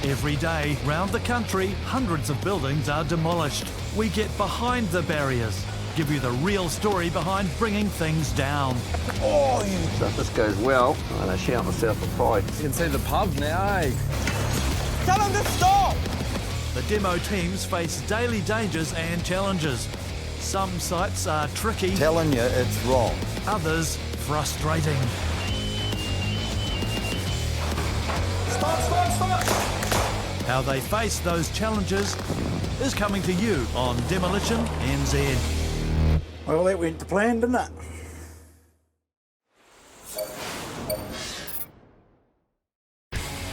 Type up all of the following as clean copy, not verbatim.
Every day, round the country, hundreds of buildings are demolished. We get behind the barriers, give you the real story behind bringing things down. So if this goes well, I'm going to shout myself a pride. You can see the pub now, eh? Tell them to stop! The demo teams face daily dangers and challenges. Some sites are tricky, Telling you it's wrong. others frustrating. Stop! How they face those challenges is coming to you on Demolition NZ. Well, that went to plan, didn't it?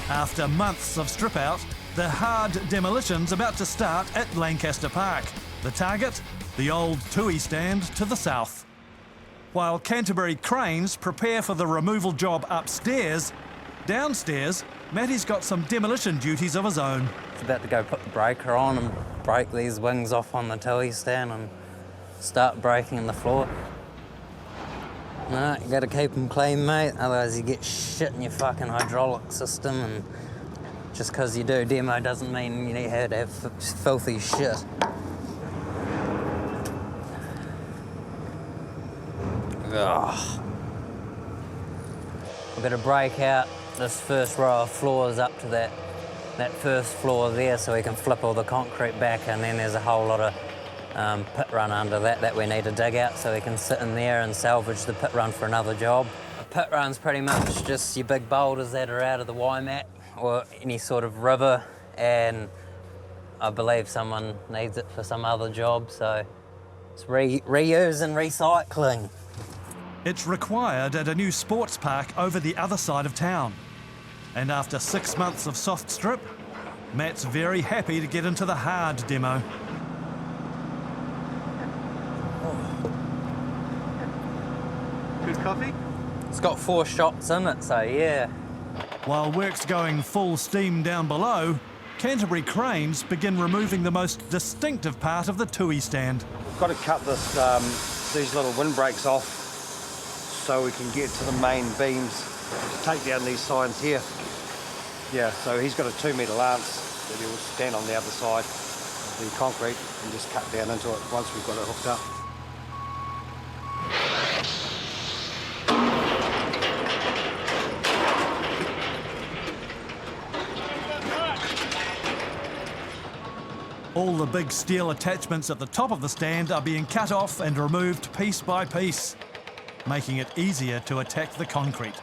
After months of strip out, the hard demolition's about to start at Lancaster Park. The target? The old Tui stand to the south. While Canterbury cranes prepare for the removal job upstairs, downstairs, Matty's got some demolition duties of his own. It's about to go put the breaker on and break these wings off on the Tui stand and start breaking the floor. No, you gotta keep them clean, mate, otherwise you get shit in your fucking hydraulic system, and just because you do demo doesn't mean you need to have filthy shit. Ugh. We've got to break out this first row of floors up to that first floor there so we can flip all the concrete back, and then there's a whole lot of pit run under that we need to dig out so we can sit in there and salvage the pit run for another job. A pit run's pretty much just your big boulders that are out of the Waimat or any sort of river, and I believe someone needs it for some other job, so it's reuse and recycling. It's required at a new sports park over the other side of town. And after 6 months of soft strip, Matt's very happy to get into the hard demo. Good coffee? It's got 4 shots in it, so yeah. While work's going full steam down below, Canterbury cranes begin removing the most distinctive part of the Tui stand. We've got to cut these little windbreaks off so we can get to the main beams to take down these signs here. Yeah, so he's got a 2 metre lance that he will stand on the other side of the concrete and just cut down into it once we've got it hooked up. All the big steel attachments at the top of the stand are being cut off and removed piece by piece, making it easier to attack the concrete.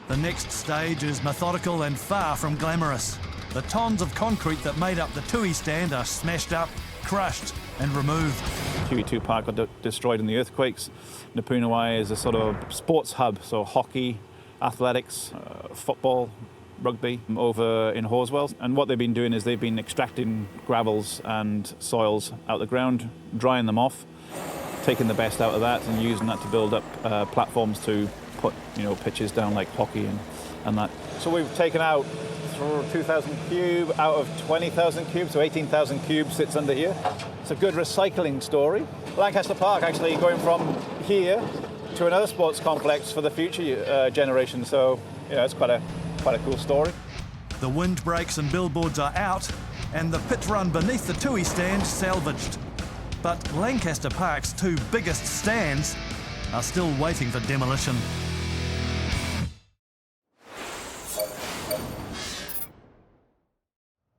The next stage is methodical and far from glamorous. The tons of concrete that made up the Tui stand are smashed up, crushed and removed. QE2 Park got destroyed in the earthquakes. Napunawai is a sort of sports hub, so hockey, athletics, football, rugby over in Horswell. And what they've been doing is they've been extracting gravels and soils out of the ground, drying them off, taking the best out of that and using that to build up platforms to put, pitches down like hockey and that. So we've taken out 2,000 cube out of 20,000 cubes, so 18,000 cubes sits under here. It's a good recycling story. Lancaster Park actually going from here to another sports complex for the future generation. So it's quite a cool story. The windbreaks and billboards are out and the pit run beneath the Tui stand salvaged. But Lancaster Park's 2 biggest stands are still waiting for demolition.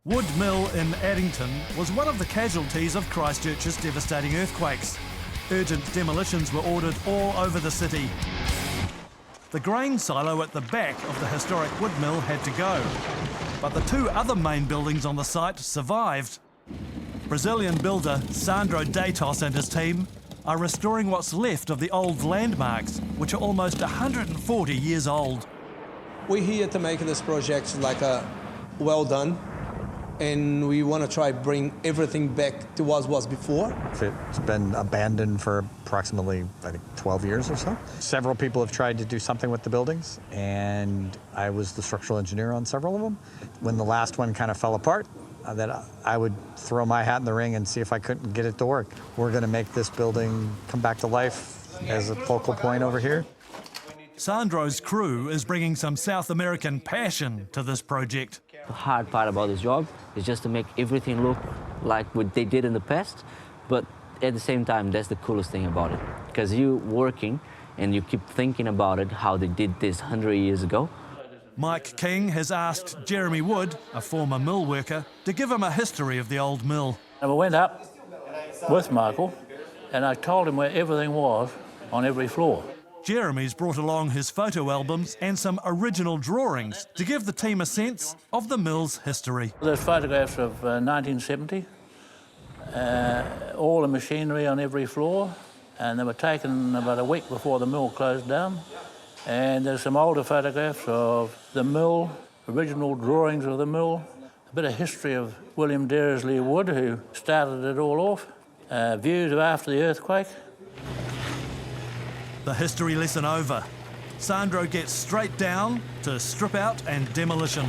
Woodmill in Addington was one of the casualties of Christchurch's devastating earthquakes. Urgent demolitions were ordered all over the city. The grain silo at the back of the historic Woodmill had to go, but the 2 other main buildings on the site survived. Brazilian builder Sandro Datos and his team are restoring what's left of the old landmarks, which are almost 140 years old. We're here to make this project like a well done, and we want to try bring everything back to what was before. It's been abandoned for approximately, I think, 12 years or so. Several people have tried to do something with the buildings, and I was the structural engineer on several of them. When the last one kind of fell apart, that I would throw my hat in the ring and see if I couldn't get it to work. We're going to make this building come back to life as a focal point over here. Sandro's crew is bringing some South American passion to this project. The hard part about this job is just to make everything look like what they did in the past, but at the same time, that's the coolest thing about it. Because you're working and you keep thinking about it, how they did this 100 years ago. Mike King has asked Jeremy Wood, a former mill worker, to give him a history of the old mill. And we went up with Michael and I told him where everything was on every floor. Jeremy's brought along his photo albums and some original drawings to give the team a sense of the mill's history. There's photographs of 1970, all the machinery on every floor, and they were taken about a week before the mill closed down. And there's some older photographs of the mill, original drawings of the mill, a bit of history of William Dearsley Wood, who started it all off, views of after the earthquake. The history lesson over. Sandro gets straight down to strip out and demolition.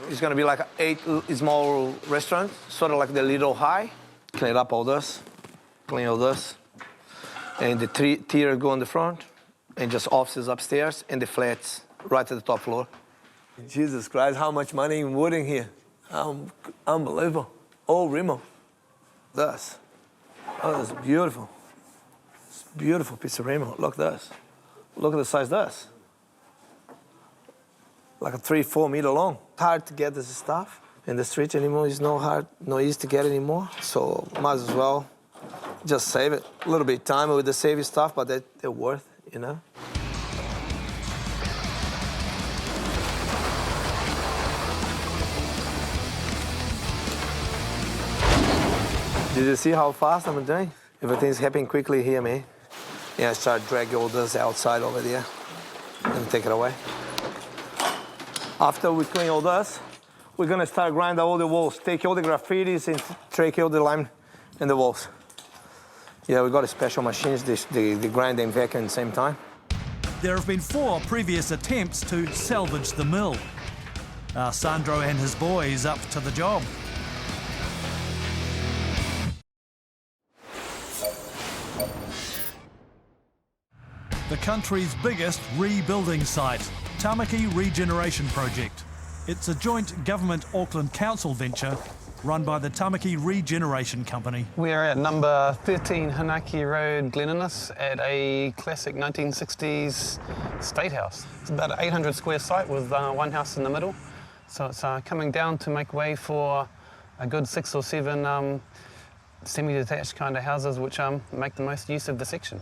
It's going to be like 8 small restaurants, sort of like the Little High. Clean up all this, clean all this. And the tier go on the front, and just offices upstairs, and the flats right to the top floor. Jesus Christ, how much money in wood in here. Unbelievable. All Remo. This. Oh, that's beautiful. It's a beautiful piece of Remo. Look at this. Look at the size of this. Like a 3-4 meter long. Hard to get this stuff in the street anymore. It's no easy to get anymore. So might as well just save it. A little bit of time with the saving stuff, but they're worth it, you know? Did you see how fast I'm doing? Everything's happening quickly here, man. Yeah, I start dragging all this outside over there and take it away. After we clean all this, we're gonna start grinding all the walls, take all the graffitis and take all the lime in the walls. Yeah, we got a special machines, they grind and vacuum at the same time. There have been 4 previous attempts to salvage the mill. Are Sandro and his boys up to the job? The country's biggest rebuilding site, Tamaki Regeneration Project. It's a joint government Auckland Council venture run by the Tamaki Regeneration Company. We're at number 13 Hanaki Road, Glen Innes, at a classic 1960s state house. It's about an 800 square site with one house in the middle. So it's coming down to make way for a good 6 or 7 semi-detached kind of houses which make the most use of the section.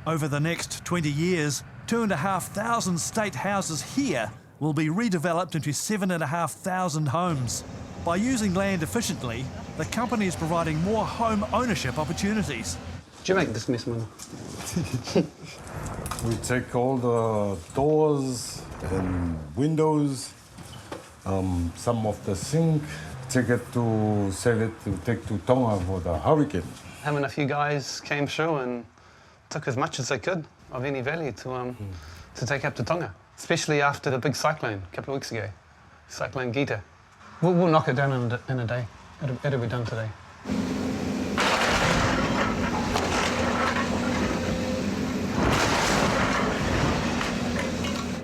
Over the next 20 years, 2,500 state houses here will be redeveloped into 7,500 homes. By using land efficiently, the company is providing more home ownership opportunities. Do you make this mess, man? We take all the doors and windows, some of the sink, take it to sell it to take to Tonga for the hurricane. Having a few guys came through and took as much as they could of any value to take up to Tonga, especially after the big cyclone a couple of weeks ago, Cyclone Gita. We'll knock it down in a day. It'll be done today.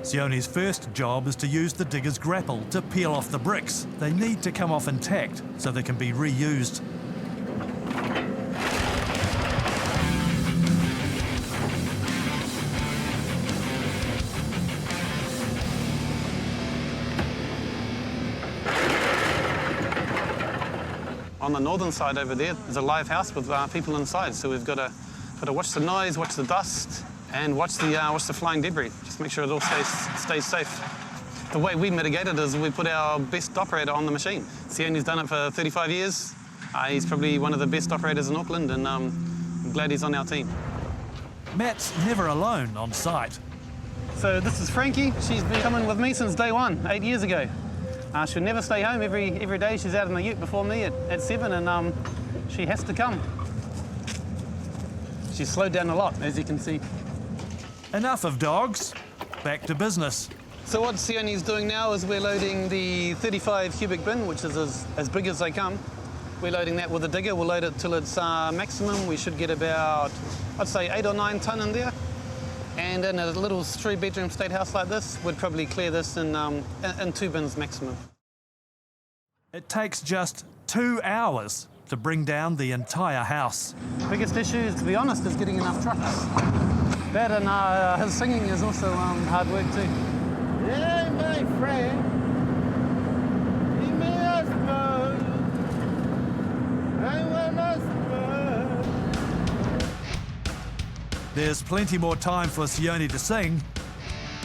Sione's first job is to use the digger's grapple to peel off the bricks. They need to come off intact so they can be reused. On the northern side over there, there's a live house with people inside, so we've got to watch the noise, watch the dust, and watch the flying debris. Just make sure it all stays safe. The way we mitigate it is we put our best operator on the machine. Sione's done it for 35 years. He's probably one of the best operators in Auckland, and I'm glad he's on our team. Matt's never alone on site. So this is Frankie. She's been coming with me since day one, 8 years ago. She'll never stay home. Every day she's out in the ute before me at 7, and she has to come. She's slowed down a lot, as you can see. Enough of dogs. Back to business. So what Sione's doing now is we're loading the 35 cubic bin, which is as big as they come. We're loading that with a digger. We'll load it till its maximum. We should get about, I'd say, 8 or 9 tonne in there. And in a little 3-bedroom state house like this, we'd probably clear this in 2 bins maximum. It takes just 2 hours to bring down the entire house. Biggest issue, is, to be honest, is getting enough trucks. That and his singing is also hard work too. Yeah, my friend. He made us burn. I want us burn. There's plenty more time for Sione to sing.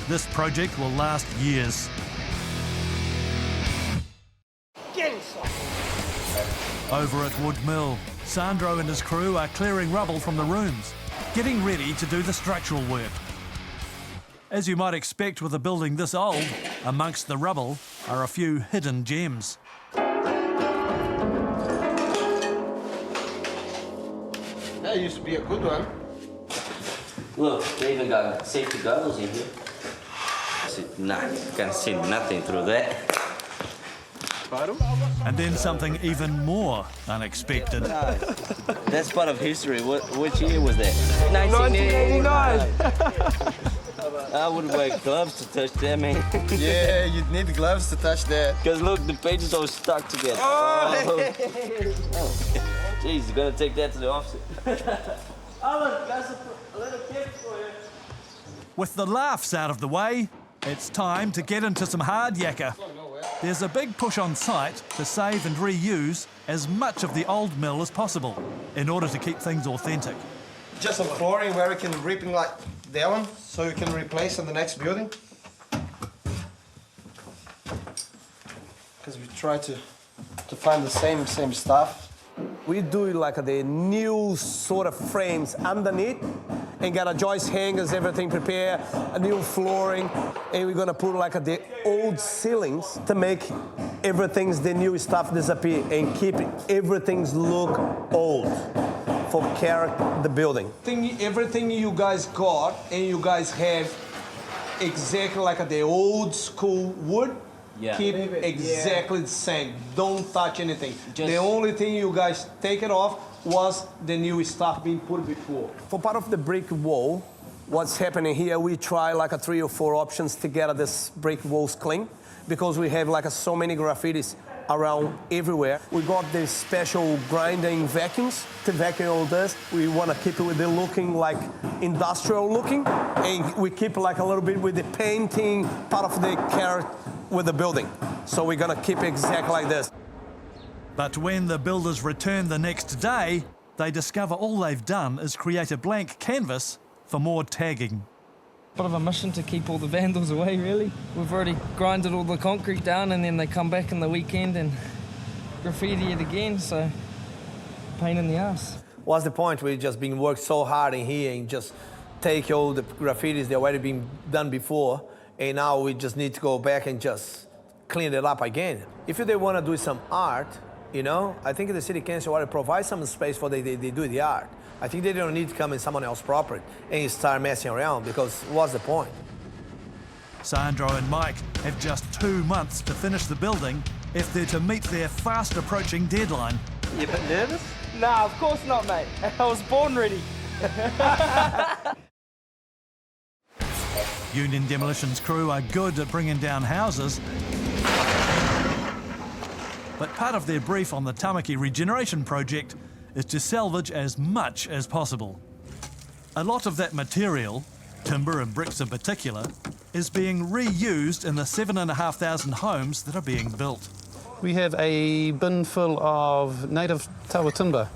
This project will last years. Over at Woodmill, Sandro and his crew are clearing rubble from the rooms, getting ready to do the structural work. As you might expect with a building this old, amongst the rubble are a few hidden gems. That used to be a good one. Look, they even got safety goggles in here. Nah, you can't see nothing through that. And then something even more unexpected. That's part of history. Which year was that? 1989. I would wear gloves to touch that, man. Yeah, you'd need gloves to touch that. Because look, the pages all stuck together. Oh. Jeez, you're gonna take that to the office. Alan, got a little gift for you. With the laughs out of the way, it's time to get into some hard yakka. There's a big push on site to save and reuse as much of the old mill as possible in order to keep things authentic. Just some flooring where we can rip in like that one, so we can replace in the next building. Because we try to find the same stuff. We do like the new sort of frames underneath, and got a joist hangers, everything prepared, a new flooring, and we're gonna put like the old ceilings to make everything's the new stuff disappear and keep everything's look old for character the building. Everything you guys got and you guys have exactly like the old school wood. Yeah. Keep exactly the same. Don't touch anything. The only thing you guys take it off was the new stuff being put before. For part of the brick wall, what's happening here, we try like 3 or 4 options to get this brick walls clean, because we have like so many graffitis around everywhere. We got these special grinding vacuums to vacuum all this. We want to keep it with the looking like industrial looking, and we keep like a little bit with the painting part of the character with the building. So we're gonna keep it exactly like this. But when the builders return the next day, they discover all they've done is create a blank canvas for more tagging. Bit of a mission to keep all the vandals away, really. We've already grinded all the concrete down, and then they come back in the weekend and graffiti it again, so pain in the ass. What's the point? We've just been worked so hard in here and just take all the graffitis that already been done before, and now we just need to go back and just clean it up again. If they want to do some art, you know, I think the city council ought to provide some space for they do the art. I think they don't need to come in someone else's property and start messing around, because what's the point? Sandro and Mike have just 2 months to finish the building if they're to meet their fast approaching deadline. You a bit nervous? Nah, of course not, mate. I was born ready. Union Demolition's crew are good at bringing down houses, but part of their brief on the Tamaki regeneration project is to salvage as much as possible. A lot of that material, timber and bricks in particular, is being reused in the 7,500 homes that are being built. We have a bin full of native tawa timber.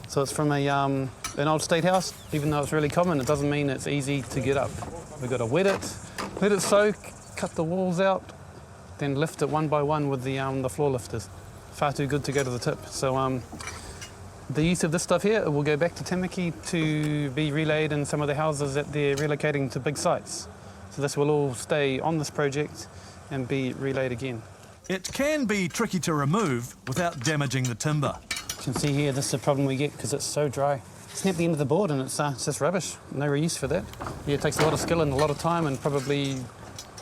So it's from an old state house. Even though it's really common, it doesn't mean it's easy to get up. We've got to wet it, let it soak, cut the walls out, then lift it one by one with the floor lifters. Far too good to go to the tip. So the use of this stuff here, it will go back to Tamaki to be relayed in some of the houses that they're relocating to big sites. So this will all stay on this project and be relayed again. It can be tricky to remove without damaging the timber. You can see here, this is the problem we get because it's so dry. Snap the end of the board and it's just rubbish. No reuse for that. Yeah, it takes a lot of skill and a lot of time, and probably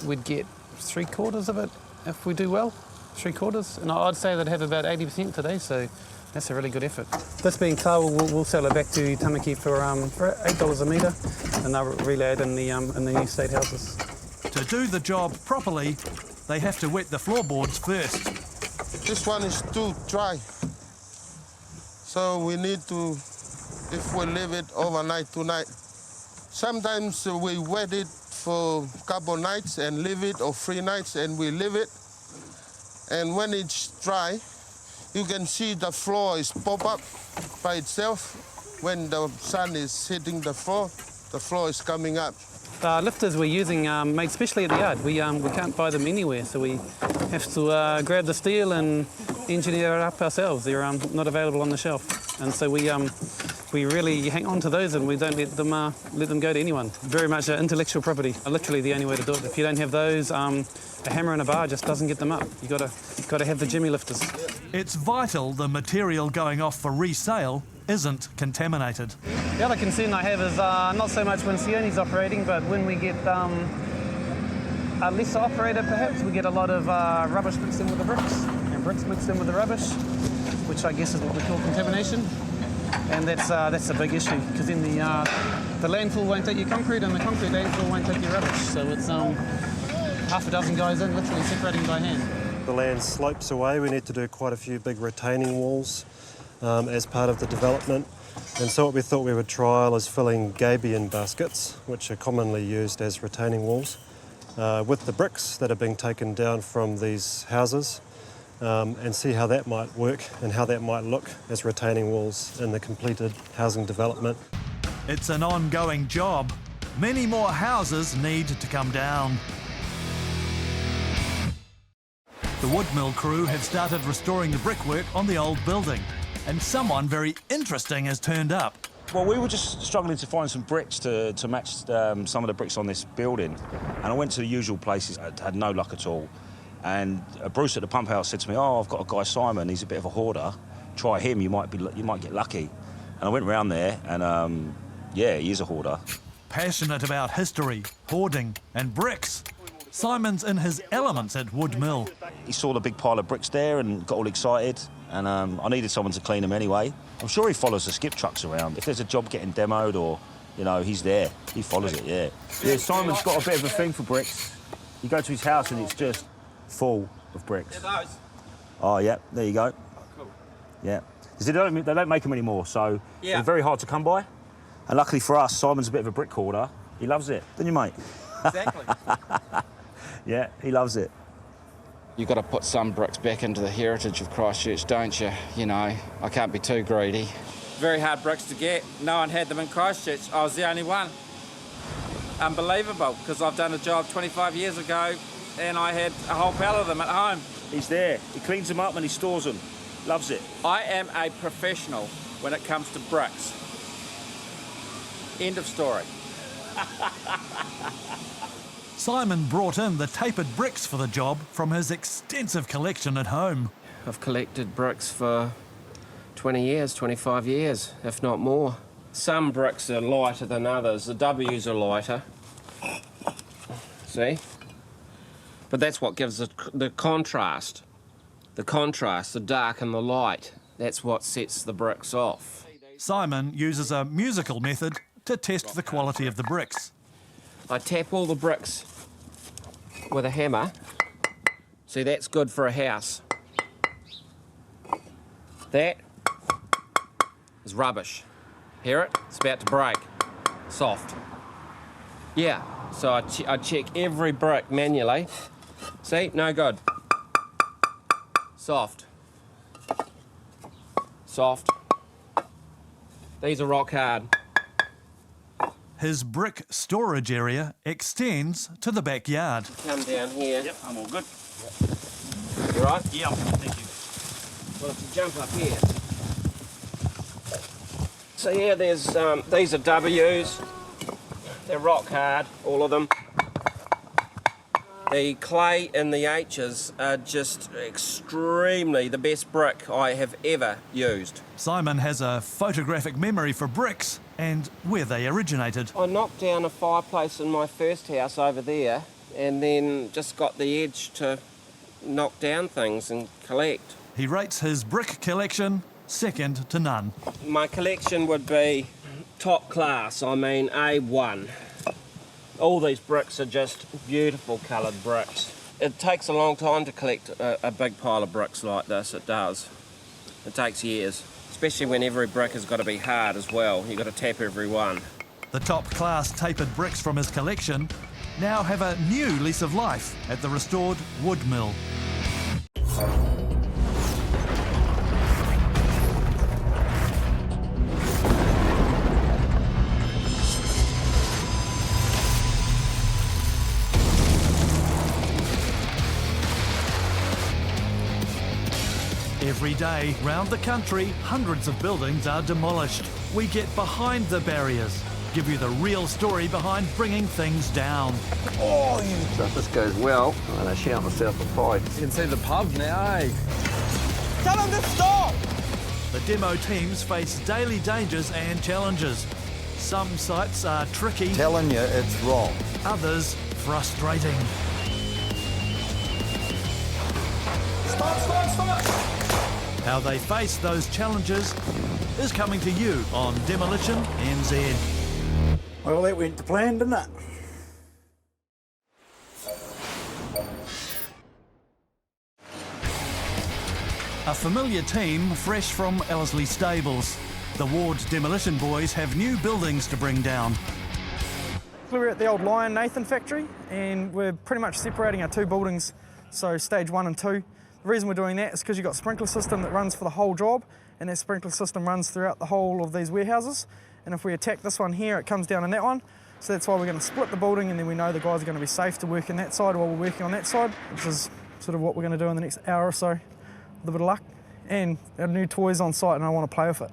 we'd get 3/4 of it if we do well. 3/4. And I'd say they'd have about 80% today, so That's a really good effort. This being tile, we'll sell it back to Tamaki for $8 a metre, and they'll relay it in the new state houses. To do the job properly, they have to wet the floorboards first. This one is too dry. So we need to, if we leave it overnight tonight, sometimes we wet it for a couple nights and leave it, or 3 nights and we leave it. And when it's dry, you can see the floor is pop up by itself. When the sun is hitting the floor is coming up. The lifters we're using made specially at the yard. We can't buy them anywhere, so we have to grab the steel and engineer it up ourselves. They're not available on the shelf, and so we really hang on to those and we don't let them go to anyone. Very much intellectual property. Literally the only way to do it. If you don't have those, a hammer and a bar just doesn't get them up. You got to have the jimmy lifters. It's vital the material going off for resale isn't contaminated. The other concern I have is not so much when Sione's operating, but when we get a lesser operator, perhaps, we get a lot of rubbish mixed in with the bricks, and bricks mixed in with the rubbish, which I guess is what we call contamination. And that's a big issue, because then the landfill won't take your concrete, and the concrete landfill won't take your rubbish. So it's half a dozen guys in, literally separating by hand. The land slopes away. We need to do quite a few big retaining walls as part of the development. And so what we thought we would trial is filling gabion baskets, which are commonly used as retaining walls, with the bricks that are being taken down from these houses, and see how that might work and how that might look as retaining walls in the completed housing development. It's an ongoing job. Many more houses need to come down. The Woodmill crew have started restoring the brickwork on the old building, and someone very interesting has turned up. Well, we were just struggling to find some bricks to match some of the bricks on this building, and I went to the usual places. I had no luck at all. And Bruce at the pump house said to me, "Oh, I've got a guy, Simon, he's a bit of a hoarder. Try him, you might get lucky." And I went round there, and yeah, he is a hoarder. Passionate about history, hoarding and bricks, Simon's in his elements at Woodmill. He saw the big pile of bricks there and got all excited, and I needed someone to clean them anyway. I'm sure he follows the skip trucks around. If there's a job getting demoed or, he's there. He follows it, yeah. Yeah, Simon's got a bit of a thing for bricks. You go to his house and it's just full of bricks. Oh, yeah, there you go. Cool. Yeah. Because they don't make them anymore, so they're very hard to come by. And luckily for us, Simon's a bit of a brick hoarder. He loves it, don't you, mate? Exactly. Yeah, he loves it. You've got to put some bricks back into the heritage of Christchurch, don't you? I can't be too greedy. Very hard bricks to get. No one had them in Christchurch. I was the only one. Unbelievable, because I've done a job 25 years ago and I had a whole pallet of them at home. He's there. He cleans them up and he stores them. Loves it. I am a professional when it comes to bricks. End of story. Simon brought in the tapered bricks for the job from his extensive collection at home. I've collected bricks for 20 years, 25 years, if not more. Some bricks are lighter than others. The W's are lighter. See? But that's what gives the contrast. The contrast, the dark and the light. That's what sets the bricks off. Simon uses a musical method to test the quality of the bricks. I tap all the bricks with a hammer. See, that's good for a house. That is rubbish. Hear it? It's about to break. Soft. Yeah, so I check every brick manually. See, no good. Soft. Soft. These are rock hard. His brick storage area extends to the backyard. Come down here. Yep, I'm all good. You right? Yeah, thank you. Well, if you jump up here. So here there's, these are W's. They're rock hard, all of them. The clay in the H's are just extremely the best brick I have ever used. Simon has a photographic memory for bricks and where they originated. I knocked down a fireplace in my first house over there and then just got the edge to knock down things and collect. He rates his brick collection second to none. My collection would be top class, I mean A1. All these bricks are just beautiful coloured bricks. It takes a long time to collect a big pile of bricks like this, it does. It takes years, especially when every brick has got to be hard as well. You've got to tap every one. The top-class tapered bricks from his collection now have a new lease of life at the restored Woodmill. Every day, round the country, hundreds of buildings are demolished. We get behind the barriers, give you the real story behind bringing things down. Oh, yeah. So if this goes well, I'm going to shout myself a pride. You can see the pub now, eh? Tell them to stop! The demo teams face daily dangers and challenges. Some sites are tricky. Telling you it's wrong. Others frustrating. Stop, stop, stop! How they face those challenges is coming to you on Demolition NZ. Well, that went to plan, didn't it? A familiar team fresh from Ellerslie Stables. The Ward Demolition Boys have new buildings to bring down. We're at the old Lion Nathan factory and we're pretty much separating our two buildings, so stage 1 and 2. The reason we're doing that is because you've got a sprinkler system that runs for the whole job, and that sprinkler system runs throughout the whole of these warehouses. And if we attack this one here, it comes down in that one. So that's why we're going to split the building, and then we know the guys are going to be safe to work in that side while we're working on that side, which is sort of what we're going to do in the next hour or so, with a bit of luck. And our new toys on site, and I want to play with it.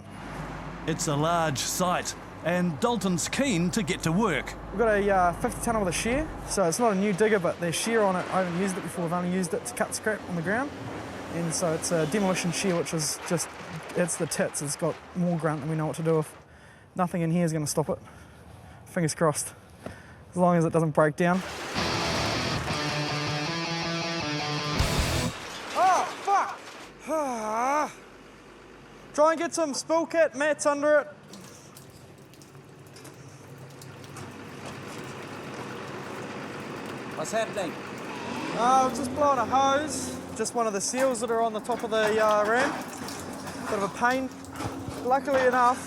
It's a large site, and Dalton's keen to get to work. We've got a 50 tonner with a shear, so it's not a new digger, but there's shear on it. I haven't used it before, I've only used it to cut scrap on the ground. And so it's a demolition shear, which is just, it's the tits. It's got more grunt than we know what to do with. Nothing in here is going to stop it. Fingers crossed. As long as it doesn't break down. Oh, fuck! Try and get some spill kit, mats under it. What's happening? We're just blowing a hose. Just one of the seals that are on the top of the ram. Bit of a pain. Luckily enough,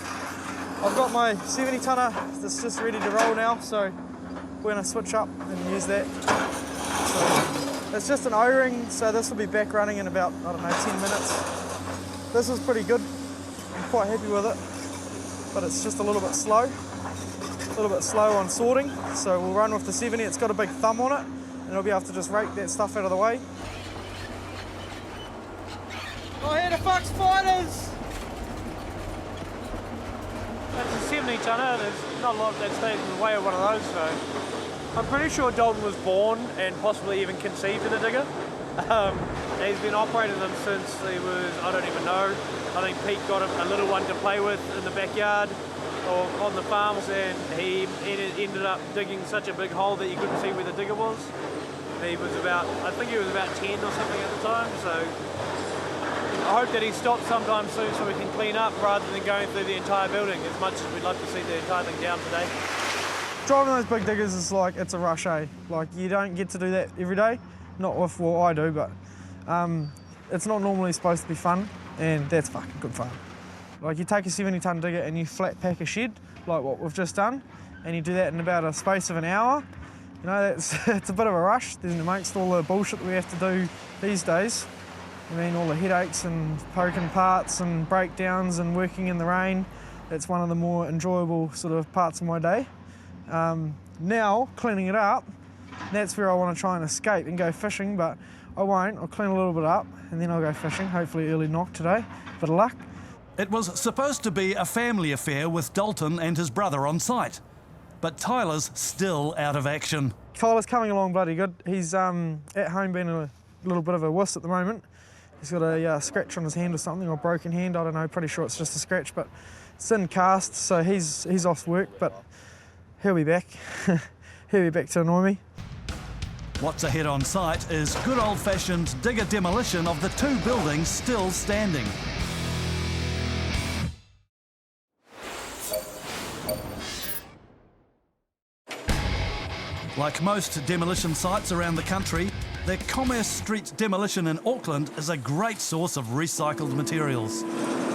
I've got my 70 tonner that's just ready to roll now, so we're going to switch up and use that. So it's just an O-ring, so this will be back running in about, I don't know, 10 minutes. This is pretty good. I'm quite happy with it, but it's just a little bit slow. A little bit slow on sorting, so we'll run with the 70. It's got a big thumb on it, and I'll be able to just rake that stuff out of the way. Oh, here the fuck's fighters! That's a 70 tonner, there's not a lot that stays in the way of one of those, so I'm pretty sure Dalton was born and possibly even conceived in a digger. He's been operating them since he was, I don't even know, I think Pete got him a little one to play with in the backyard or on the farms, and he ended up digging such a big hole that you couldn't see where the digger was. He was about, I think he was about 10 or something at the time, so I hope that he stops sometime soon so we can clean up rather than going through the entire building, as much as we'd love to see the entire thing down today. Driving those big diggers is like, it's a rush, eh? Like, you don't get to do that every day. Not with, well, I do, but it's not normally supposed to be fun, and that's fucking good fun. Like, you take a 70-tonne digger and you flat pack a shed, like what we've just done, and you do that in about a space of an hour. You know, it's a bit of a rush, then amongst all the bullshit that we have to do these days. I mean, all the headaches and poking parts and breakdowns and working in the rain. It's one of the more enjoyable sort of parts of my day. Now, cleaning it up, that's where I want to try and escape and go fishing, but I won't. I'll clean a little bit up and then I'll go fishing, hopefully early knock today. Bit of luck. It was supposed to be a family affair with Dalton and his brother on site, but Tyler's still out of action. Tyler's coming along bloody good. He's at home being a little bit of a wuss at the moment. He's got a scratch on his hand or something, or broken hand, I don't know, pretty sure it's just a scratch, but it's in cast, so he's off work, but he'll be back. He'll be back to annoy me. What's ahead on site is good old-fashioned digger demolition of the two buildings still standing. Like most demolition sites around the country, the Commerce Street demolition in Auckland is a great source of recycled materials.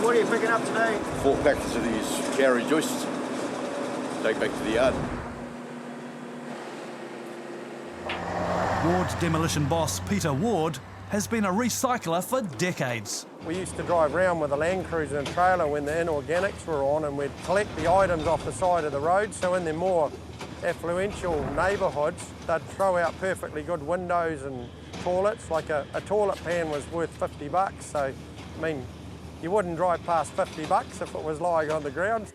What are you picking up today? 4 packets of these Kari joists. Take back to the yard. Ward demolition boss Peter Ward has been a recycler for decades. We used to drive around with a Land Cruiser and trailer when the inorganics were on, and we'd collect the items off the side of the road. So in the more affluential neighbourhoods, they'd throw out perfectly good windows and toilets. Like a toilet pan was worth $50. So, I mean, you wouldn't drive past $50 if it was lying on the ground.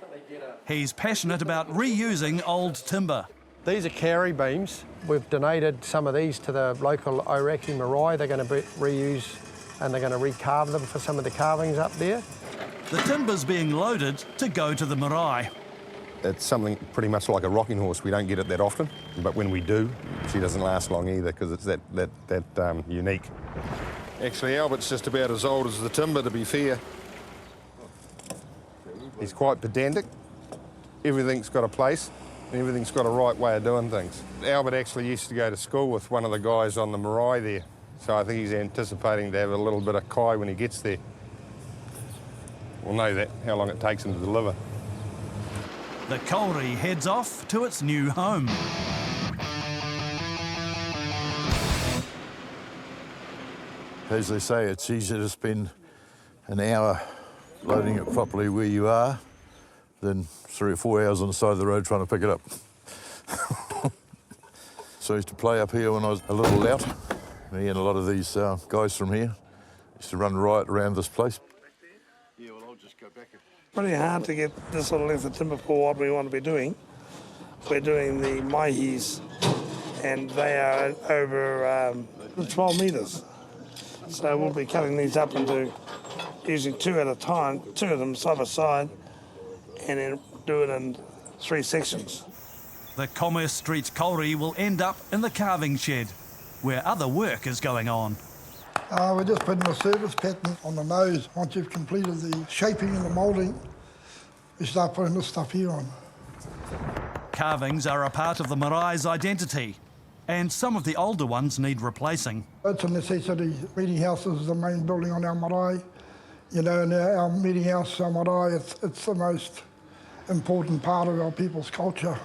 He's passionate about reusing old timber. These are Kari beams. We've donated some of these to the local Iraqi marae. They're going to reuse and they're going to recarve them for some of the carvings up there. The timber's being loaded to go to the marae. It's something pretty much like a rocking horse. We don't get it that often, but when we do, she doesn't last long either because it's that unique. Actually, Albert's just about as old as the timber, to be fair. He's quite pedantic. Everything's got a place. Everything's got a right way of doing things. Albert actually used to go to school with one of the guys on the marae there, so I think he's anticipating to have a little bit of kai when he gets there. We'll know that, how long it takes him to deliver. The Kari heads off to its new home. As they say, it's easier to spend an hour loading it properly where you are than 3 or 4 hours on the side of the road trying to pick it up. So I used to play up here when I was a little lout. Me and a lot of these guys from here used to run riot around this place. Yeah, well, I'll just go back. Pretty hard to get this sort of length of timber for what we want to be doing. We're doing the mahis, and they are over 12 metres. So we'll be cutting these up into using 2 at a time, 2 of them side by side, and then do it in 3 sections. The Commerce Street Kari will end up in the carving shed, where other work is going on. We're just putting a surface pattern on the nose. Once you've completed the shaping and the moulding, we start putting this stuff here on. Carvings are a part of the marae's identity, and some of the older ones need replacing. It's a necessity. Meeting house is the main building on our marae. You know, in our meeting house, our marae, it's the most important part of our people's culture.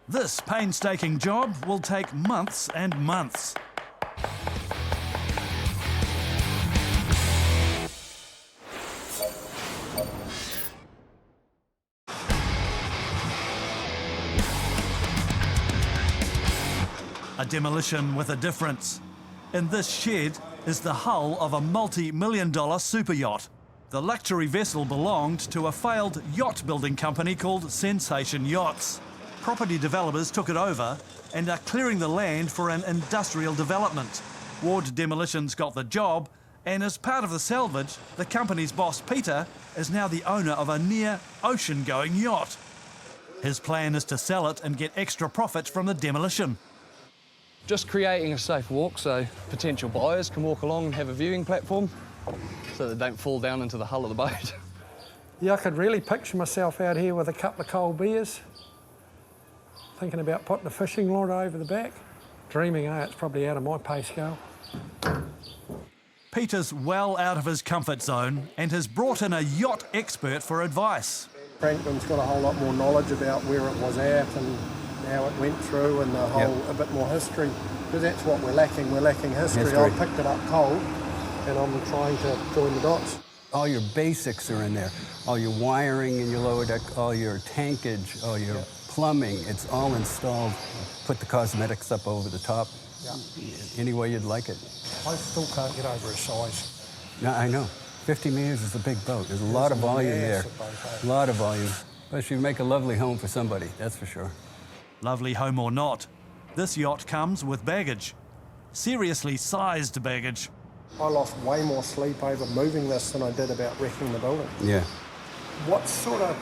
This painstaking job will take months and months. A demolition with a difference. In this shed is the hull of a multi-million-dollar super yacht. The luxury vessel belonged to a failed yacht building company called Sensation Yachts. Property developers took it over and are clearing the land for an industrial development. Ward Demolition's got the job, and as part of the salvage, the company's boss, Peter, is now the owner of a near ocean-going yacht. His plan is to sell it and get extra profit from the demolition. Just creating a safe walk so potential buyers can walk along and have a viewing platform so they don't fall down into the hull of the boat. Yeah, I could really picture myself out here with a couple of cold beers, thinking about putting a fishing rod over the back. Dreaming, it's probably out of my pay scale. Peter's well out of his comfort zone and has brought in a yacht expert for advice. Franklin's got a whole lot more knowledge about where it was at and how it went through and the whole, a bit more history, because that's what we're lacking. We're lacking history. I picked it up cold and I'm trying to join the dots. All your basics are in there. All your wiring in your lower deck, all your tankage, all your plumbing, it's all installed. Put the cosmetics up over the top, any way you'd like it. I still can't get over its size. No, I know. 50 metres is a big boat. There's a lot of volume there. A lot of volume. But she'd make a lovely home for somebody, that's for sure. Lovely home or not, this yacht comes with baggage. Seriously sized baggage. I lost way more sleep over moving this than I did about wrecking the building. Yeah. What sort of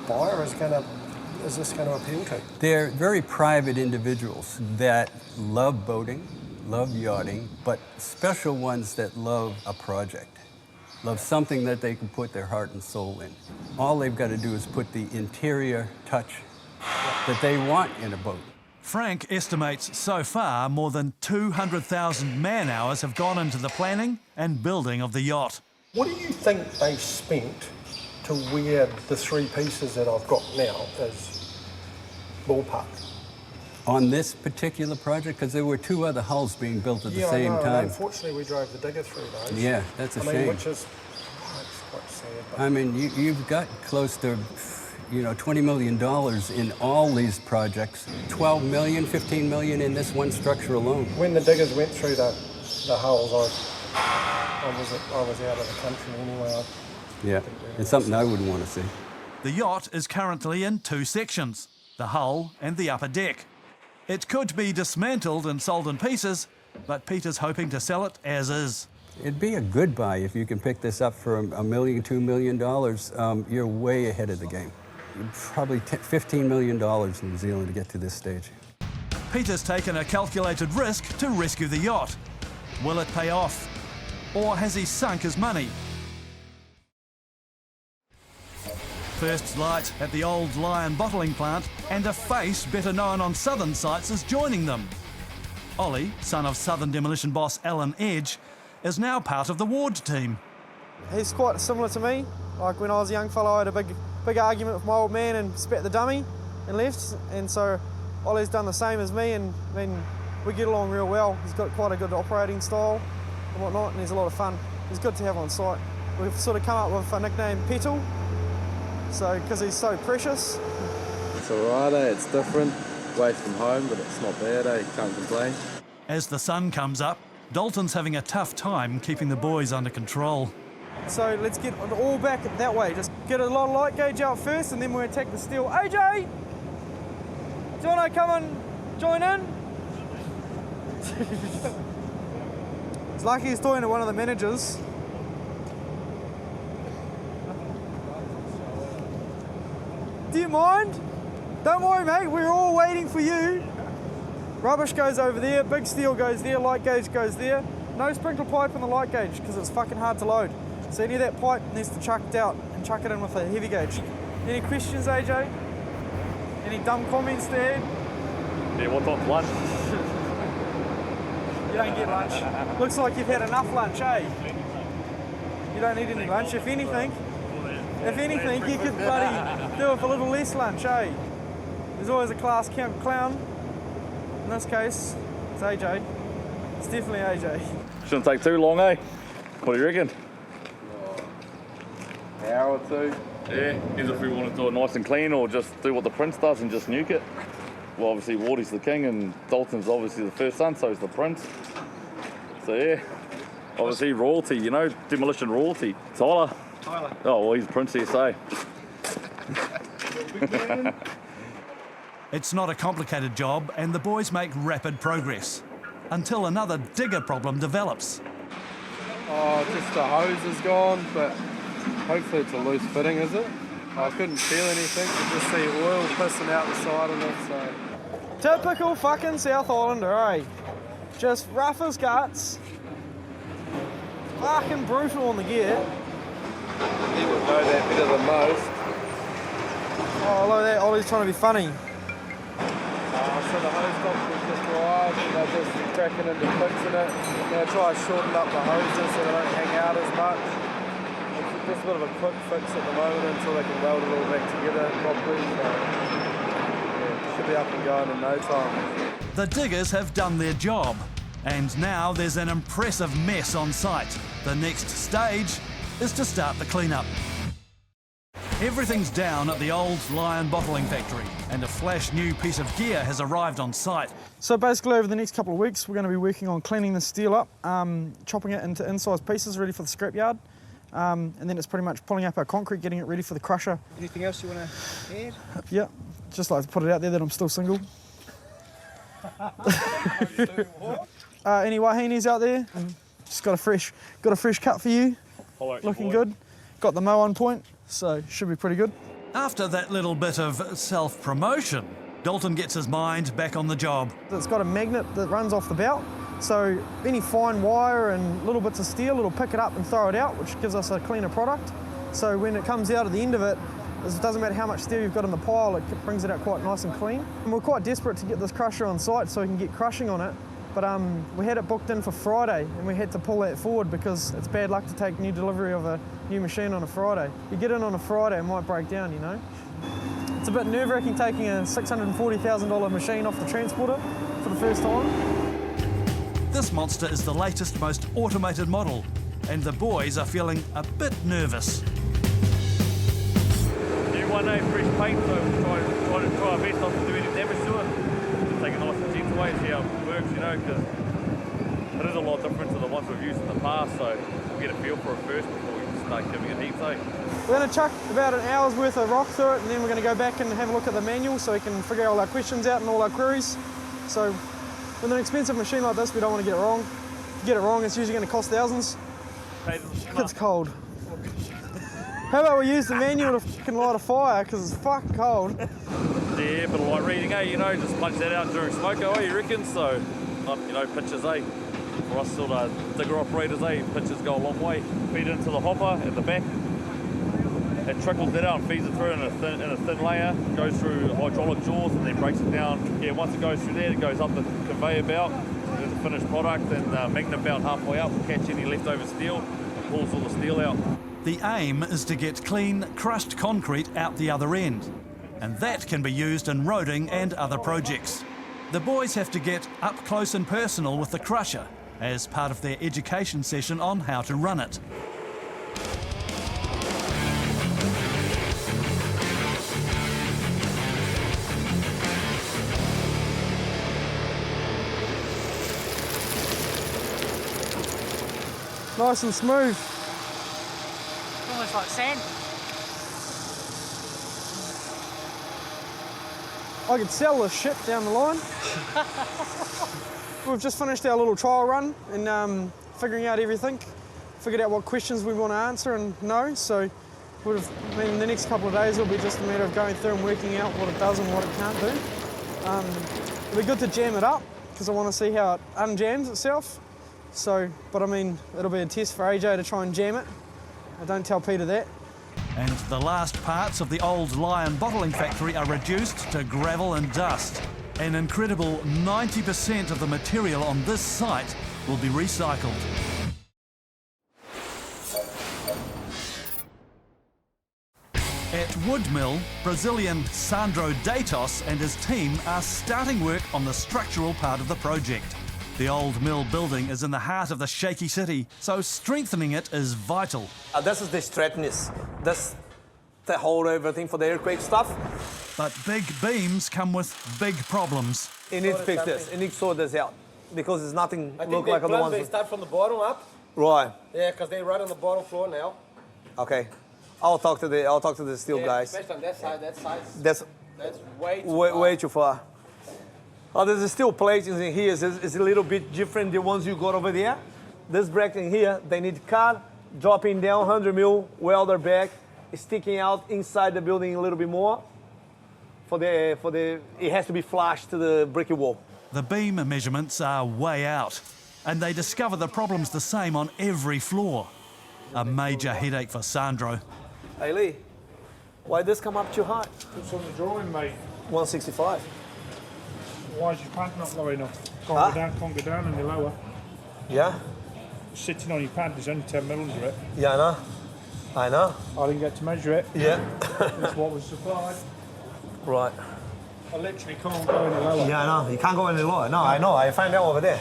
buyer is this going to appeal to? They're very private individuals that love boating, love yachting, but special ones that love a project, love something that they can put their heart and soul in. All they've got to do is put the interior touch that they want in a boat. Frank estimates so far more than 200,000 man-hours have gone into the planning and building of the yacht. What do you think they spent to wear the three pieces that I've got now as ballpark? On this particular project, because there were two other hulls being built at the same I know, time. and unfortunately, we drove the digger through those. Yeah, that's a shame. Which is it's quite sad. But I mean, you've got close to, $20 million in all these projects. 12 million, 15 million in this one structure alone. when the diggers went through the hulls, I was out of the country anyway. Yeah, it's something I wouldn't want to see. The yacht is currently in two sections, the hull and the upper deck. It could be dismantled and sold in pieces, but Peter's hoping to sell it as is. It'd be a good buy if you can pick this up for $1 million, $2 million. You're way ahead of the game. Probably $15 million in New Zealand to get to this stage. Peter's taken a calculated risk to rescue the yacht. Will it pay off? Or has he sunk his money? First light at the old Lion bottling plant, and a face better known on southern sites is joining them. Ollie, son of Southern Demolition boss Alan Edge, is now part of the ward team. He's quite similar to me. Like when I was a young fellow, I had a big argument with my old man and spat the dummy and left. And so Ollie's done the same as me, and I mean, we get along real well. He's got quite a good operating style and whatnot, and he's a lot of fun. He's good to have on site. We've sort of come up with a nickname, Petal, so because he's so precious. It's alright, it's different, away from home, but it's not bad, can't complain. As the sun comes up, Dalton's having a tough time keeping the boys under control. So let's get it all back that way. Just get a lot of light gauge out first, and then we'll attack the steel. AJ! Do you want to come and join in? It's like he's talking to one of the managers. Do you mind? Don't worry, mate, we're all waiting for you. Rubbish goes over there, big steel goes there, light gauge goes there. No sprinkler pipe in the light gauge because it's fucking hard to load. So any of that pipe needs to chuck it out and chuck it in with a heavy gauge. Any questions, AJ? Any dumb comments there? Yeah, what time's lunch? You don't get lunch. Looks like you've had enough lunch, eh? You don't need any lunch. If anything, you could bloody do with a little less lunch, eh? There's always a class clown. In this case, it's AJ. It's definitely AJ. Shouldn't take too long, eh? What do you reckon? An hour or two. Yeah, either if we want to do it nice and clean or just do what the prince does and just nuke it. Well, obviously Wardy's the king and Dalton's obviously the first son, so he's the prince. So yeah, obviously royalty, demolition royalty. Tyler. Oh, well, he's Prince SA. It's not a complicated job, and the boys make rapid progress until another digger problem develops. Oh, just the hose is gone, but hopefully it's a loose fitting, is it? I couldn't feel anything, I just see oil pissing out the side of it, so... Typical fucking South Islander, eh? Just rough as guts. Fucking brutal on the gear. He would know that better than most. Oh, look at that, Ollie's trying to be funny. So the hose tops was just right, and they're just cracking into fixing it. Now try to shorten up the hoses so they don't hang out as much. It's just a bit of a quick fix at the moment until they can weld it all back together properly. So, yeah, should be up and going in no time. The diggers have done their job, and now there's an impressive mess on site. The next stage is to start the cleanup. Everything's down at the old Lion bottling factory, and a flash new piece of gear has arrived on site. So basically over the next couple of weeks we're going to be working on cleaning the steel up, chopping it into incised pieces ready for the scrapyard, and then it's pretty much pulling up our concrete, getting it ready for the crusher. Anything else you want to add? Yeah, just like to put it out there that I'm still single. Any wahinis out there? Just got a fresh cut for you. Looking good. Got the mow on point, so should be pretty good. After that little bit of self-promotion, Dalton gets his mind back on the job. It's got a magnet that runs off the belt, so any fine wire and little bits of steel, it'll pick it up and throw it out, which gives us a cleaner product. So when it comes out at the end of it, It doesn't matter how much steel you've got in the pile, it brings it out quite nice and clean. And we're quite desperate to get this crusher on site so we can get crushing on it. But we had it booked in for Friday and we had to pull that forward because it's bad luck to take new delivery of a new machine on a Friday. You get in on a Friday, it might break down, you know. It's a bit nerve-wracking taking a $640,000 machine off the transporter for the first time. This monster is the latest, most automated model, and the boys are feeling a bit nervous. New one, fresh paint, so try our best not to do any damage to it. Take a nice and gentle way, see how it works, you know, because it is a lot different to the ones we've used in the past, so we'll get a feel for it first before we start giving it heaps, eh? We're going to chuck about an hour's worth of rock through it, and then we're going to go back and have a look at the manual so we can figure all our questions out and all our queries. So with an expensive machine like this, we don't want to get it wrong. If you get it wrong, it's usually going to cost thousands. It's cold. How about we use the manual to fucking light a fire, because it's fucking cold. Yeah, but light reading, eh? You know, just punch that out during smoke, eh? You reckon? So, you know, pitches, eh? For us sort of digger operators, eh? Pitches go a long way. Feed it into the hopper at the back. It trickles it out and feeds it through in a thin layer, goes through hydraulic jaws and then breaks it down. Yeah, once it goes through there, it goes up the conveyor belt. There's a finished product, and magnet belt halfway up will catch any leftover steel and pulls all the steel out. The aim is to get clean, crushed concrete out the other end, and that can be used in roading and other projects. The boys have to get up close and personal with the crusher as part of their education session on how to run it. Nice and smooth. Almost like sand. I could sell this shit down the line. We've just finished our little trial run and figuring out everything. Figured out what questions we want to answer and know. So in the next couple of days it'll be just a matter of going through and working out what it does and what it can't do. It'll be good to jam it up because I want to see how it unjams itself. So, but I mean, it'll be a test for AJ to try and jam it. I don't tell Peter that. And the last parts of the old Lion bottling factory are reduced to gravel and dust. An incredible 90% of the material on this site will be recycled. At Woodmill, Brazilian Sandro Datos and his team are starting work on the structural part of the project. The old mill building is in the heart of the shaky city, so strengthening it is vital. This is the straightness. This to hold everything for the earthquake stuff. But big beams come with big problems. You need to fix this. You need to sort this out because there's nothing look like other ones. They start from the bottom up. Right. Yeah, because they're right on the bottom floor now. Okay. I'll talk to the steel guys. Especially on that side. That side. That's way too far. Oh, there's a steel plating in here. It's a little bit different than the ones you got over there. This bracket in here, they need cut, dropping down 100 mil, welder back, sticking out inside the building a little bit more. It has to be flush to the bricky wall. The beam measurements are way out, and they discover the problem's the same on every floor. A major headache for Sandro. Hey Lee, why this come up too high? It's on the drawing, mate. 165. Why is your pad not low enough? Can't go down any lower. Yeah? Sitting on your pad, there's only 10 mil under it. Yeah, I know. I didn't get to measure it. Yeah. That's what was supplied. Right. I literally can't go any lower. Yeah, I know. You can't go any lower. No, I know. I found out over there.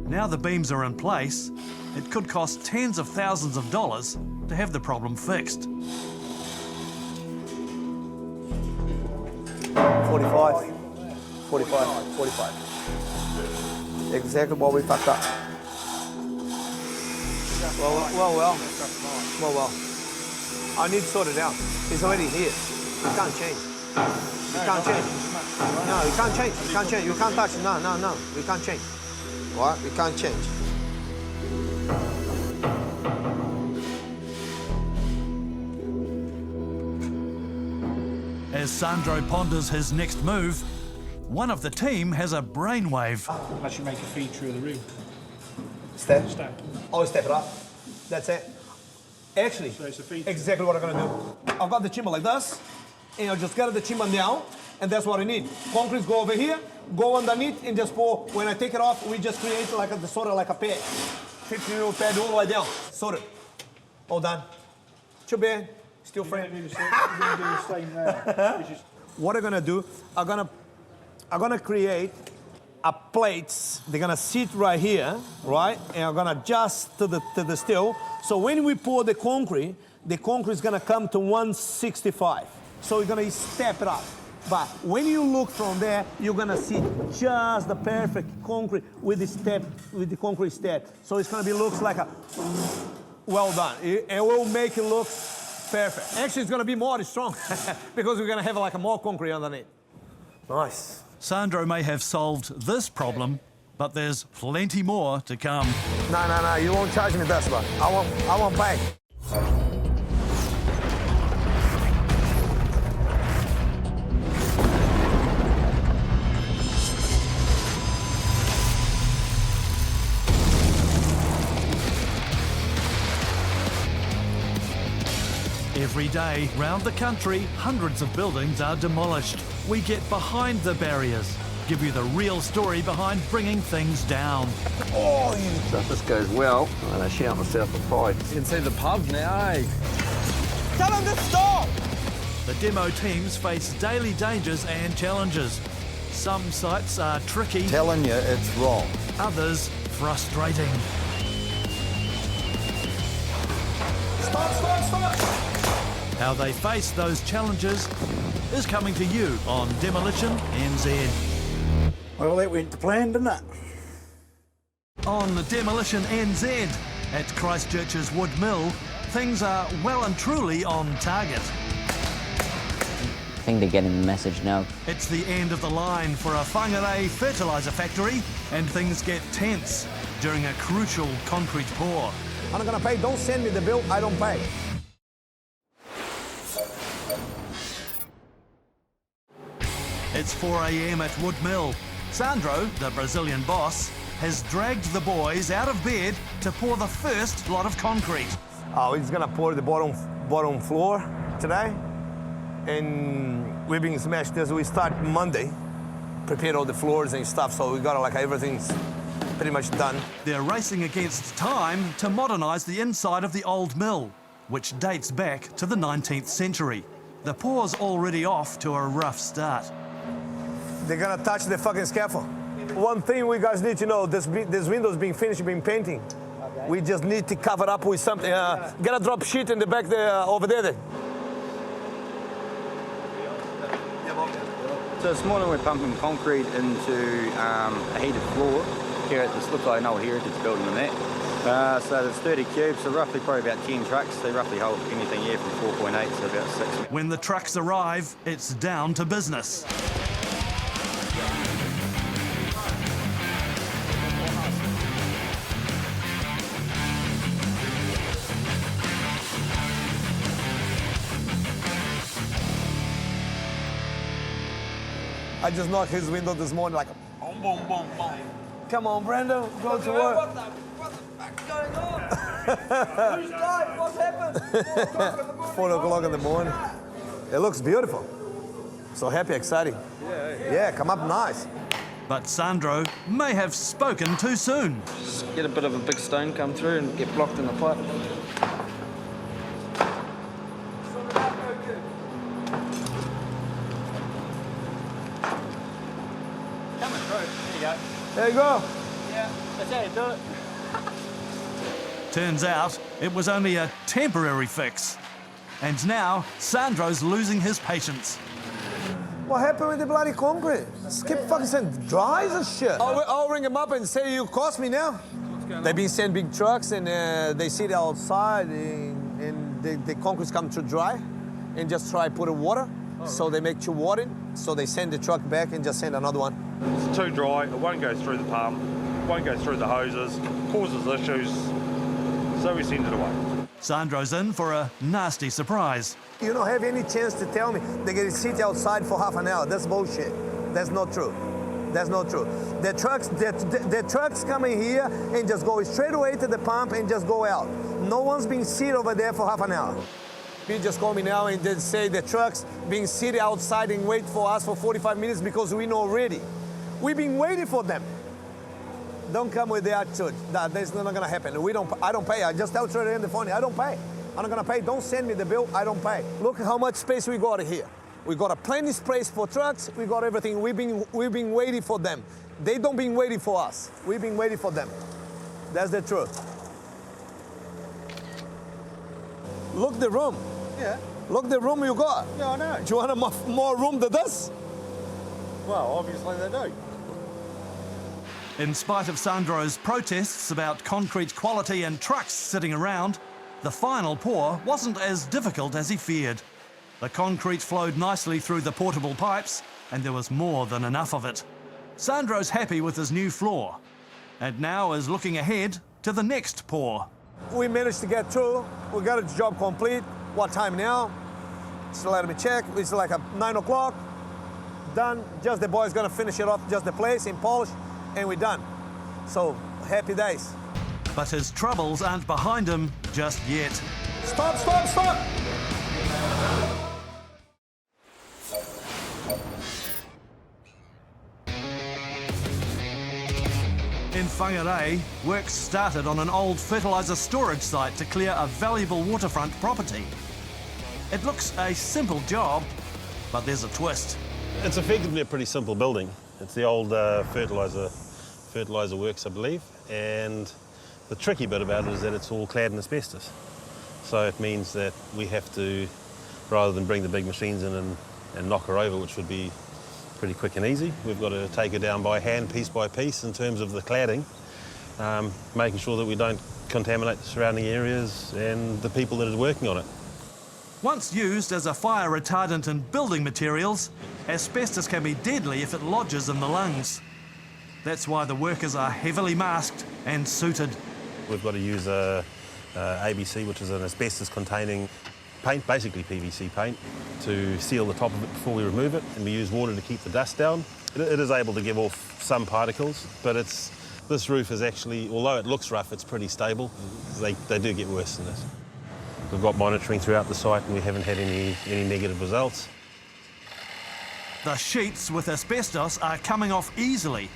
Now the beams are in place, it could cost tens of thousands of dollars to have the problem fixed. 45. 45. Exactly what we fucked up. Well. I need to sort it out. It's already here. You can't change. You can't change. No, you can't change. You can't change. You can't touch it. No. You can't change. What? You can't change. As Sandro ponders his next move, one of the team has a brainwave. Unless you make a feed through the roof. Step. Oh, step it up. That's it. Actually, exactly what I'm gonna do. I've got the timber like this, and I'll just get the timber now, and that's what I need. Concrete go over here, go underneath, and just pour. When I take it off, we just create like a sort of like a pad. 15-year-old pad all the way down. Sorted. All done. Too bad. Still frame. What I'm gonna do, I'm gonna create a plates. They're gonna sit right here, right? And I'm gonna adjust to the steel. So when we pour the concrete is gonna come to 165. So we're gonna step it up. But when you look from there, you're gonna see just the perfect concrete with the concrete step. So it's gonna be looks like a well done. It will make it look perfect. Actually, it's gonna be more strong because we're gonna have like a more concrete underneath. Nice. Sandro may have solved this problem, but there's plenty more to come. No, you won't charge me this one. I want back. Every day, round the country, hundreds of buildings are demolished. We get behind the barriers, give you the real story behind bringing things down. So if this goes well, I'm going to shout myself a pride. You can see the pub now, eh? Tell them to stop! The demo teams face daily dangers and challenges. Some sites are tricky. Telling you it's wrong. Others frustrating. Stop! How they face those challenges is coming to you on Demolition NZ. Well, that went to plan, didn't it? On the Demolition NZ at Christchurch's Woodmill, things are well and truly on target. I think they're getting the message now. It's the end of the line for a Whangarei fertiliser factory, and things get tense during a crucial concrete pour. I'm not gonna pay. Don't send me the bill. I don't pay. It's 4 a.m. at Woodmill. Sandro, the Brazilian boss, has dragged the boys out of bed to pour the first lot of concrete. Oh, he's gonna pour the bottom floor today, and we've been smashed this. We start Monday, prepare all the floors and stuff, so we got like everything's pretty much done. They're racing against time to modernise the inside of the old mill, which dates back to the 19th century. The pour's already off to a rough start. They're gonna touch the fucking scaffold. One thing we guys need to know, this window's been finished, been painting. Okay. We just need to cover it up with something. Get a drop sheet in the back there, over there then. So this morning we're pumping concrete into a heated floor here at this, looks like an old heritage building in that. So there's 30 cubes, so roughly probably about 10 trucks. They roughly hold anything here from 4.8 to about 6. When the trucks arrive, it's down to business. I just knocked his window this morning like boom, boom, boom, boom. Come on, Brando, go to work. What the fuck's going on? Who's died? What's happened? 4 o'clock in the morning. It looks beautiful. So happy, exciting. Yeah, come up nice. But Sandro may have spoken too soon. Just get a bit of a big stone come through and get blocked in the pipe. There you go. Yeah, that's how you do it. Turns out it was only a temporary fix. And now Sandro's losing his patience. What happened with the bloody concrete? Skip fucking saying dry as shit. I'll ring him up and say you cost me now. They've been sending big trucks and they sit outside and the concrete's come to dry and just try to put in water. So they make two water in, so they send the truck back and just send another one. It's too dry, it won't go through the pump, won't go through the hoses, causes issues, so we send it away. Sandro's in for a nasty surprise. You don't have any chance to tell me they're going to sit outside for half an hour. That's bullshit. That's not true. That's not true. The trucks come in here and just go straight away to the pump and just go out. No one's been sitting over there for half an hour. People just call me now and they say the trucks being sitting outside and wait for us for 45 minutes because we know already. We've been waiting for them. Don't come with the attitude. That's not gonna happen. I don't pay. I just tell Trader on the phone, I don't pay. I'm not gonna pay. Don't send me the bill. I don't pay. Look how much space we got here. We got a plenty space for trucks. We got everything. We've been waiting for them. They don't been waiting for us. We've been waiting for them. That's the truth. Look the room. Yeah. Look the room you got. Yeah, I know. Do you want more room than this? Well, obviously they do. In spite of Sandro's protests about concrete quality and trucks sitting around, the final pour wasn't as difficult as he feared. The concrete flowed nicely through the portable pipes, and there was more than enough of it. Sandro's happy with his new floor, and now is looking ahead to the next pour. We managed to get through. We got a job complete. What time now? So let me check. It's like 9 o'clock. Done. Just the boys gonna finish it off, just the place in polish, and we're done. So happy days. But his troubles aren't behind him just yet. Stop, stop, stop! In Whangarei, works started on an old fertiliser storage site to clear a valuable waterfront property. It looks a simple job, but there's a twist. It's effectively a pretty simple building. It's the old fertiliser works, I believe, and the tricky bit about it is that it's all clad in asbestos. So it means that we have to, rather than bring the big machines in and knock her over, which would be pretty quick and easy, we've got to take her down by hand, piece by piece, in terms of the cladding, making sure that we don't contaminate the surrounding areas and the people that are working on it. Once used as a fire retardant in building materials, asbestos can be deadly if it lodges in the lungs. That's why the workers are heavily masked and suited. We've got to use ABC, which is an asbestos-containing paint, basically PVC paint, to seal the top of it before we remove it, and we use water to keep the dust down. It is able to give off some particles, but this roof is actually, although it looks rough, it's pretty stable. They do get worse than this. We've got monitoring throughout the site and we haven't had any negative results. The sheets with asbestos are coming off easily,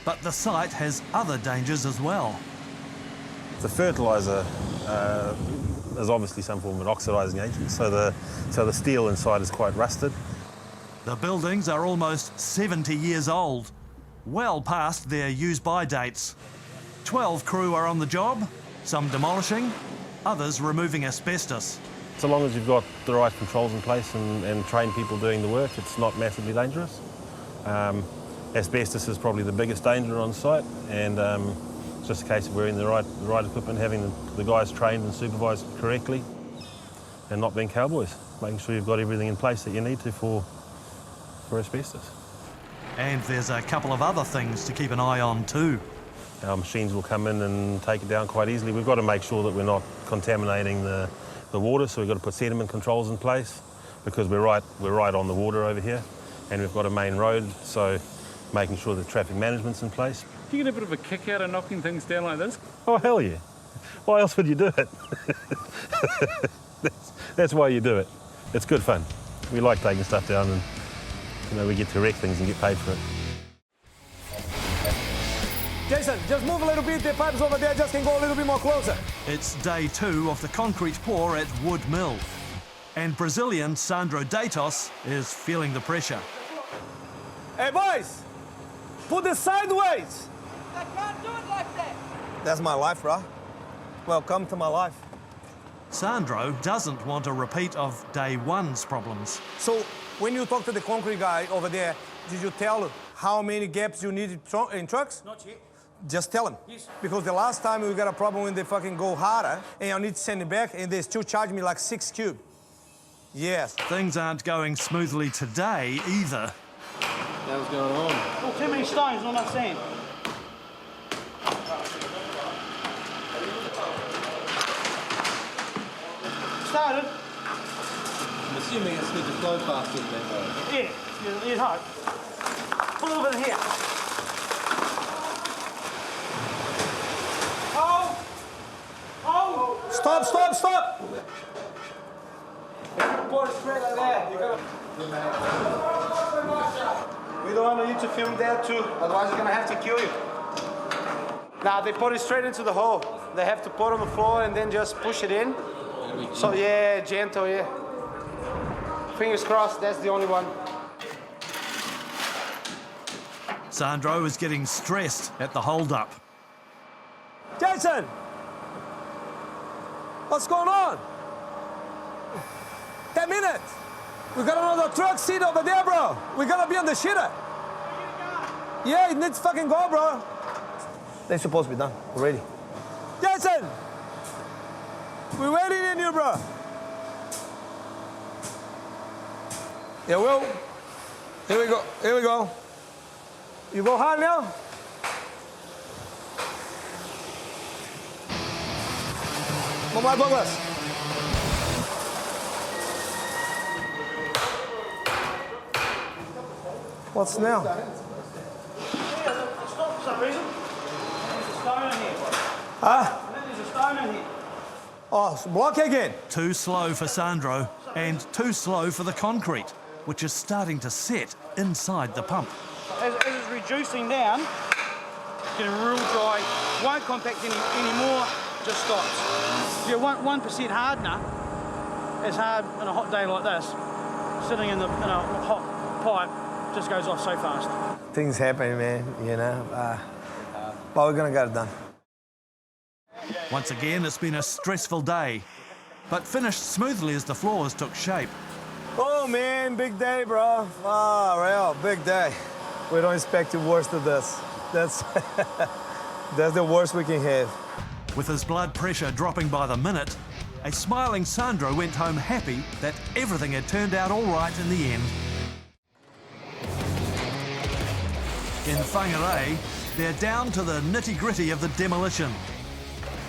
but the site has other dangers as well. The fertiliser is obviously some form of an oxidising agent, so the steel inside is quite rusted. The buildings are almost 70 years old, well past their use-by dates. 12 crew are on the job, some demolishing, others removing asbestos. So long as you've got the right controls in place and trained people doing the work, it's not massively dangerous. Asbestos is probably the biggest danger on site, and it's just a case of wearing the right equipment, having the guys trained and supervised correctly, and not being cowboys, making sure you've got everything in place that you need to for asbestos. And there's a couple of other things to keep an eye on too. Our machines will come in and take it down quite easily. We've got to make sure that we're not contaminating the water, so we've got to put sediment controls in place, because we're right on the water over here, and we've got a main road, so making sure that traffic management's in place. Do you get a bit of a kick out of knocking things down like this? Oh, hell yeah. Why else would you do it? that's why you do it. It's good fun. We like taking stuff down, and we get to wreck things and get paid for it. Jason, just move a little bit, the pipes over there just can go a little bit more closer. It's day 2 of the concrete pour at Woodmill, and Brazilian Sandro Datos is feeling the pressure. Hey boys, put it sideways. I can't do it like that. That's my life, bro. Welcome to my life. Sandro doesn't want a repeat of day 1's problems. So when you talk to the concrete guy over there, did you tell him how many gaps you need in trucks? Not yet. Just tell him. Yes. Because the last time we got a problem when they fucking go harder, and I need to send it back, and they still charge me like 6 cube. Yes. Things aren't going smoothly today either. What's going on? Oh, too many stones, not enough sand. Started. I'm assuming it's need to flow faster than that. Yeah, you'd hope. Pull over here. Stop, stop, stop! Pour it straight like that. You gotta... We don't want you to film that too, otherwise we're gonna have to kill you. Now they put it straight into the hole. They have to put it on the floor and then just push it in. So yeah, gentle, yeah. Fingers crossed, that's the only one. Sandro is getting stressed at the hold-up. Jason! What's going on? 10 minutes! We got another truck seat over there, bro! We gotta be on the shitter! Yeah, it needs fucking go, bro! They're supposed to be done already. Jason! We're waiting in you, bro! Yeah, well, here we go, here we go. You go hard now? Vamos lá, Douglas. What's now? Yeah, it stopped for some reason. There's a stone in here. Huh? And then there's a stone in here. Oh, it's block again. Too slow for Sandro and too slow for the concrete, which is starting to set inside the pump. As it's reducing down, it's getting real dry, won't compact anymore, just stops. Yeah, 1% hardener is hard on a hot day like this. Sitting in a hot pipe just goes off so fast. Things happen, man, you know. But we're gonna get it done. Once again, it's been a stressful day, but finished smoothly as the floors took shape. Oh man, big day, bro. Oh, real big day. We don't expect the worst of this. That's the worst we can have. With his blood pressure dropping by the minute, a smiling Sandro went home happy that everything had turned out all right in the end. In Whangarei, they're down to the nitty-gritty of the demolition.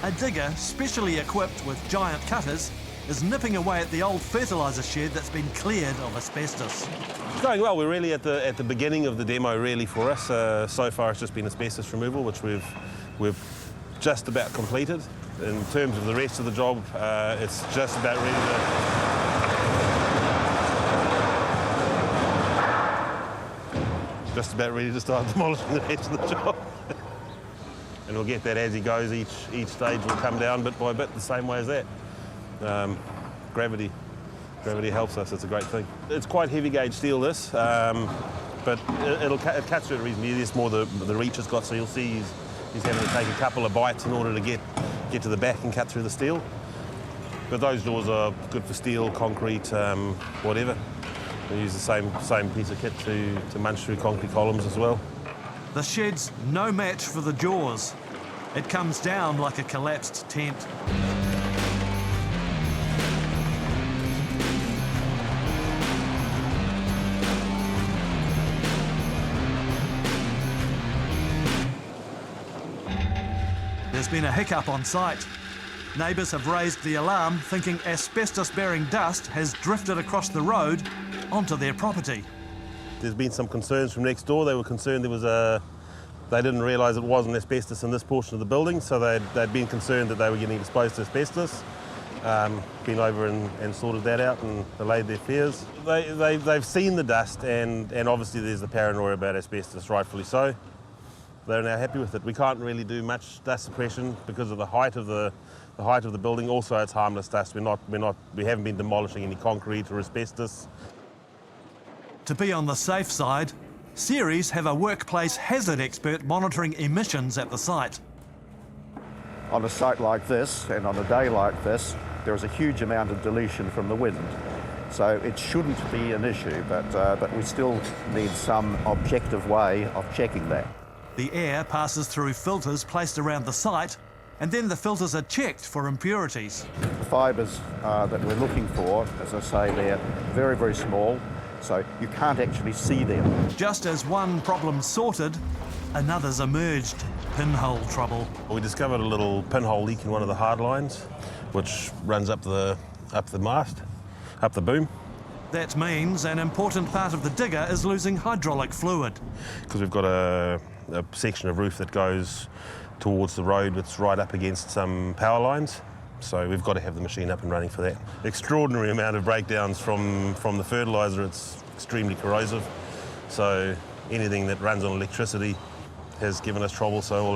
A digger, specially equipped with giant cutters, is nipping away at the old fertiliser shed that's been cleared of asbestos. It's going well. We're really at the beginning of the demo, really, for us. So far, it's just been asbestos removal, which we've just about completed. In terms of the rest of the job, it's just about ready to start demolishing the rest of the job. And we'll get that as he goes. Each stage will come down bit by bit, the same way as that. Gravity helps us. It's a great thing. It's quite heavy gauge steel, this, but it cuts through it reasonably easy. It's more the reach it's got, so you'll see he's having to take a couple of bites in order to get to the back and cut through the steel. But those doors are good for steel, concrete, whatever. We use the same piece of kit to munch through concrete columns as well. The shed's no match for the jaws. It comes down like a collapsed tent. There's been a hiccup on site. Neighbours have raised the alarm, thinking asbestos-bearing dust has drifted across the road onto their property. There's been some concerns from next door. They were concerned they didn't realise it wasn't asbestos in this portion of the building, so they'd been concerned that they were getting exposed to asbestos. Been over and sorted that out and allayed their fears. They've seen the dust, and obviously there's the paranoia about asbestos, rightfully so. They're now happy with it. We can't really do much dust suppression because of the height of the building. Also, it's harmless dust. We haven't been demolishing any concrete or asbestos. To be on the safe side, Ceres have a workplace hazard expert monitoring emissions at the site. On a site like this and on a day like this, there is a huge amount of dilution from the wind. So it shouldn't be an issue, but we still need some objective way of checking that. The air passes through filters placed around the site, and then the filters are checked for impurities. The fibres that we're looking for, as I say, they're very, very small, so you can't actually see them. Just as one problem's sorted, another's emerged. Pinhole trouble. We discovered a little pinhole leak in one of the hard lines, which runs up the mast, up the boom. That means an important part of the digger is losing hydraulic fluid. Because we've got a section of roof that goes towards the road, it's right up against some power lines. So we've got to have the machine up and running for that. Extraordinary amount of breakdowns from the fertiliser. It's extremely corrosive. So anything that runs on electricity has given us trouble. So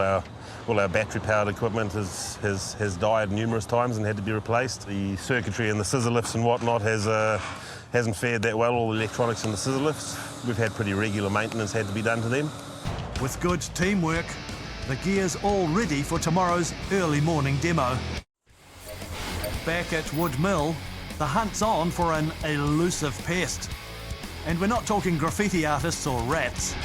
all our battery-powered equipment has died numerous times and had to be replaced. The circuitry and the scissor lifts and whatnot hasn't fared that well. All the electronics and the scissor lifts, we've had pretty regular maintenance had to be done to them. With good teamwork, the gear's all ready for tomorrow's early morning demo. Back at Woodmill, the hunt's on for an elusive pest. And we're not talking graffiti artists or rats.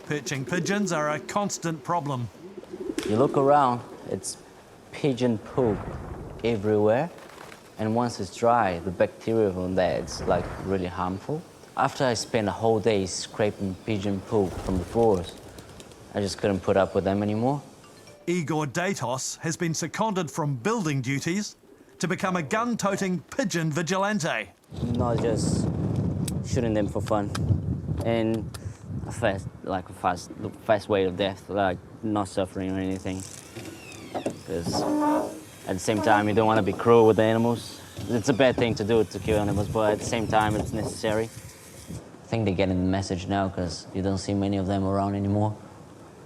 Perching pigeons are a constant problem. You look around, it's pigeon poop everywhere. And once it's dry, the bacteria from there, it's like really harmful. After I spent a whole day scraping pigeon poop from the floors, I just couldn't put up with them anymore. Igor Datos has been seconded from building duties to become a gun-toting pigeon vigilante. Not just shooting them for fun. And a fast way of death, like not suffering or anything. Because at the same time, you don't want to be cruel with the animals. It's a bad thing to do, to kill animals, but at the same time, it's necessary. I think they're getting the message now because you don't see many of them around anymore.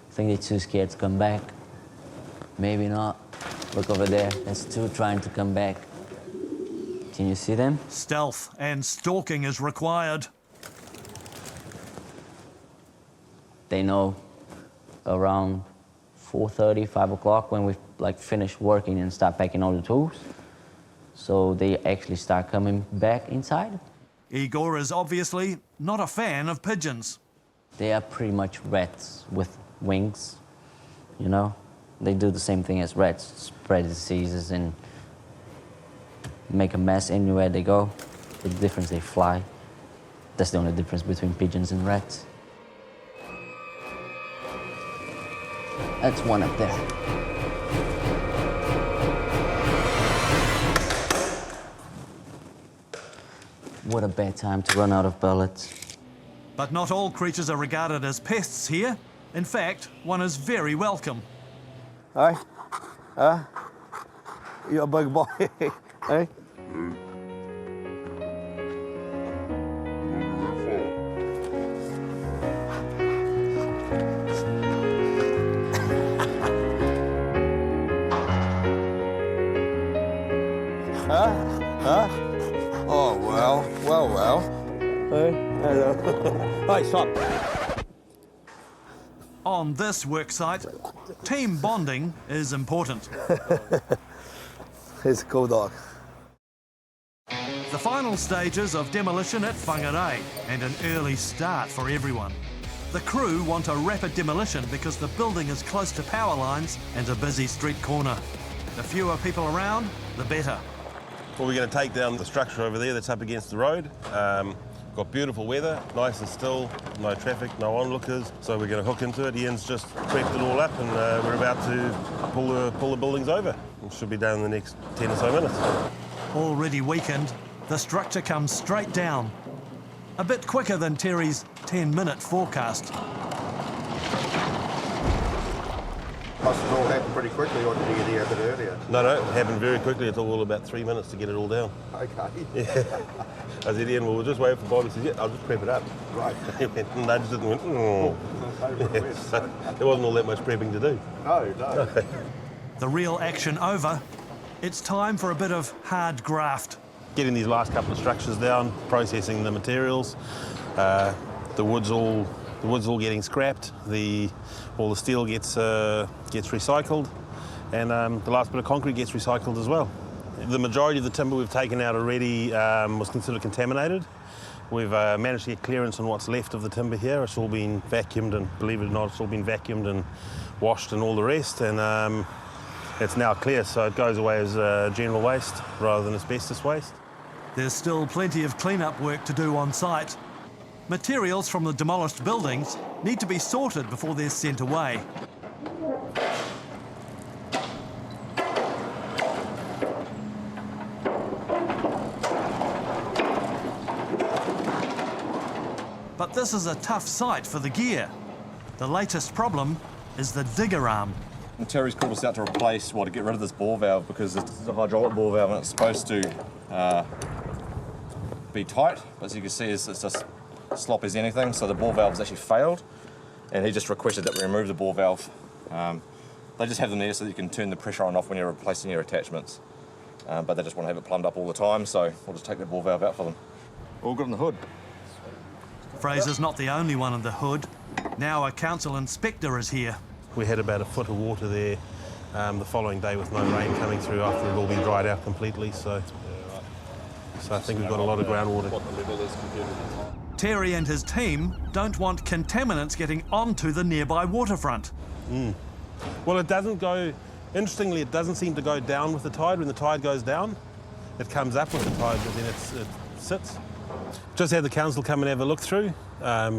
I think they're too scared to come back. Maybe not. Look over there, there's two trying to come back. Can you see them? Stealth and stalking is required. They know around 4:30, 5 o'clock when we finish working and start packing all the tools. So they actually start coming back inside. Igor is obviously not a fan of pigeons. They are pretty much rats with wings, you know? They do the same thing as rats, spread diseases and make a mess anywhere they go. The difference, they fly. That's the only difference between pigeons and rats. That's one up there. What a bad time to run out of pellets. But not all creatures are regarded as pests here. In fact, one is very welcome. Hey? You're a big boy. Hey? Oh, well. Hey, hello. Hey, stop. On this work site, team bonding is important. He's a cool dog. The final stages of demolition at Whangarei, and an early start for everyone. The crew want a rapid demolition because the building is close to power lines and a busy street corner. The fewer people around, the better. Well, we're going to take down the structure over there that's up against the road. Got beautiful weather, nice and still, no traffic, no onlookers. So we're going to hook into it. Ian's just prepped it all up and we're about to pull the buildings over. It should be done in the next 10 or so minutes. Already weakened, the structure comes straight down. A bit quicker than Terry's 10-minute forecast. Must have all happened pretty quickly, or did you get here a bit earlier? No, it happened very quickly. It took all about 3 minutes to get it all down. Okay. Yeah. I said, Ian, we'll just wait for Bob. He said, yeah, I'll just prep it up. Right. He went, nudged it and went, oh. Yeah, so there wasn't all that much prepping to do. No. The real action over, it's time for a bit of hard graft. Getting these last couple of structures down, processing the materials, the wood's all getting scrapped, all the steel gets recycled, and the last bit of concrete gets recycled as well. The majority of the timber we've taken out already was considered contaminated. We've managed to get clearance on what's left of the timber here. It's all been vacuumed, and believe it or not, it's all been vacuumed and washed and all the rest, and it's now clear, so it goes away as general waste rather than asbestos waste. There's still plenty of clean-up work to do on site. Materials from the demolished buildings need to be sorted before they're sent away. But this is a tough site for the gear. The latest problem is the digger arm. And Terry's called us out to replace, well, to get rid of this bore valve because this is a hydraulic bore valve and it's supposed to be tight. But as you can see, it's just sloppy as anything, so the bore valve's actually failed. And he just requested that we remove the bore valve. They just have them there so that you can turn the pressure on and off when you're replacing your attachments. But they just want to have it plumbed up all the time, so we'll just take that bore valve out for them. All good on the hood. Fraser's not the only one in the hood. Now a council inspector is here. We had about a foot of water there the following day with no rain coming through after it had all been dried out completely, so I think we've got a lot of groundwater. Terry and his team don't want contaminants getting onto the nearby waterfront. Well, it doesn't go, interestingly, it doesn't seem to go down with the tide. When the tide goes down, it comes up with the tide, but then it sits. Just had the council come and have a look through,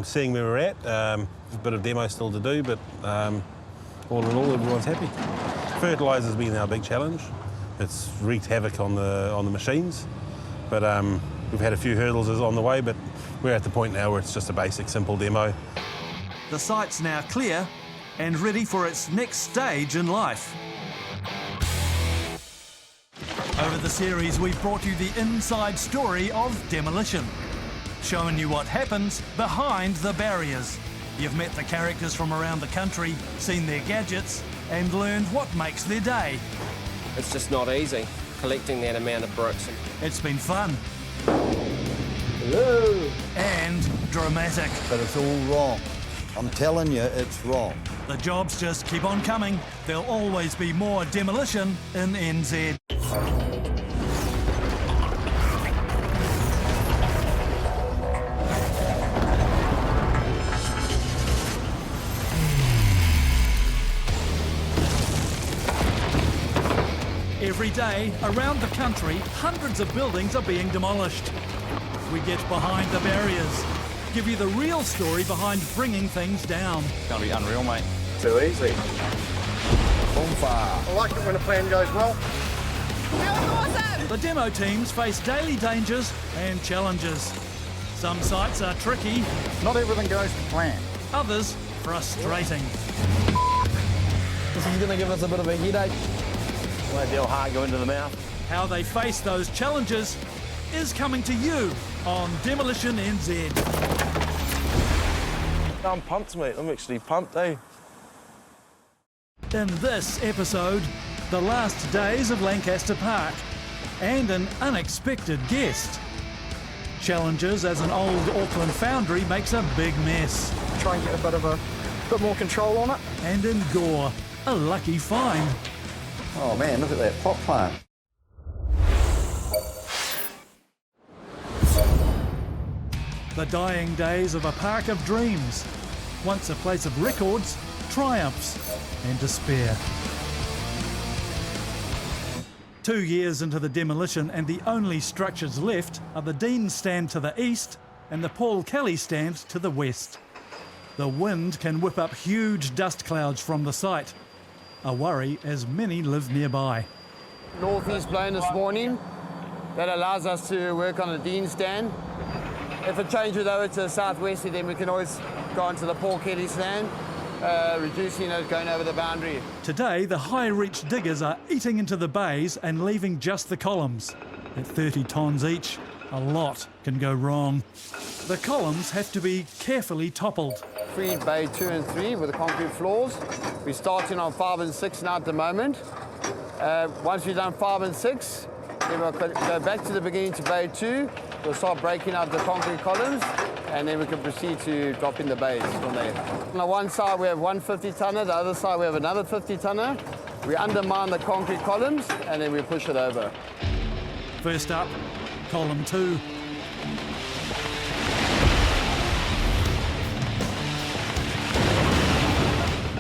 seeing where we're at. A bit of demo still to do, but all in all, everyone's happy. Fertiliser's been our big challenge. It's wreaked havoc on the machines, but we've had a few hurdles on the way, but we're at the point now where it's just a basic, simple demo. The site's now clear and ready for its next stage in life. Over the series, we've brought you the inside story of demolition, showing you what happens behind the barriers. You've met the characters from around the country, seen their gadgets, and learned what makes their day. It's just not easy, collecting that amount of bricks. It's been fun. Hello. And dramatic. But it's all wrong. I'm telling you, it's wrong. The jobs just keep on coming. There'll always be more demolition in NZ. Every day, around the country, hundreds of buildings are being demolished. We get behind the barriers, give you the real story behind bringing things down. It's going to be unreal, mate. Too easy. Bonfire. I like it when a plan goes well. The demo teams face daily dangers and challenges. Some sites are tricky. Not everything goes to plan. Others frustrating. This is going to give us a bit of a headache. Let the old heart go into the mouth. How they face those challenges is coming to you on Demolition NZ. I'm pumped, mate. I'm actually pumped, eh? In this episode, the last days of Lancaster Park and an unexpected guest. Challenges as an old Auckland foundry makes a big mess. Try and get a bit more control on it. And in Gore, a lucky find. Oh man, look at that pot plant. The dying days of a park of dreams. Once a place of records, triumphs and despair. 2 years into the demolition and the only structures left are the Dean's stand to the east and the Paul Kelly stand to the west. The wind can whip up huge dust clouds from the site. A worry as many live nearby. Northeast blowing this morning. That allows us to work on the Dean stand. If it changes over to the southwest, then we can always go onto the Paul Kelly stand, reducing it, going over the boundary. Today, the high-reach diggers are eating into the bays and leaving just the columns. At 30 tonnes each, a lot can go wrong. The columns have to be carefully toppled. Freed bay 2 and 3 with the concrete floors. We're starting on 5 and 6 now at the moment. Once we've done 5 and 6, then we'll go back to the beginning to bay 2. We'll start breaking up the concrete columns, and then we can proceed to drop in the bays from there. On the one side we have one 50-tonner, the other side we have another 50-tonner. We undermine the concrete columns, and then we push it over. First up, column 2.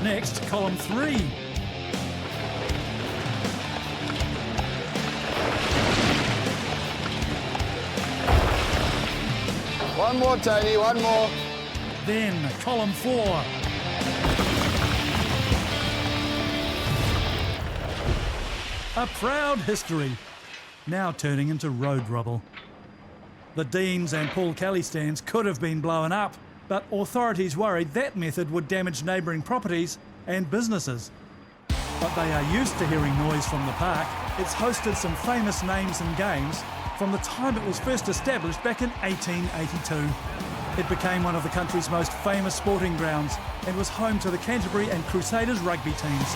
Next, column 3. One more, Tony, one more. Then, column 4. A proud history, now turning into road rubble. The Deans and Paul Kelly stands could have been blown up, But authorities worried that method would damage neighbouring properties and businesses. But they are used to hearing noise from the park. It's hosted some famous names and games from the time it was first established back in 1882. It became one of the country's most famous sporting grounds and was home to the Canterbury and Crusaders rugby teams.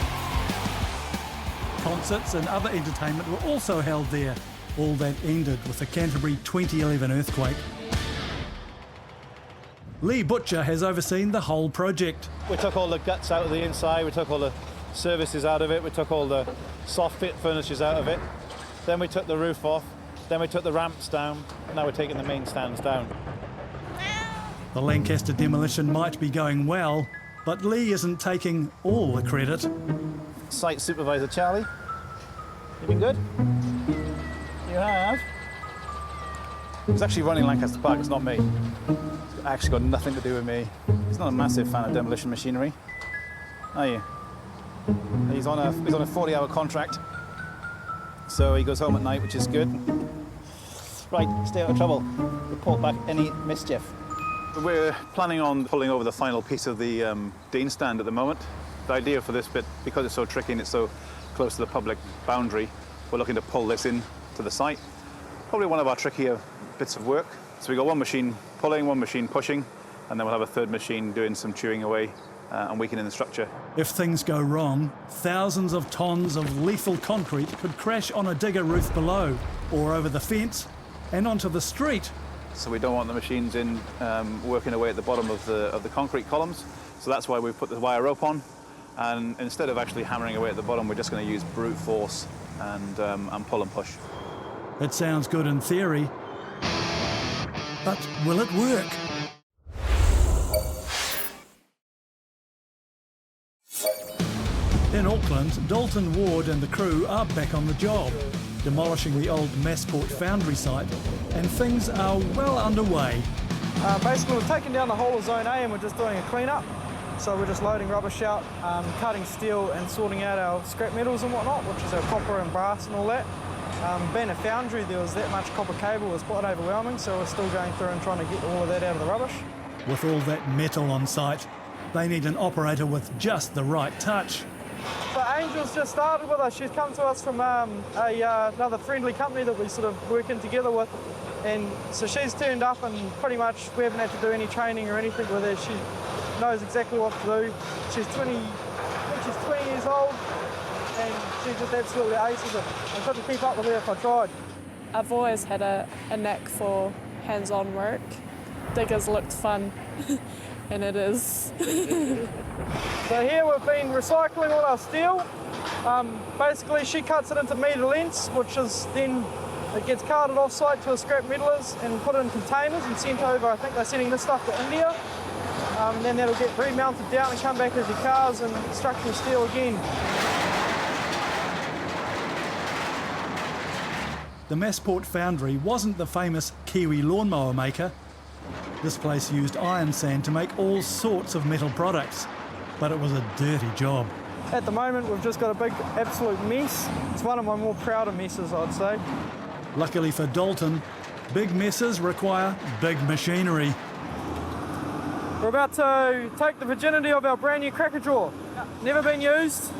Concerts and other entertainment were also held there. All that ended with the Canterbury 2011 earthquake. Lee Butcher has overseen the whole project. We took all the guts out of the inside, we took all the services out of it, we took all the soft fit furnitures out of it, then we took the roof off, then we took the ramps down, now we're taking the main stands down. The Lancaster demolition might be going well, but Lee isn't taking all the credit. Site supervisor Charlie, you been good? You have? He's actually running Lancaster Park, it's not me. It's actually got nothing to do with me. He's not a massive fan of demolition machinery, are you? He's on a 40-hour contract, so he goes home at night, which is good. Right, stay out of trouble. Report back any mischief. We're planning on pulling over the final piece of the Dean stand at the moment. The idea for this bit, because it's so tricky and it's so close to the public boundary, we're looking to pull this in to the site. Probably one of our trickier bits of work. So we've got one machine pulling, one machine pushing, and then we'll have a third machine doing some chewing away and weakening the structure. If things go wrong, thousands of tons of lethal concrete could crash on a digger roof below, or over the fence, and onto the street. So we don't want the machines in working away at the bottom of the concrete columns. So that's why we've put the wire rope on. And instead of actually hammering away at the bottom, we're just going to use brute force and pull and push. It sounds good in theory, but will it work? In Auckland, Dalton Ward and the crew are back on the job, demolishing the old Massport Foundry site, and things are well underway. Basically, we've taken down the whole of Zone A and we're just doing a clean-up. So we're just loading rubbish out, cutting steel and sorting out our scrap metals and whatnot, which is our copper and brass and all that. Being a foundry, there was that much copper cable, it was quite overwhelming, so we're still going through and trying to get all of that out of the rubbish. With all that metal on site, they need an operator with just the right touch. So Angel's just started with us. She's come to us from another friendly company that we sort of working together with. And so she's turned up and pretty much we haven't had to do any training or anything with her. She knows exactly what to do. She's 20 years old and she just absolutely aces it. I couldn't keep up with her if I tried. I've always had a knack for hands-on work. Diggers looked fun. And it is. So here we've been recycling all our steel. Basically she cuts it into metre lengths, which is then, it gets carted off-site to a scrap metalers and put in containers and sent over. I think they're sending this stuff to India. Then that'll get remounted down and come back as your cars and structural steel again. The Massport Foundry wasn't the famous Kiwi lawnmower maker. This place used iron sand to make all sorts of metal products, but it was a dirty job. At the moment, we've just got a big absolute mess. It's one of my more prouder messes, I'd say. Luckily for Dalton, big messes require big machinery. We're about to take the virginity of our brand new cracker drawer. Never been used.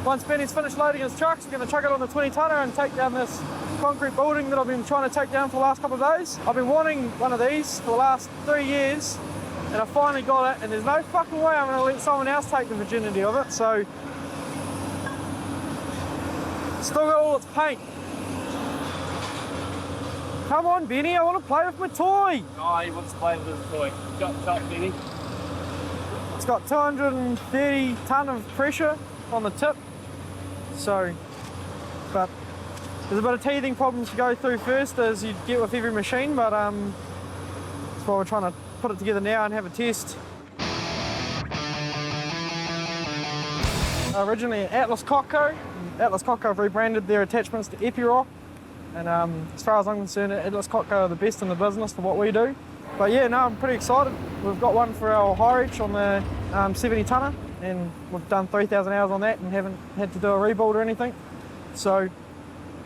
Once Benny's finished loading his trucks, we're going to chuck it on the 20-tonner and take down this concrete building that I've been trying to take down for the last couple of days. I've been wanting one of these for the last 3 years, and I finally got it, and there's no fucking way I'm going to let someone else take the virginity of it, so... Still got all its paint. Come on, Benny, I want to play with my toy. Oh, he wants to play with his toy. Chop, chop, Benny. It's got 230 tonne of pressure on the tip, so, but there's a bit of teething problems to go through first, as you get with every machine, but that's why we're trying to put it together now and have a test. Originally an Atlas Cockco. Atlas Cockco have rebranded their attachments to Epiroc, and as far as I'm concerned, Atlas Cockco are the best in the business for what we do. But yeah, no, I'm pretty excited. We've got one for our high reach on the 70 tonner, and we've done 3,000 hours on that and haven't had to do a rebuild or anything. So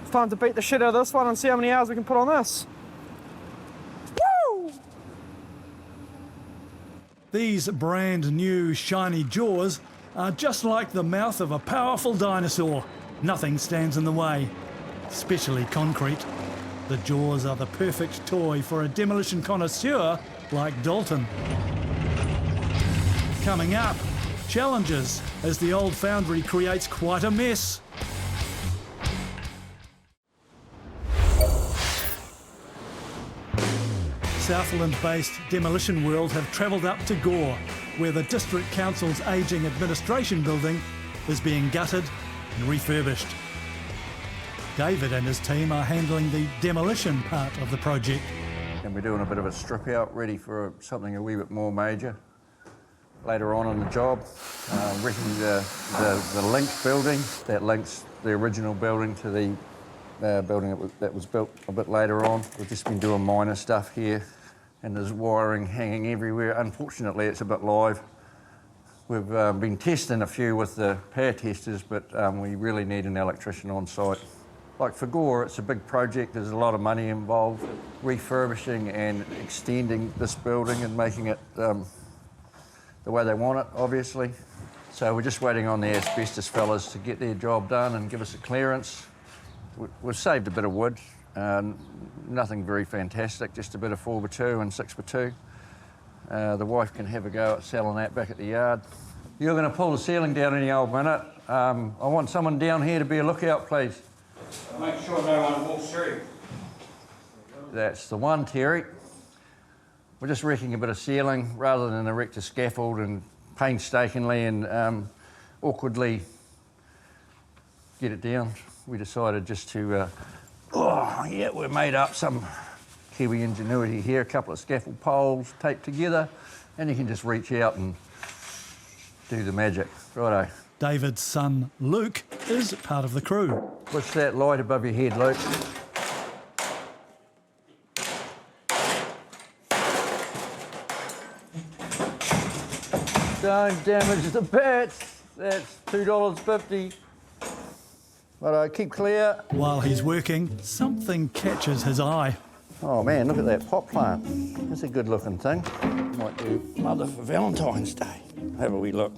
it's time to beat the shit out of this one and see how many hours we can put on this. Woo! These brand new shiny jaws are just like the mouth of a powerful dinosaur. Nothing stands in the way, especially concrete. The jaws are the perfect toy for a demolition connoisseur like Dalton. Coming up, challenges as the old foundry creates quite a mess. Southland-based Demolition World have travelled up to Gore, where the District Council's ageing administration building is being gutted and refurbished. David and his team are handling the demolition part of the project. And we're doing a bit of a strip out, ready for something a wee bit more major later on in the job. Wrecking the link building that links the original building to the building that was built a bit later on. We've just been doing minor stuff here, and there's wiring hanging everywhere. Unfortunately, it's a bit live. We've been testing a few with the power testers, but we really need an electrician on site. Like for Gore, it's a big project. There's a lot of money involved, refurbishing and extending this building and making it the way they want it, obviously. So we're just waiting on the asbestos fellas to get their job done and give us a clearance. We've saved a bit of wood, nothing very fantastic, just a bit of 4x2 and 6x2. The wife can have a go at selling that back at the yard. You're going to pull the ceiling down any old minute. I want someone down here to be a lookout, please. Make sure no one walks through. That's the one, Terry. We're just wrecking a bit of ceiling rather than erect a scaffold and painstakingly and awkwardly get it down. We decided just to, we made up some Kiwi ingenuity here, a couple of scaffold poles taped together, and you can just reach out and do the magic. Righto. David's son, Luke, is part of the crew. What's that light above your head, Luke? Don't damage the bats. That's $2.50. Righto, keep clear. While he's working, something catches his eye. Oh man, look at that pot plant. That's a good looking thing. Might do mother for Valentine's Day. Have a wee look.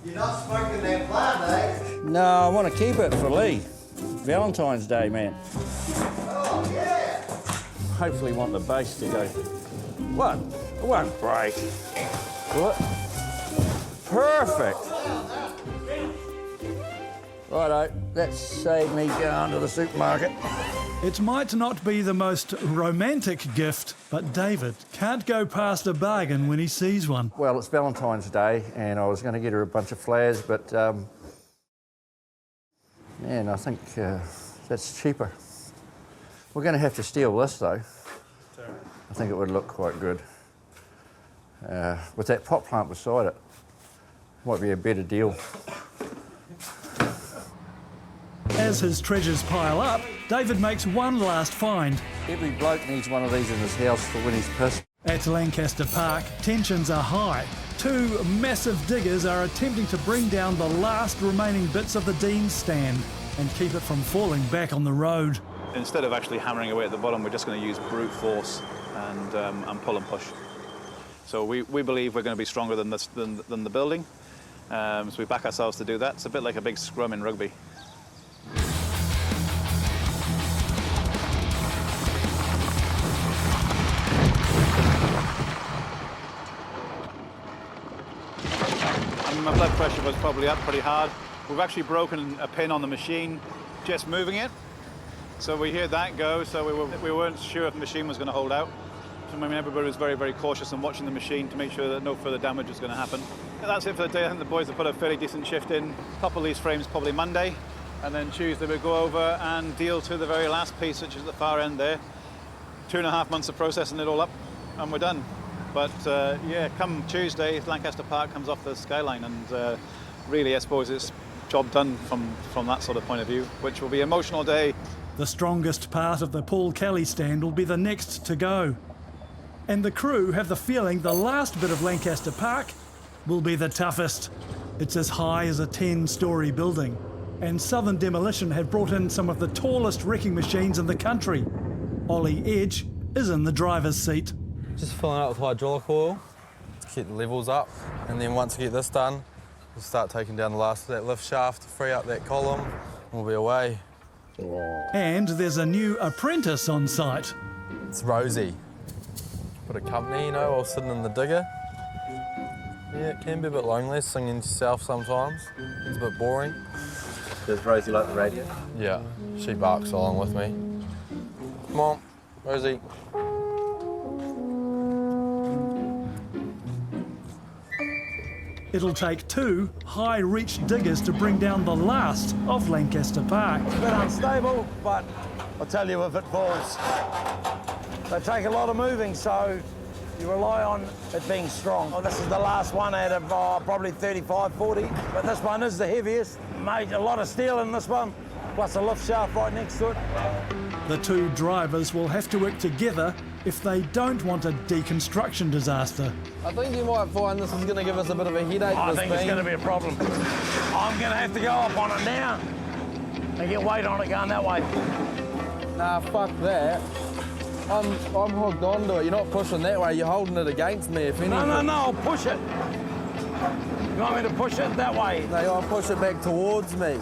You're not smoking that plant, eh? No, I want to keep it for Lee. Valentine's Day, man. Oh, yeah. Hopefully want the base to go. What? It won't break. What? Perfect. Righto, that saved me going to the supermarket. It might not be the most romantic gift, but David can't go past a bargain when he sees one. Well, it's Valentine's Day, and I was going to get her a bunch of flowers, but man, I think that's cheaper. We're going to have to steal this, though. I think it would look quite good. With that pot plant beside it, might be a better deal. As his treasures pile up, David makes one last find. Every bloke needs one of these in his house for when he's pissed. At Lancaster Park, tensions are high. Two massive diggers are attempting to bring down the last remaining bits of the Dean's stand and keep it from falling back on the road. Instead of actually hammering away at the bottom, we're just going to use brute force and pull and push. So we believe we're going to be stronger than the building. So we back ourselves to do that. It's a bit like a big scrum in rugby. My blood pressure was probably up pretty hard. We've actually broken a pin on the machine just moving it. So we heard that go, so we weren't sure if the machine was going to hold out. So I mean, everybody was very, very cautious and watching the machine to make sure that no further damage was going to happen. And that's it for the day. I think the boys have put a fairly decent shift in. A couple of these frames probably Monday, and then Tuesday we'll go over and deal to the very last piece, which is at the far end there. 2.5 months of processing it all up, and we're done. But yeah, come Tuesday, Lancaster Park comes off the skyline, and really, I suppose it's job done from that sort of point of view, which will be an emotional day. The strongest part of the Paul Kelly stand will be the next to go. And the crew have the feeling the last bit of Lancaster Park will be the toughest. It's as high as a 10-storey building, and Southern Demolition have brought in some of the tallest wrecking machines in the country. Ollie Edge is in the driver's seat. Just filling it up with hydraulic oil, get the levels up, and then once we get this done, we'll start taking down the last of that lift shaft, free up that column, and we'll be away. And there's a new apprentice on site. It's Rosie. Got a company, you know, while sitting in the digger. Yeah, it can be a bit lonely singing to yourself sometimes. It's a bit boring. Does Rosie like the radio? Yeah, she barks along with me. Come on, Rosie. It'll take 2 high-reach diggers to bring down the last of Lancaster Park. It's a bit unstable, but I'll tell you if it falls. They take a lot of moving, so you rely on it being strong. This is the last one out of probably 35, 40, but this one is the heaviest. Made a lot of steel in this one, plus a lift shaft right next to it. The 2 drivers will have to work together if they don't want a deconstruction disaster. I think you might find this is going to give us a bit of a headache. I think it's going to be a problem. I'm going to have to go up on it now and get weight on it going that way. Nah, fuck that. I'm hooked onto it. You're not pushing that way, you're holding it against me, if anything. No, I'll push it. You want me to push it that way? No, I'll push it back towards me.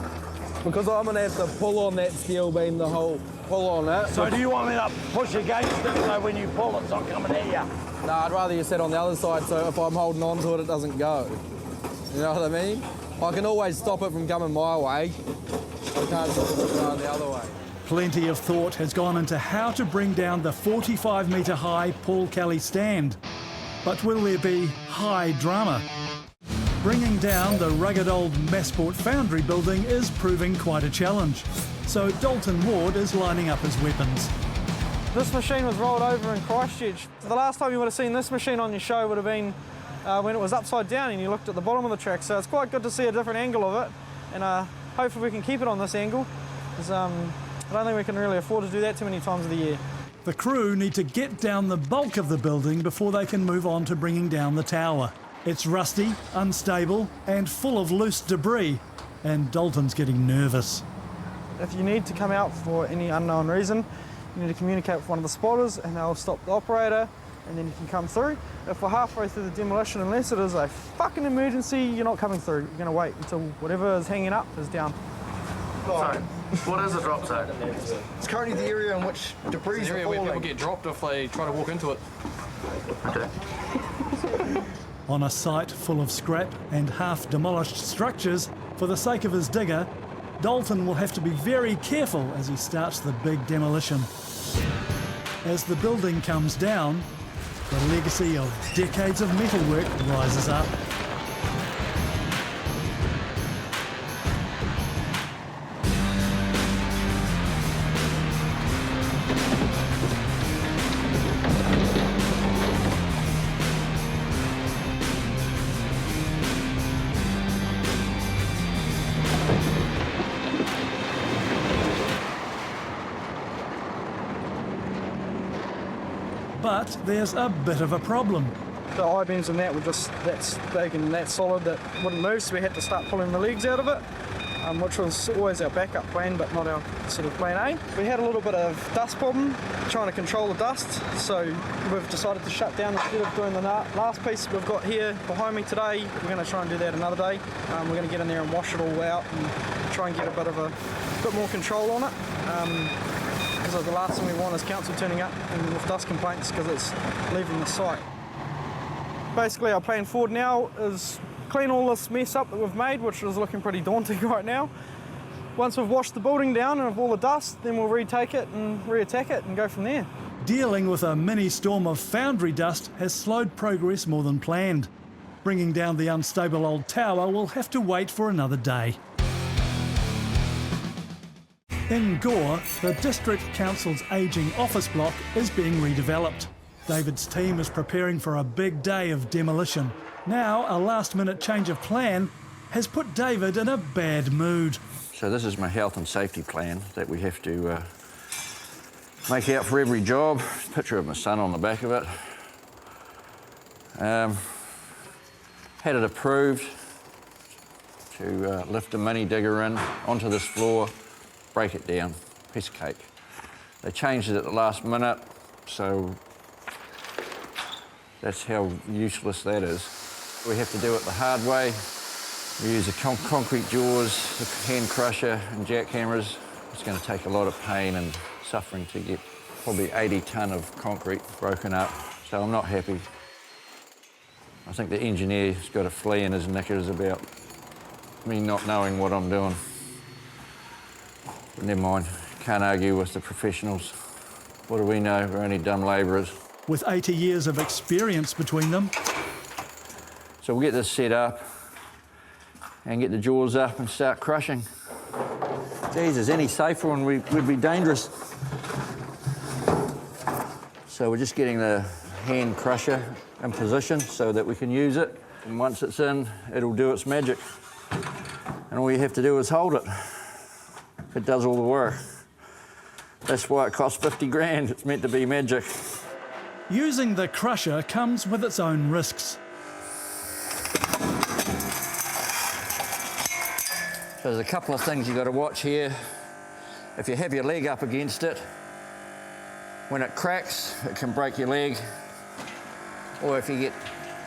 Because I'm going to have to pull on that steel beam the whole pull on that. So do you want me to push against it so when you pull it's not coming at you? No, I'd rather you sit on the other side so if I'm holding on to it, it doesn't go. You know what I mean? I can always stop it from coming my way. I can't stop it from going the other way. Plenty of thought has gone into how to bring down the 45-metre high Paul Kelly stand. But will there be high drama? Bringing down the rugged old Massport Foundry building is proving quite a challenge. So Dalton Ward is lining up his weapons. This machine was rolled over in Christchurch. The last time you would have seen this machine on your show would have been when it was upside down and you looked at the bottom of the track. So it's quite good to see a different angle of it, and hopefully we can keep it on this angle, because I don't think we can really afford to do that too many times of the year. The crew need to get down the bulk of the building before they can move on to bringing down the tower. It's rusty, unstable and full of loose debris, and Dalton's getting nervous. If you need to come out for any unknown reason, you need to communicate with one of the spotters and they'll stop the operator and then you can come through. If we're halfway through the demolition, unless it is a fucking emergency, you're not coming through. You're going to wait until whatever is hanging up is down. Sorry, what is a drop zone? It's currently the area in which debris It's the are area where falling. people get dropped if they try to walk into it. Okay. On a site full of scrap and half-demolished structures, for the sake of his digger, Dalton will have to be very careful as he starts the big demolition. As the building comes down, the legacy of decades of metalwork rises up. But there's a bit of a problem. The I-beams and that were just that big and that solid that wouldn't move, so we had to start pulling the legs out of it, which was always our backup plan, but not our sort of plan A. We had a little bit of dust problem, trying to control the dust, so we've decided to shut down instead of doing the last piece we've got here behind me today. We're going to try and do that another day. We're going to get in there and wash it all out and try and get a bit more control on it. Because the last thing we want is council turning up and with dust complaints because it's leaving the site. Basically our plan forward now is clean all this mess up that we've made, which is looking pretty daunting right now. Once we've washed the building down and of all the dust, then we'll retake it and re-attack it and go from there. Dealing with a mini storm of foundry dust has slowed progress more than planned. Bringing down the unstable old tower will have to wait for another day. In Gore, the District Council's ageing office block is being redeveloped. David's team is preparing for a big day of demolition. Now, a last-minute change of plan has put David in a bad mood. So this is my health and safety plan that we have to make out for every job. Picture of my son on the back of it. Had it approved to lift a mini digger in onto this floor, break it down, piece of cake. They changed it at the last minute, so That's how useless that is. We have to do it the hard way. We use the concrete jaws, the hand crusher and jackhammers. It's going to take a lot of pain and suffering to get probably 80 tonne of concrete broken up, so I'm not happy. I think the engineer's got a flea in his knickers about me not knowing what I'm doing. But never mind, can't argue with the professionals. What do we know? We're only dumb labourers. With 80 years of experience between them. So we'll get this set up and get the jaws up and start crushing. Jesus, any safer one would be dangerous. So we're just getting the hand crusher in position so that we can use it. And once it's in, it'll do its magic. And all you have to do is hold it. It does all the work. That's why it costs 50 grand. It's meant to be magic. Using the crusher comes with its own risks. So there's a couple of things you've got to watch here. If you have your leg up against it, when it cracks, it can break your leg. Or if you get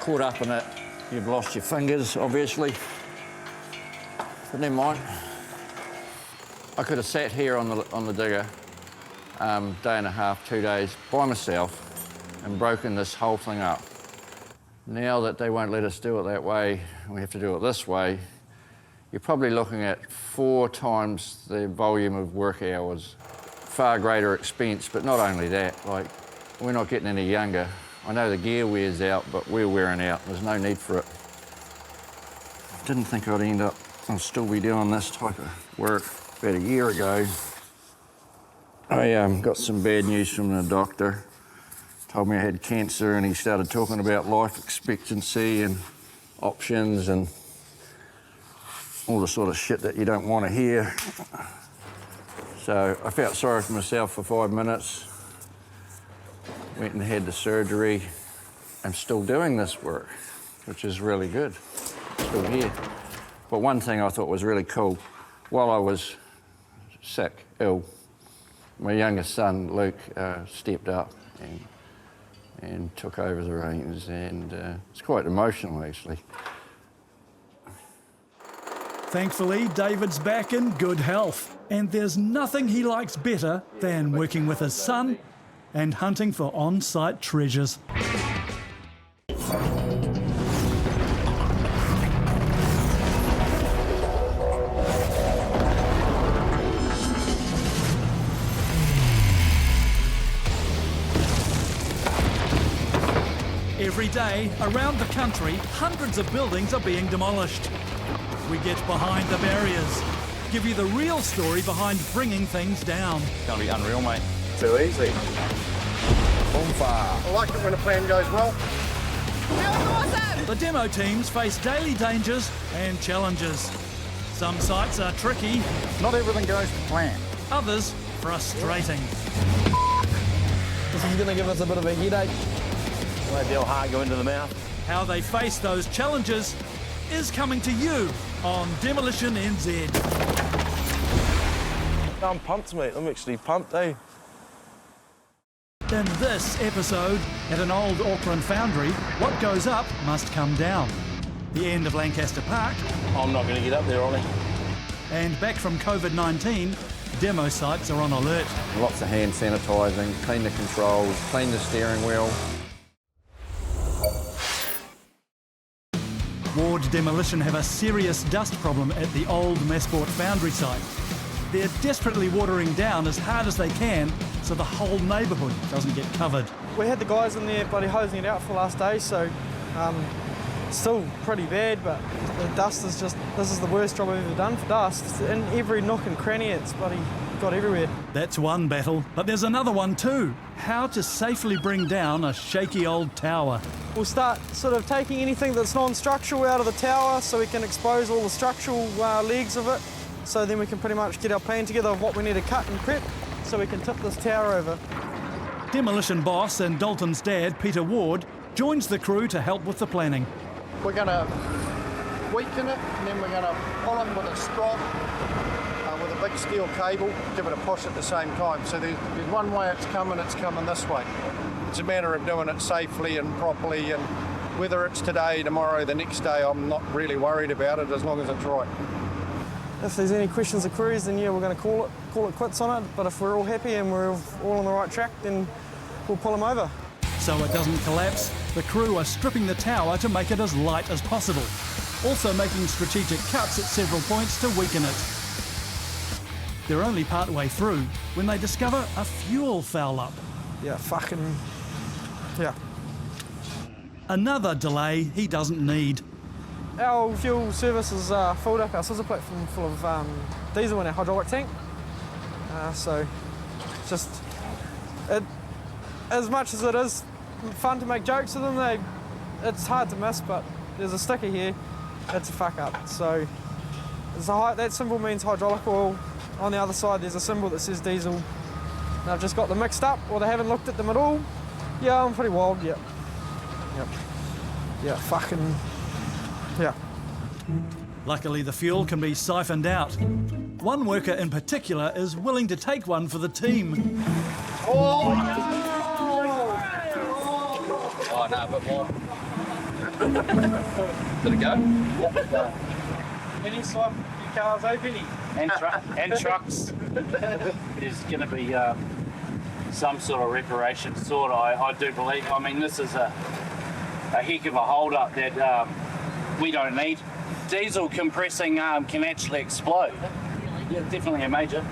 caught up in it, you've lost your fingers, obviously. But never mind. I could have sat here on the digger, day and a half, 2 days, by myself, and broken this whole thing up. Now that they won't let us do it that way, we have to do it this way, you're probably looking at 4 times the volume of work hours, far greater expense, but not only that, like, we're not getting any younger. I know the gear wears out, but we're wearing out. There's no need for it. Didn't think I'd end up, I'll still be doing this type of work. About a year ago, I got some bad news from the doctor. Told me I had cancer, and he started talking about life expectancy and options and all the sort of shit that you don't want to hear. So I felt sorry for myself for 5 minutes, went and had the surgery. I'm still doing this work, which is really good, still here. But one thing I thought was really cool, while I was sick, ill, my youngest son, Luke, stepped up and took over the reins, and it's quite emotional, actually. Thankfully, David's back in good health, and there's nothing he likes better than working with his son and hunting for on-site treasures. Every day, around the country, hundreds of buildings are being demolished. We get behind the barriers, give you the real story behind bringing things down. It's going to be unreal, mate. Too easy. I like it when a plan goes well. The demo teams face daily dangers and challenges. Some sites are tricky. Not everything goes to plan. Others frustrating. This is going to give us a bit of a headache. Let the old heart go into the mouth. How they face those challenges is coming to you on Demolition NZ. I'm pumped, mate. I'm actually pumped, eh? In this episode, at an old Auckland foundry, what goes up must come down. The end of Lancaster Park. I'm not going to get up there, Ollie. And back from COVID-19, demo sites are on alert. Lots of hand sanitising, clean the controls, clean the steering wheel. Ward Demolition have a serious dust problem at the old Massport Foundry site. They're desperately watering down as hard as they can so the whole neighbourhood doesn't get covered. We had the guys in there bloody hosing it out for the last day, so still pretty bad, but the dust is just, this is the worst job I've ever done for dust. In every nook and cranny, it's bloody got everywhere. That's one battle, but there's another one too. How to safely bring down a shaky old tower. We'll start sort of taking anything that's non-structural out of the tower so we can expose all the structural legs of it. So then we can pretty much get our plan together of what we need to cut and prep so we can tip this tower over. Demolition boss and Dalton's dad, Peter Ward, joins the crew to help with the planning. We're going to weaken it, and then we're going to pull it with a strop, with a big steel cable, give it a push at the same time. So there's one way it's coming this way. It's a matter of doing it safely and properly, and whether it's today, tomorrow, the next day, I'm not really worried about it as long as it's right. If there's any questions or queries, then yeah, we're going to call it quits on it. But if we're all happy and we're all on the right track, then we'll pull them over. So it doesn't collapse, the crew are stripping the tower to make it as light as possible, also making strategic cuts at several points to weaken it. They're only part way through when they discover a fuel foul-up. Yeah, fucking... yeah. Another delay he doesn't need. Our fuel service is filled up, our scissor platform full of diesel in our hydraulic tank. So, just... as much as it is fun to make jokes with them, it's hard to miss, but there's a sticker here, it's a fuck up. So, that symbol means hydraulic oil. On the other side there's a symbol that says diesel. And I've just got them mixed up, or they haven't looked at them at all. Yeah, I'm pretty wild, yep. Yeah, fucking... yeah. Luckily the fuel can be siphoned out. One worker in particular is willing to take one for the team. Oh, no, a bit more. Did it go? Any swipe your cars opening? And trucks. There's going to be some sort of reparation I do believe. I mean, this is a heck of a hold-up that we don't need. Diesel compressing can actually explode. Yeah, definitely a major.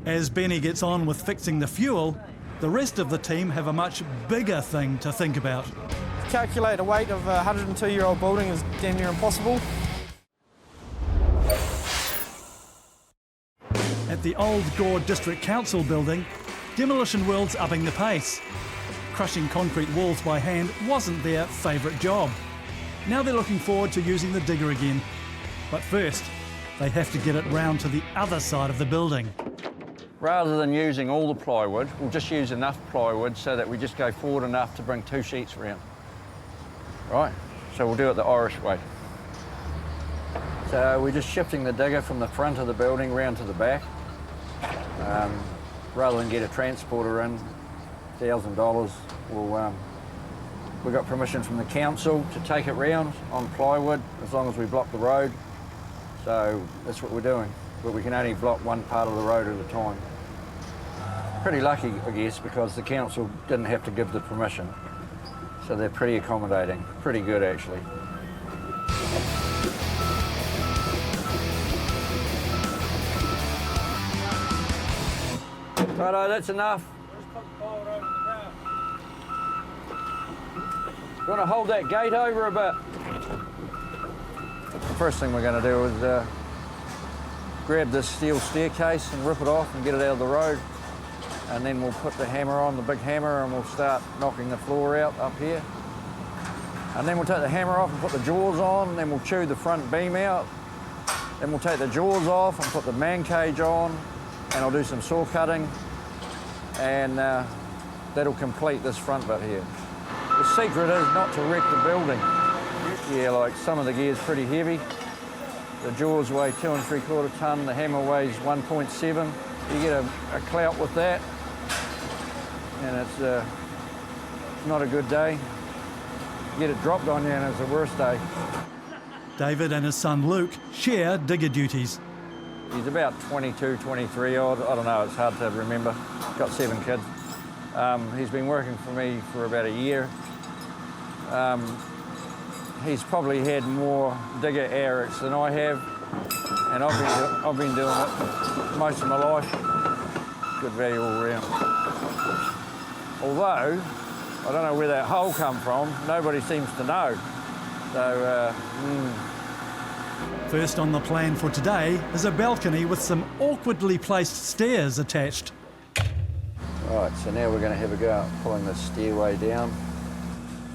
As Benny gets on with fixing the fuel, the rest of the team have a much bigger thing to think about. Calculate a weight of a 102-year-old building is damn near impossible. At the old Gore District Council building, Demolition World's upping the pace. Crushing concrete walls by hand wasn't their favourite job. Now they're looking forward to using the digger again. But first, they have to get it round to the other side of the building. Rather than using all the plywood, we'll just use enough plywood so that we just go forward enough to bring 2 sheets around. Right, so we'll do it the Irish way. So we're just shifting the digger from the front of the building round to the back. Rather than get a transporter in, $1,000, we got permission from the council to take it round on plywood as long as we block the road. So that's what we're doing, but we can only block one part of the road at a time. Pretty lucky, I guess, because the council didn't have to give the permission. So they're pretty accommodating, pretty good actually. Righto, that's enough. You want to hold that gate over a bit? The first thing we're going to do is grab this steel staircase and rip it off and get it out of the road. And then we'll put the hammer on, the big hammer, and we'll start knocking the floor out up here. And then we'll take the hammer off and put the jaws on, and then we'll chew the front beam out. Then we'll take the jaws off and put the man cage on, and I'll do some saw cutting, and that'll complete this front bit here. The secret is not to wreck the building. Yeah, like some of the gear's pretty heavy. The jaws weigh 2 3/4 tonne, the hammer weighs 1.7. You get a clout with that, and it's not a good day. You get it dropped on you and it's the worst day. David and his son Luke share digger duties. He's about 22, 23 odd. I don't know, it's hard to remember. Got 7 kids. He's been working for me for about a year. He's probably had more digger hours than I have, and I've been doing it most of my life. Good value all round. Although, I don't know where that hole come from. Nobody seems to know. So, First on the plan for today is a balcony with some awkwardly placed stairs attached. Right, so now we're going to have a go at pulling this stairway down.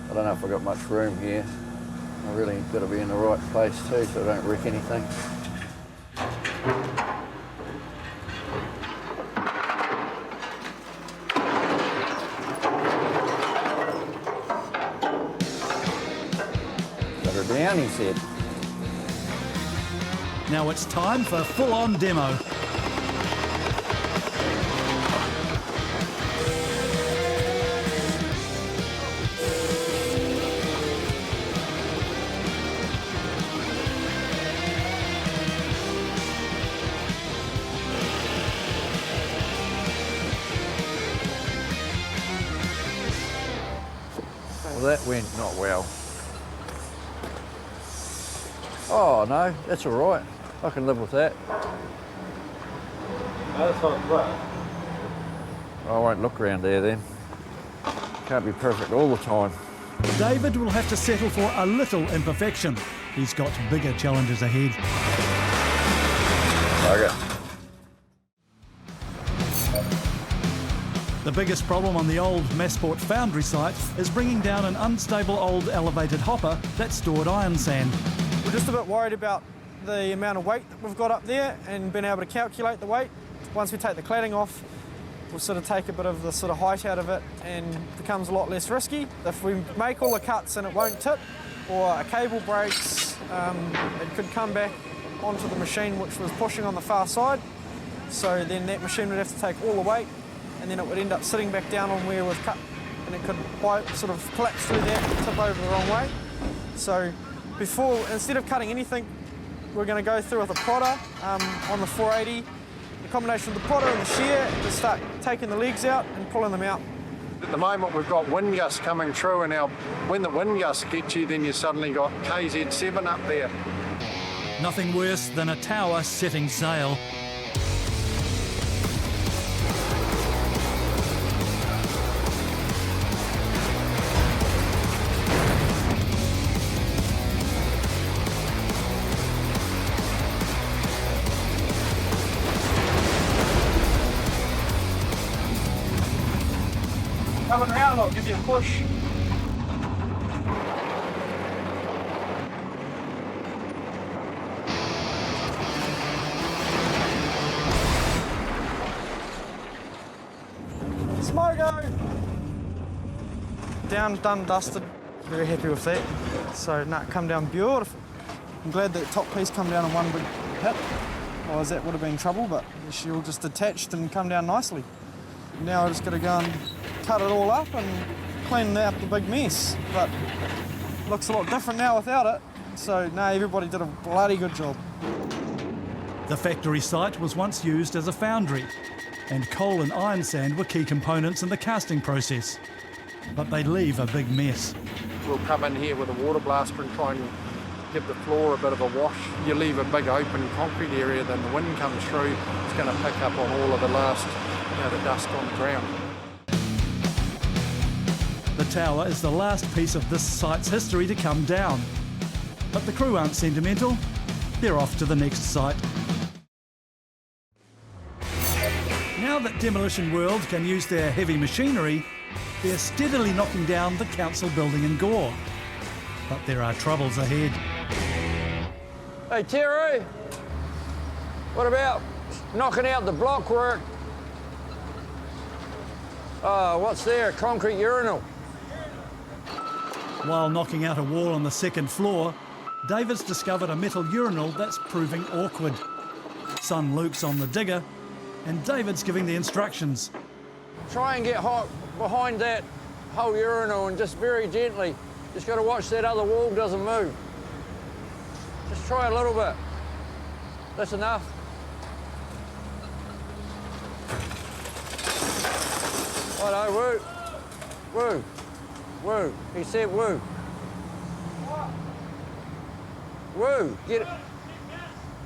I don't know if I've got much room here. I really got to be in the right place too so I don't wreck anything. Got her down, he said. Now it's time for full-on demo. that went not well. Oh no, that's all right. I can live with that. That's not right. I won't look around there then. Can't be perfect all the time. David will have to settle for a little imperfection. He's got bigger challenges ahead. Okay. The biggest problem on the old Massport Foundry site is bringing down an unstable old elevated hopper that stored iron sand. We're just a bit worried about the amount of weight that we've got up there and being able to calculate the weight. Once we take the cladding off, we'll sort of take a bit of the sort of height out of it and it becomes a lot less risky. If we make all the cuts and it won't tip, or a cable breaks, it could come back onto the machine which was pushing on the far side. So then that machine would have to take all the weight and then it would end up sitting back down on where we've cut and it could sort of collapse through that and tip over the wrong way. So instead of cutting anything, we're going to go through with a prodder on the 480. The combination of the prodder and the shear to start taking the legs out and pulling them out. At the moment we've got wind gusts coming through, and now when the wind gusts get you, then you suddenly got KZ7 up there. Nothing worse than a tower setting sail. Coming around, I'll give you a push. Smogo! Down, done, dusted. Very happy with that. So, it come down beautiful. I'm glad that top piece come down in one big hit. Otherwise that would have been trouble, but she all just detached and come down nicely. Now I just got to go and cut it all up and clean out the big mess. But looks a lot different now without it. So, no, everybody did a bloody good job. The factory site was once used as a foundry, and coal and iron sand were key components in the casting process. But they leave a big mess. We'll come in here with a water blaster and try and give the floor a bit of a wash. You leave a big open concrete area, then the wind comes through, it's going to pick up on all of the last, the dust on the ground. The tower is the last piece of this site's history to come down. But the crew aren't sentimental. They're off to the next site. Now that Demolition World can use their heavy machinery, they're steadily knocking down the council building in Gore. But there are troubles ahead. Hey Terry, what about knocking out the block work? What's there? Concrete urinal. While knocking out a wall on the second floor, David's discovered a metal urinal that's proving awkward. Son Luke's on the digger, and David's giving the instructions. Try and get behind that whole urinal and just very gently. Just got to watch that other wall doesn't move. Just try a little bit. That's enough. Righto, woo. Woo. Woo. He said woo. Woo. Get it.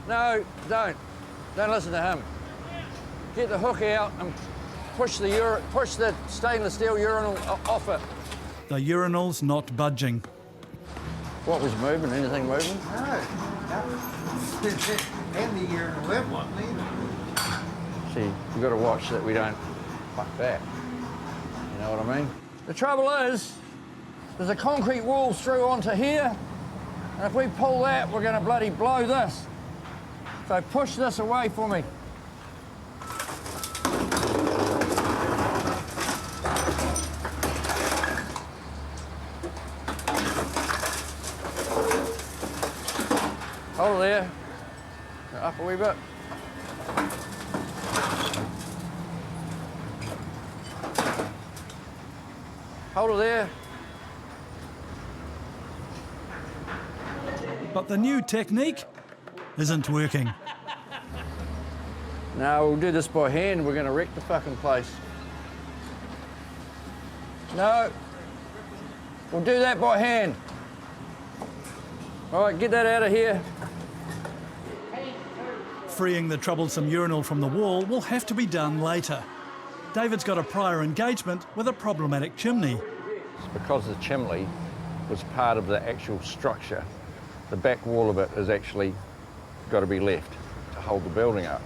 No, don't. Don't listen to him. Get the hook out and push the stainless steel urinal off it. The urinal's not budging. What was moving? Anything moving? No. And the urinal went one either. See, you've got to watch that we don't fuck that. You know what I mean? The trouble is, there's a concrete wall through onto here, and if we pull that, we're going to bloody blow this. So push this away for me. Hold there. Up a wee bit. Hold it there. But the new technique isn't working. No, we'll do this by hand. We're going to wreck the fucking place. No. We'll do that by hand. All right, get that out of here. Freeing the troublesome urinal from the wall will have to be done later. David's got a prior engagement with a problematic chimney. It's because the chimney was part of the actual structure. The back wall of it has actually got to be left to hold the building up.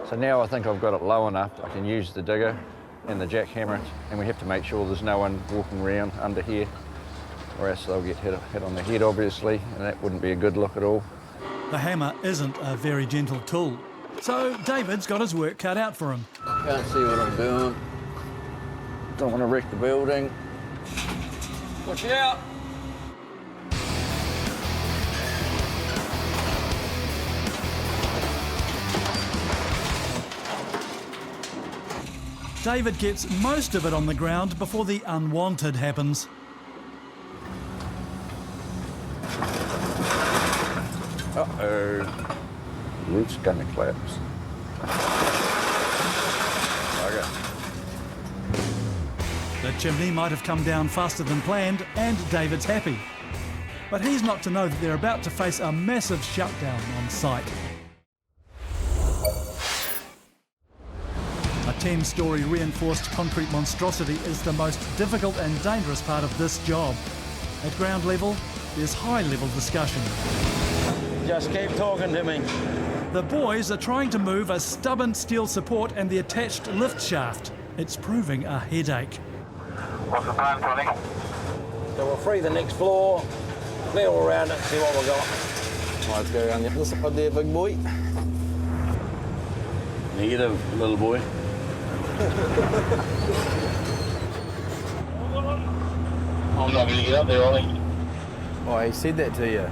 So now I think I've got it low enough, I can use the digger and the jackhammer, and we have to make sure there's no one walking around under here, or else they'll get hit on the head, obviously, and that wouldn't be a good look at all. The hammer isn't a very gentle tool, so David's got his work cut out for him. Can't see what I'm doing. Don't want to wreck the building. Watch out! David gets most of it on the ground before the unwanted happens. Uh-oh. Roof's gonna collapse. Okay. The chimney might have come down faster than planned, and David's happy. But he's not to know that they're about to face a massive shutdown on site. A 10-storey reinforced concrete monstrosity is the most difficult and dangerous part of this job. At ground level, there's high-level discussion. Just keep talking to me. The boys are trying to move a stubborn steel support and the attached lift shaft. It's proving a headache. What's the plan, Tony? So we'll free the next floor, clear all around it, and see what we've got. Let's go around this side there, big boy. Negative, little boy. I'm not going to get up there, Ollie. Oh, he said that to you.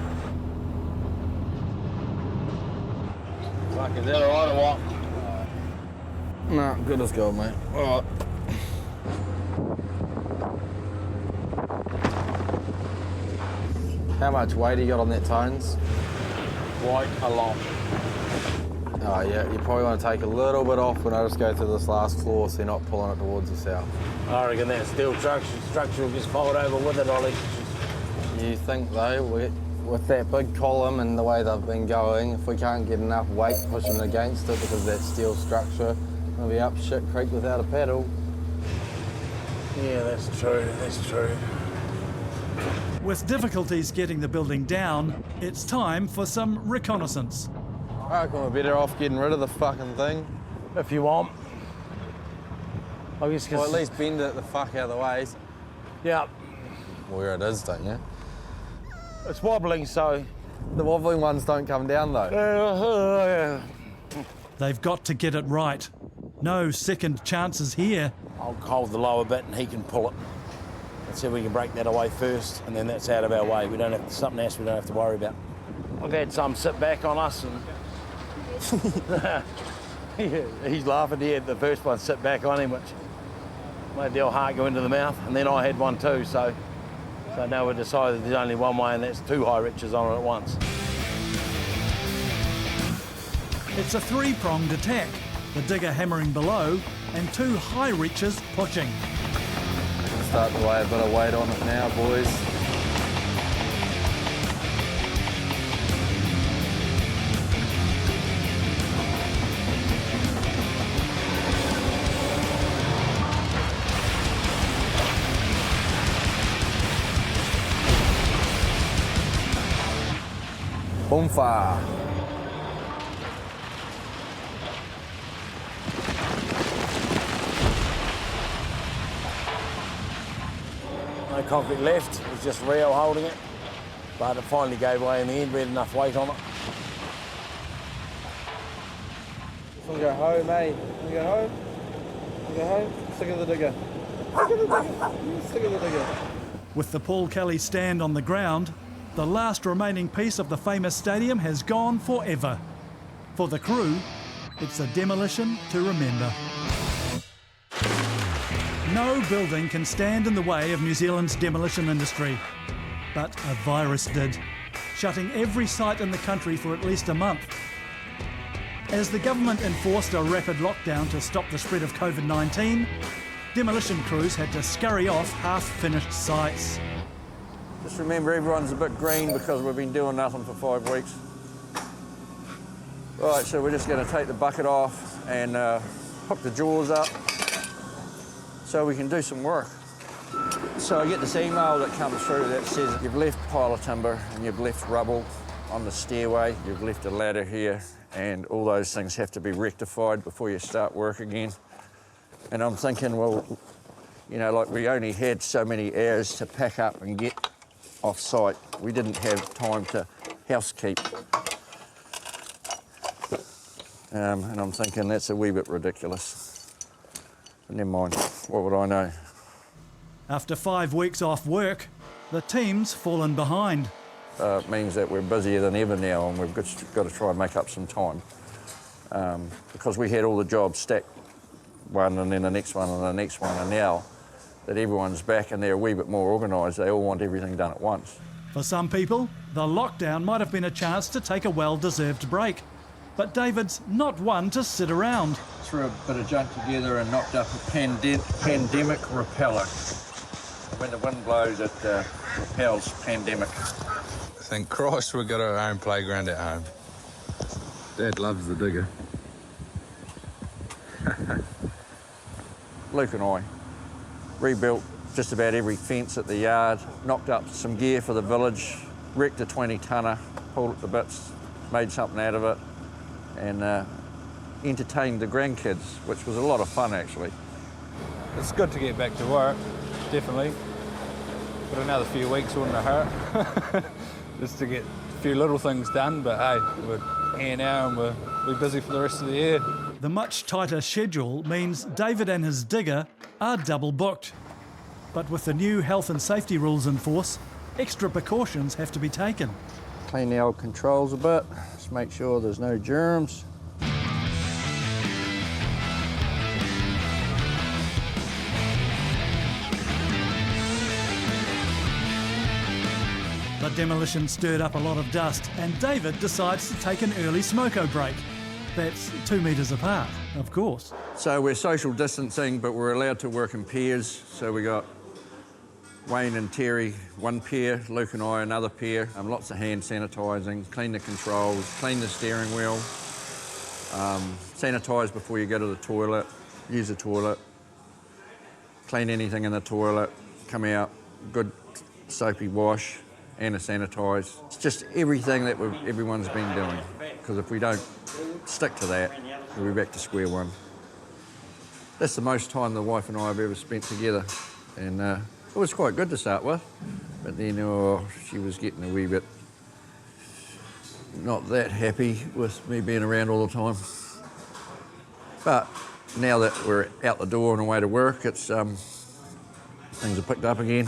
Fuck, is that all right or what? Nah, good as gold, mate. All right. How much weight you got on that tones? Quite a lot. Oh yeah, you probably want to take a little bit off when I just go through this last floor so you're not pulling it towards yourself. I reckon that steel structure will just fold over with it, Ollie. You think though, with that big column and the way they've been going, if we can't get enough weight pushing against it because of that steel structure, we'll be up shit creek without a paddle. Yeah, that's true, that's true. With difficulties getting the building down, it's time for some reconnaissance. I reckon we're better off getting rid of the fucking thing. If you want. I guess well, at least bend it the fuck out of the way. Yeah. Where it is, don't you? It's wobbling, so... The wobbling ones don't come down, though. They've got to get it right. No second chances here. I'll hold the lower bit and he can pull it. Let's see if we can break that away first, and then that's out of our way. We don't have something else we don't have to worry about. I've had some sit back on us and... He's laughing here. The first one sit back on him, which made the old heart go into the mouth, and then I had one too, so now we've decided there's only one way, and that's two high riches on it at once. It's a three-pronged attack, the digger hammering below and two high reaches pushing. Start to lay a bit of weight on it now, boys. Boomfa. No concrete left, it was just rail holding it, but it finally gave way in the end. We had enough weight on it. We'll go home, mate. We'll go home. We'll go home. Stick of the digger. Stick of the digger. Stick of the digger. With the Paul Kelly stand on the ground, the last remaining piece of the famous stadium has gone forever. For the crew, it's a demolition to remember. No building can stand in the way of New Zealand's demolition industry, but a virus did, shutting every site in the country for at least a month. As the government enforced a rapid lockdown to stop the spread of COVID-19, demolition crews had to scurry off half-finished sites. Just remember, everyone's a bit green because we've been doing nothing for 5 weeks. Right, so we're just going to take the bucket off and hook the jaws up so we can do some work. So I get this email that comes through that says you've left a pile of timber and you've left rubble on the stairway, you've left a ladder here, and all those things have to be rectified before you start work again. And I'm thinking, well, you know, like we only had so many hours to pack up and get off-site. We didn't have time to housekeep. And I'm thinking that's a wee bit ridiculous. But never mind, what would I know? After 5 weeks off work, the team's fallen behind. It means that we're busier than ever now, and we've got to try and make up some time. Because we had all the jobs stacked, one and then the next one and the next one, and now that everyone's back and they're a wee bit more organised, they all want everything done at once. For some people, the lockdown might have been a chance to take a well-deserved break. But David's not one to sit around. Threw a bit of junk together and knocked up a pandemic repeller. When the wind blows, it repels pandemic. Thank Christ we've got our own playground at home. Dad loves the digger. Luke and I rebuilt just about every fence at the yard, knocked up some gear for the village, wrecked a 20-tonner, pulled it to bits, made something out of it, and entertained the grandkids, which was a lot of fun, actually. It's good to get back to work, definitely. But another few weeks wouldn't hurt. Just to get a few little things done, but hey, we're here now and we're busy for the rest of the year. The much tighter schedule means David and his digger are double booked. But with the new health and safety rules in force, extra precautions have to be taken. Clean the old controls a bit, just make sure there's no germs. The demolition stirred up a lot of dust, and David decides to take an early smoko break. That's 2 metres apart, of course. So we're social distancing, but we're allowed to work in pairs. So we got Wayne and Terry, one pair, Luke and I, another pair. Lots of hand sanitising, clean the controls, clean the steering wheel, sanitise before you go to the toilet, use the toilet, clean anything in the toilet, come out, good soapy wash and a sanitise. It's just everything that everyone's been doing, because if we don't stick to that, we'll be back to square one. That's the most time the wife and I have ever spent together, and it was quite good to start with, but then she was getting a wee bit not that happy with me being around all the time. But now that we're out the door and away to work, it's things are picked up again.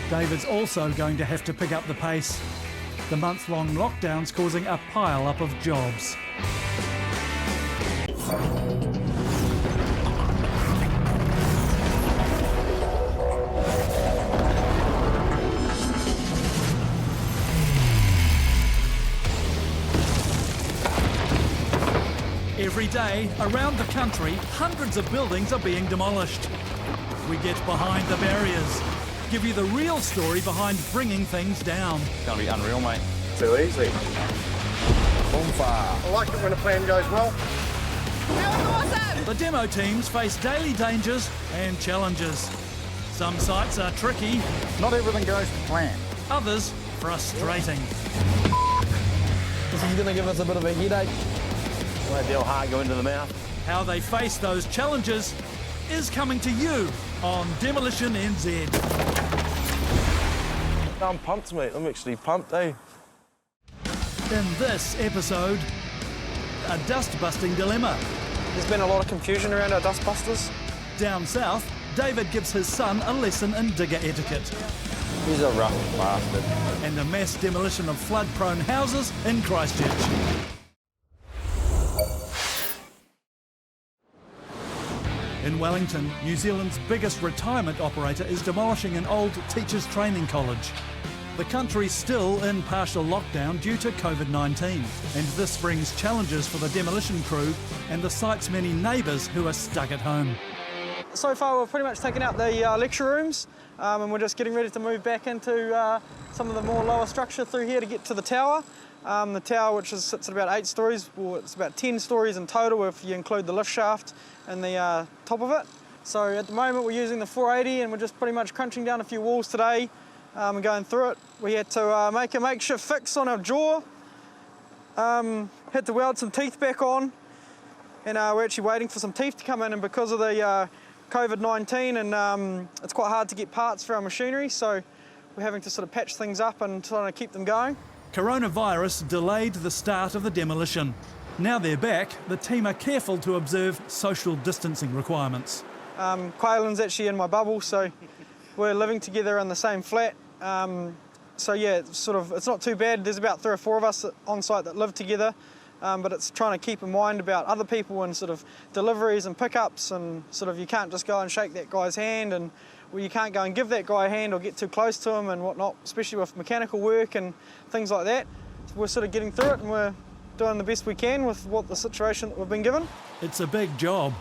David's also going to have to pick up the pace. The month-long lockdown's causing a pile-up of jobs. Every day, around the country, hundreds of buildings are being demolished. We get behind the barriers, give you the real story behind bringing things down. It's going to be unreal, mate. Too easy. Bonfire. I like it when a plan goes well. The demo teams face daily dangers and challenges. Some sites are tricky. Not everything goes to plan. Others frustrating. This is going to give us a bit of a headache. Let the old heart go into the mouth. How they face those challenges is coming to you on Demolition NZ. I'm pumped, mate. I'm actually pumped, eh? In this episode, a dust-busting dilemma. There's been a lot of confusion around our dust busters. Down south, David gives his son a lesson in digger etiquette. He's a rough bastard. And the mass demolition of flood-prone houses in Christchurch. In Wellington, New Zealand's biggest retirement operator is demolishing an old teachers' training college. The country's still in partial lockdown due to COVID-19, and this brings challenges for the demolition crew and the site's many neighbours who are stuck at home. So far we've pretty much taken out the lecture rooms and we're just getting ready to move back into some of the more lower structure through here to get to the tower. The tower, which sits at about 8 stories, well, it's about 10 stories in total if you include the lift shaft and the top of it. So at the moment we're using the 480 and we're just pretty much crunching down a few walls today and going through it. We had to make a makeshift fix on our jaw, had to weld some teeth back on, and we're actually waiting for some teeth to come in, and because of the COVID-19 and it's quite hard to get parts for our machinery, so we're having to sort of patch things up and trying to keep them going. Coronavirus delayed the start of the demolition. Now they're back, the team are careful to observe social distancing requirements. Quaylen's actually in my bubble, so we're living together in the same flat. So yeah, it's not too bad. There's about 3 or 4 of us on site that live together, but it's trying to keep in mind about other people and sort of deliveries and pickups, and sort of you can't just go and shake that guy's hand, and you can't go and give that guy a hand or get too close to him and whatnot, especially with mechanical work and things like that. So we're sort of getting through it and we're doing the best we can with the situation that we've been given. It's a big job.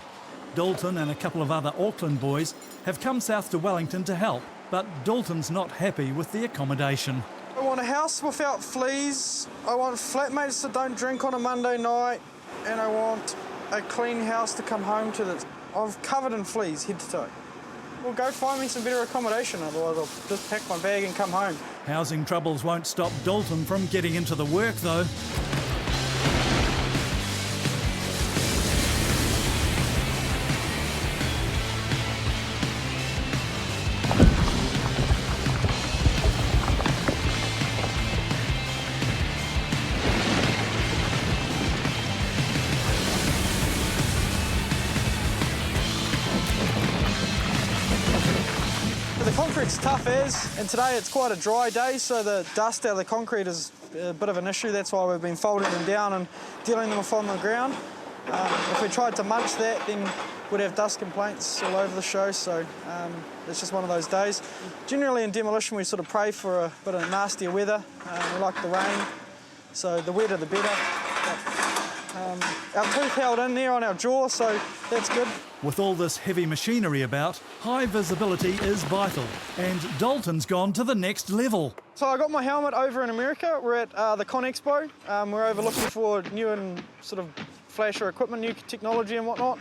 Dalton and a couple of other Auckland boys have come south to Wellington to help, but Dalton's not happy with the accommodation. I want a house without fleas, I want flatmates that don't drink on a Monday night, and I want a clean house to come home to that's covered in fleas, head to toe. Well, go find me some better accommodation, otherwise I'll just pack my bag and come home. Housing troubles won't stop Dalton from getting into the work, though. It's tough as, and today it's quite a dry day, so the dust out of the concrete is a bit of an issue. That's why we've been folding them down and dealing them off on the ground. If we tried to munch that, then we'd have dust complaints all over the show, so it's just one of those days. Generally in demolition we sort of pray for a bit of nastier weather. We like the rain, so the wetter the better. Our tooth held in there on our jaw, so that's good. With all this heavy machinery about, high visibility is vital, and Dalton's gone to the next level. So I got my helmet over in America. We're at the Con Expo. We're over looking for new and sort of flasher equipment, new technology and whatnot.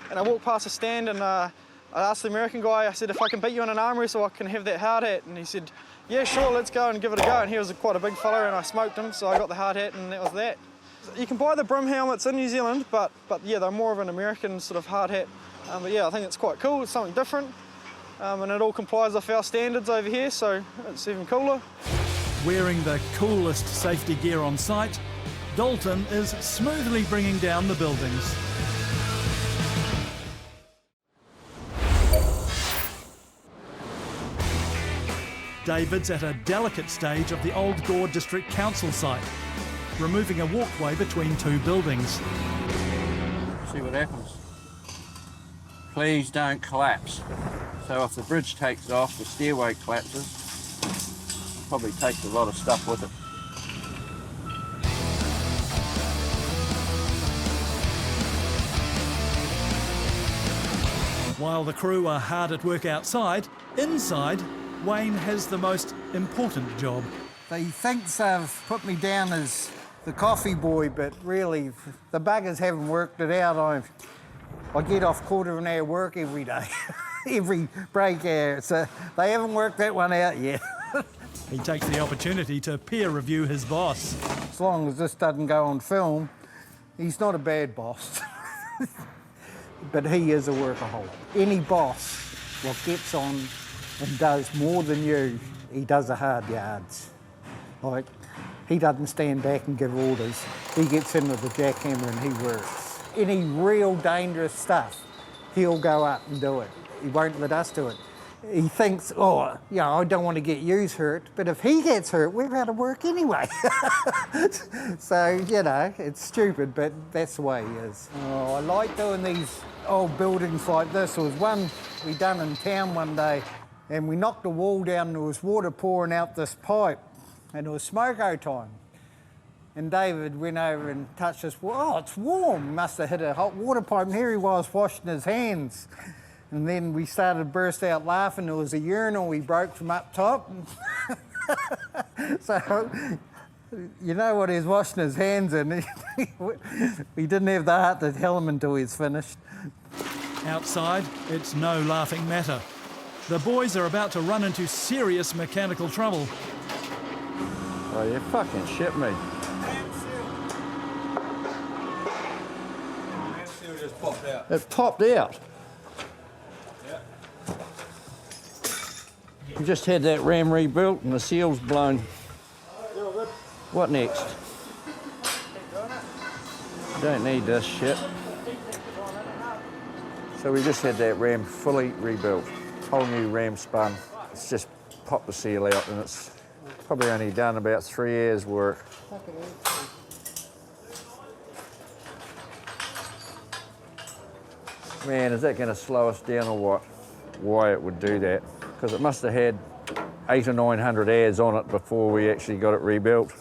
And I walked past a stand and I asked the American guy, I said, if I can beat you in an arm wrestle, I can have that hard hat. And he said, yeah, sure, let's go and give it a go. And he was quite a big fella and I smoked him, so I got the hard hat and that was that. You can buy the brim helmets in New Zealand, but yeah, they're more of an American sort of hard hat. But yeah, I think it's quite cool, it's something different. And it all complies with our standards over here, so it's even cooler. Wearing the coolest safety gear on site, Dalton is smoothly bringing down the buildings. David's at a delicate stage of the old Gore District Council site, removing a walkway between 2 buildings. See what happens. Please don't collapse. So if the bridge takes off, the stairway collapses. Probably takes a lot of stuff with it. While the crew are hard at work outside, inside, Wayne has the most important job. They think they've put me down as the coffee boy, but really, the buggers haven't worked it out. I get off quarter of an hour work every day, every break hour, so they haven't worked that one out yet. He takes the opportunity to peer review his boss. As long as this doesn't go on film, he's not a bad boss, but he is a workaholic. Any boss that gets on and does more than you, he does the hard yards. Like, he doesn't stand back and give orders. He gets in with the jackhammer and he works. Any real dangerous stuff, he'll go up and do it. He won't let us do it. He thinks, oh, yeah, I don't want to get yous hurt, but if he gets hurt, we're out of work anyway. So, you know, it's stupid, but that's the way he is. Oh, I like doing these old buildings like this. There was one we done in town one day, and we knocked the wall down and there was water pouring out this pipe, and it was smoko time. And David went over and touched this. Oh, it's warm. Must have hit a hot water pipe. And here he was washing his hands. And then we started to burst out laughing. There was a urinal we broke from up top. So, you know what he's washing his hands in. We didn't have the heart to tell him until he's finished. Outside, it's no laughing matter. The boys are about to run into serious mechanical trouble. Oh, you fucking shit me. Just popped out. It popped out. You just had that ram rebuilt and the seal's blown. What next? Don't need this shit. So we just had that ram fully rebuilt. Whole new ram spun. It's just popped the seal out and it's probably only done about 3 years work. Man, is that going to slow us down or what? Why it would do that? Because it must have had 800 or 900 airs on it before we actually got it rebuilt.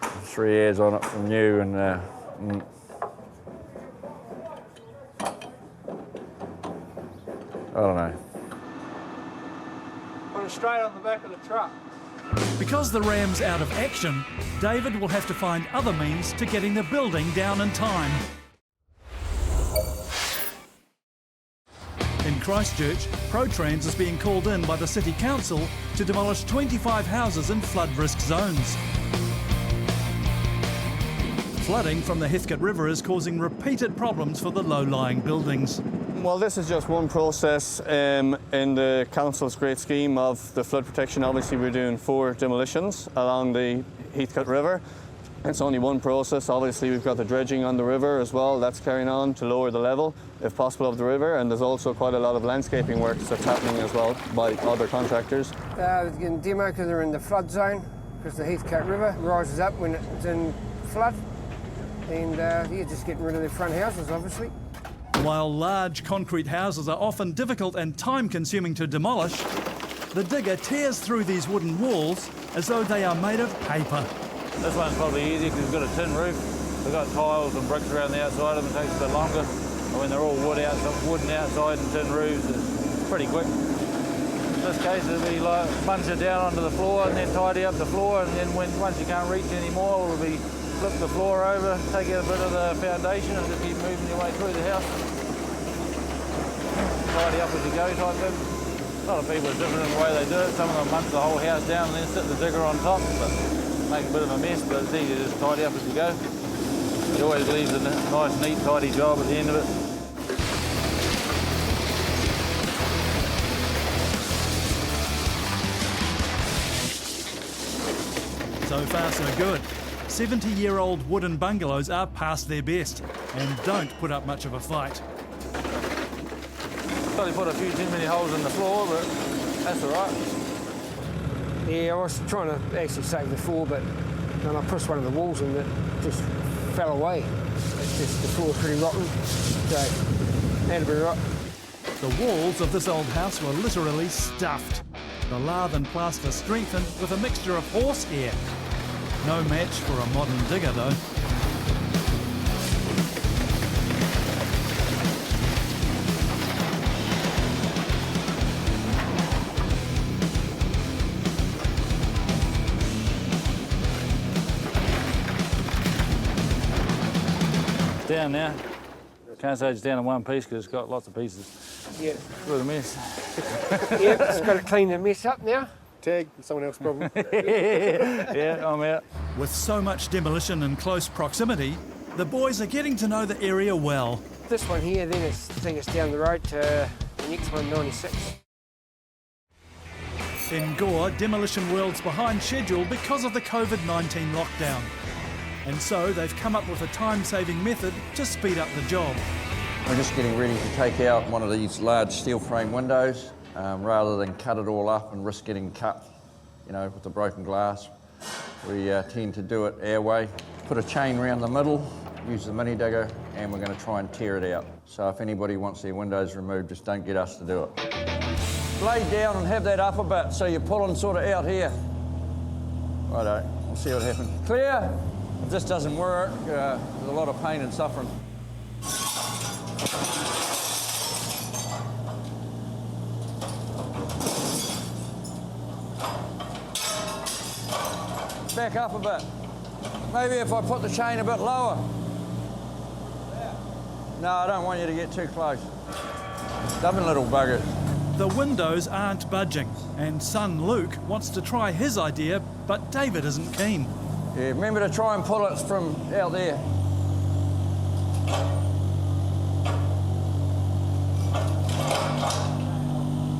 3 airs on it from new and I don't know. Put it straight on the back of the truck. Because the ram's out of action, David will have to find other means to getting the building down in time. In Christchurch, ProTrans is being called in by the City Council to demolish 25 houses in flood risk zones. Flooding from the Heathcote River is causing repeated problems for the low-lying buildings. Well, this is just one process in the council's great scheme of the flood protection. Obviously, we're doing 4 demolitions along the Heathcote River. It's only one process. Obviously, we've got the dredging on the river as well. That's carrying on to lower the level, if possible, of the river. And there's also quite a lot of landscaping work that's happening as well by other contractors. They're getting demo because they're in the flood zone, because the Heathcote River rises up when it's in flood. And you're just getting rid of their front houses, obviously. While large concrete houses are often difficult and time-consuming to demolish, the digger tears through these wooden walls as though they are made of paper. This one's probably easier because we've got a tin roof. We've got tiles and bricks around the outside of them. It takes a bit longer. I mean, they're all wooden outside and tin roofs. It's pretty quick. In this case, it'll be like punch it down onto the floor and then tidy up the floor, and then once you can't reach anymore, it'll be flip the floor over, take out a bit of the foundation and just keep moving your way through the house. Tidy up as you go type thing. A lot of people are different in the way they do it. Some of them munch the whole house down and then sit the digger on top. But make a bit of a mess, but it's easy to just tidy up as you go. It always leaves a nice, neat, tidy job at the end of it. So far, so good. 70-year-old wooden bungalows are past their best and don't put up much of a fight. Probably put a few too many holes in the floor, but that's all right. Yeah, I was trying to actually save the floor, but then I pushed one of the walls and it just fell away. It's just the floor's pretty rotten, so that'll be right. The walls of this old house were literally stuffed. The lath and plaster strengthened with a mixture of horsehair. No match for a modern digger, though. It's down now. Can't say it's down in one piece because it's got lots of pieces. Yeah. It's a mess. Yeah, it's got to clean the mess up now. Tag, someone else's problem. Yeah, I'm out. With so much demolition in close proximity, the boys are getting to know the area well. This one here, then I think it's down the road to the next one, 96. In Gore, demolition world's behind schedule because of the COVID-19 lockdown. And so they've come up with a time-saving method to speed up the job. We're just getting ready to take out one of these large steel frame windows rather than cut it all up and risk getting cut, you know, with the broken glass. We tend to do it our way. Put a chain around the middle, use the mini digger, and we're going to try and tear it out. So if anybody wants their windows removed, just don't get us to do it. Lay down and have that up a bit so you're pulling sort of out here. Righto, we'll see what happens. Clear? If this doesn't work, there's a lot of pain and suffering. back up a bit. Maybe if I put the chain a bit lower. No, I don't want you to get too close. Stubborn little buggers. The windows aren't budging, and son Luke wants to try his idea, but David isn't keen. Yeah, remember to try and pull it from out there.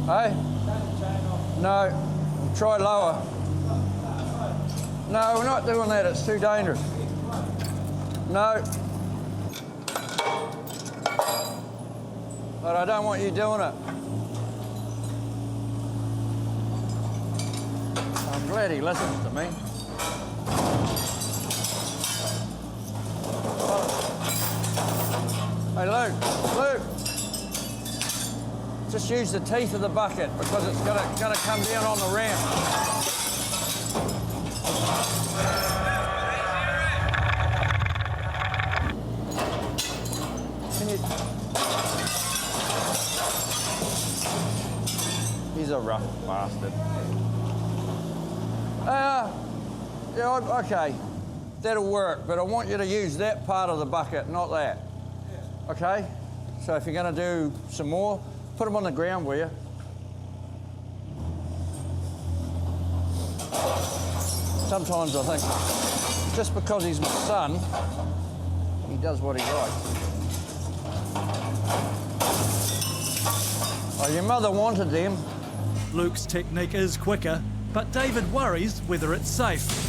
Hey? No, try lower. No, we're not doing that, it's too dangerous. No. But I don't want you doing it. I'm glad he listens to me. Hey, Luke, just use the teeth of the bucket because it's gonna come down on the ramp. Can you... He's a rough bastard. Yeah, okay, that'll work, but I want you to use that part of the bucket, not that. Okay? So if you're going to do some more, put them on the ground, will you? Sometimes I think, just because he's my son, he does what he likes. Oh, your mother wanted them. Luke's technique is quicker, but David worries whether it's safe.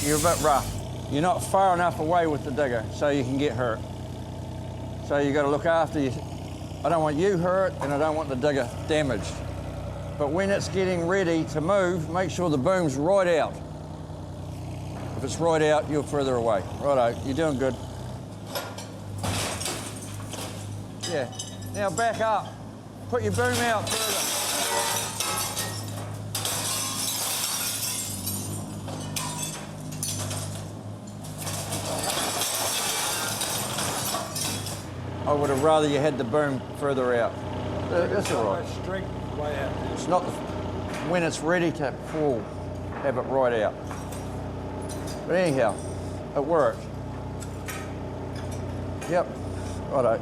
You're a bit rough. You're not far enough away with the digger, so you can get hurt. So you got to look after you. I don't want you hurt, and I don't want the digger damaged. But when it's getting ready to move, make sure the boom's right out. If it's right out, you're further away. Righto, you're doing good. Yeah, now back up. Put your boom out further. I would have rather you had the boom further out. That's all right. Straight way out. It's not when it's ready to fall, have it right out. But anyhow, it worked. Yep, righto.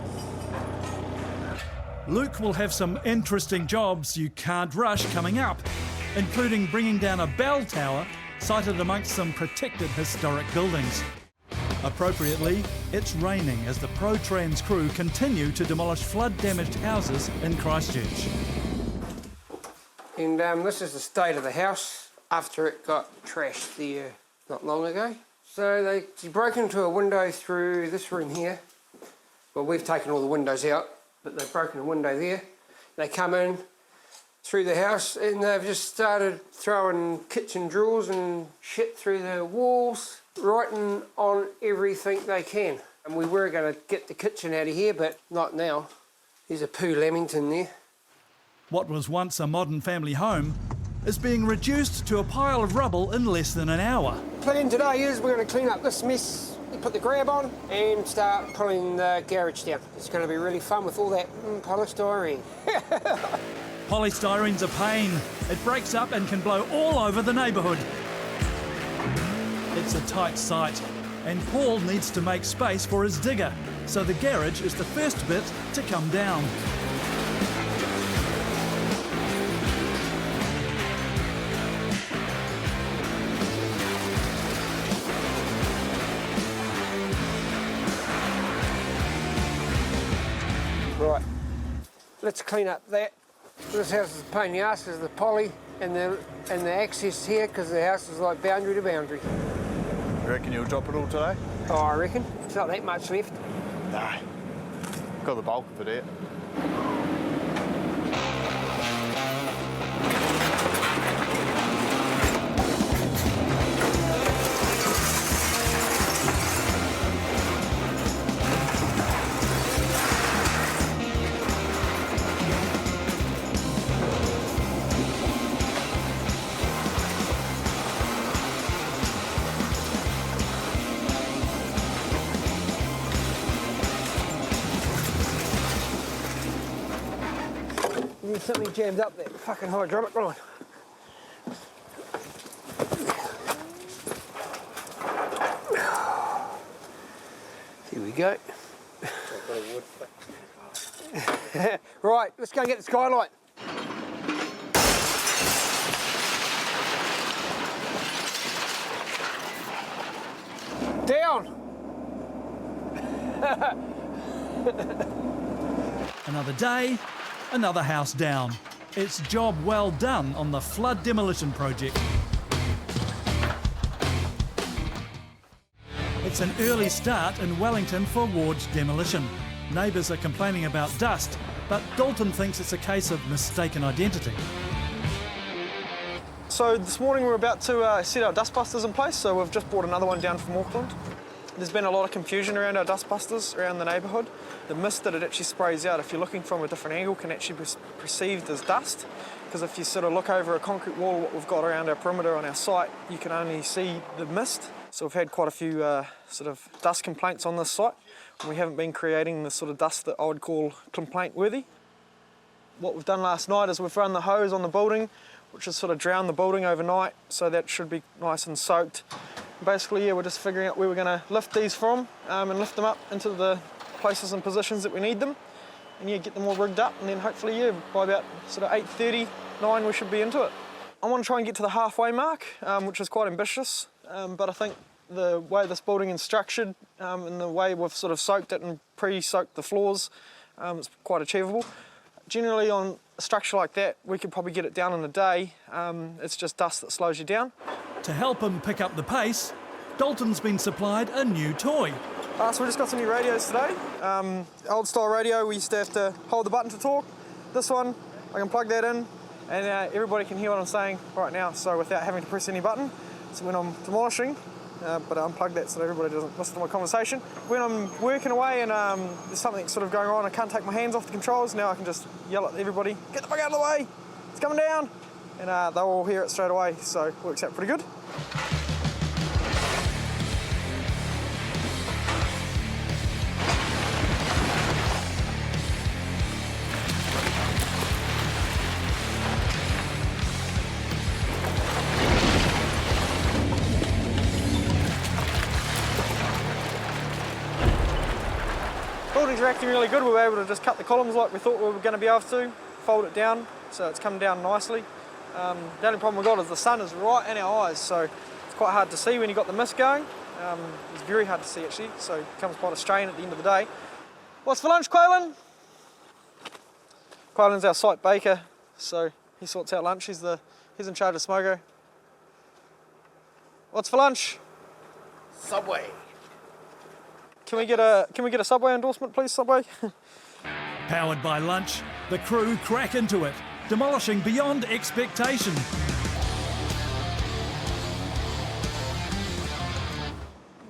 Luke will have some interesting jobs you can't rush coming up, including bringing down a bell tower sited amongst some protected historic buildings. Appropriately, it's raining as the Pro-Trans crew continue to demolish flood-damaged houses in Christchurch. And this is the state of the house after it got trashed there not long ago. So they broke into a window through this room here. Well, we've taken all the windows out, but they've broken a window there. They come in through the house and they've just started throwing kitchen drawers and shit through the walls, writing on everything they can. And we were going to get the kitchen out of here, but not now. There's a poo lamington there. What was once a modern family home is being reduced to a pile of rubble in less than an hour. Plan today is we're going to clean up this mess, put the grab on and start pulling the garage down. It's going to be really fun with all that polystyrene. Polystyrene's a pain. It breaks up and can blow all over the neighbourhood. It's a tight site, and Paul needs to make space for his digger, so the garage is the first bit to come down. Right, let's clean up that. This house is a pain in the ass because of the poly and the access here because the house is like boundary to boundary. You reckon you'll drop it all today? Oh, I reckon. It's not that much left. No. Got the bulk of it out. Something jammed up that fucking hydraulic line. Here we go. Right, let's go and get the skylight. Down! Another day, another house down. It's job well done on the flood demolition project. It's an early start in Wellington for Ward's demolition. Neighbours are complaining about dust, but Dalton thinks it's a case of mistaken identity. So this morning we're about to set our dustbusters in place, so we've just brought another one down from Auckland. There's been a lot of confusion around our dustbusters around the neighbourhood. The mist that it actually sprays out, if you're looking from a different angle, can actually be perceived as dust. Because if you sort of look over a concrete wall, what we've got around our perimeter on our site, you can only see the mist. So we've had quite a few sort of dust complaints on this site. And we haven't been creating the sort of dust that I would call complaint worthy. What we've done last night is we've run the hose on the building, which has sort of drowned the building overnight, so that should be nice and soaked. Basically, yeah, we're just figuring out where we're going to lift these from and lift them up into the places and positions that we need them, and yeah, get them all rigged up, and then hopefully, yeah, by about sort of 8:30, 9, we should be into it. I want to try and get to the halfway mark, which is quite ambitious, but I think the way this building is structured and the way we've sort of soaked it and pre-soaked the floors, it's quite achievable. Generally on a structure like that, we could probably get it down in a day. It's just dust that slows you down. To help him pick up the pace, Dalton's been supplied a new toy. So we just got some new radios today. Old style radio, we used to have to hold the button to talk. This one, I can plug that in and everybody can hear what I'm saying right now, so without having to press any button. So when I'm demolishing, but I unplug that so that everybody doesn't listen to my conversation. When I'm working away and there's something sort of going on, I can't take my hands off the controls, now I can just yell at everybody, get the fuck out of the way, it's coming down. And they'll all hear it straight away, so it works out pretty good. Buildings are acting really good. We were able to just cut the columns like we thought we were going to be able to, fold it down, so it's come down nicely. The only problem we've got is the sun is right in our eyes, so it's quite hard to see when you've got the mist going. It's very hard to see actually, so it becomes quite a strain at the end of the day. What's for lunch, Quaylen? Quaylen's our site baker, so he sorts out lunch. He's in charge of Smogo. What's for lunch? Subway. Can we get a Subway endorsement, please, Subway? Powered by lunch, the crew crack into it, demolishing beyond expectation.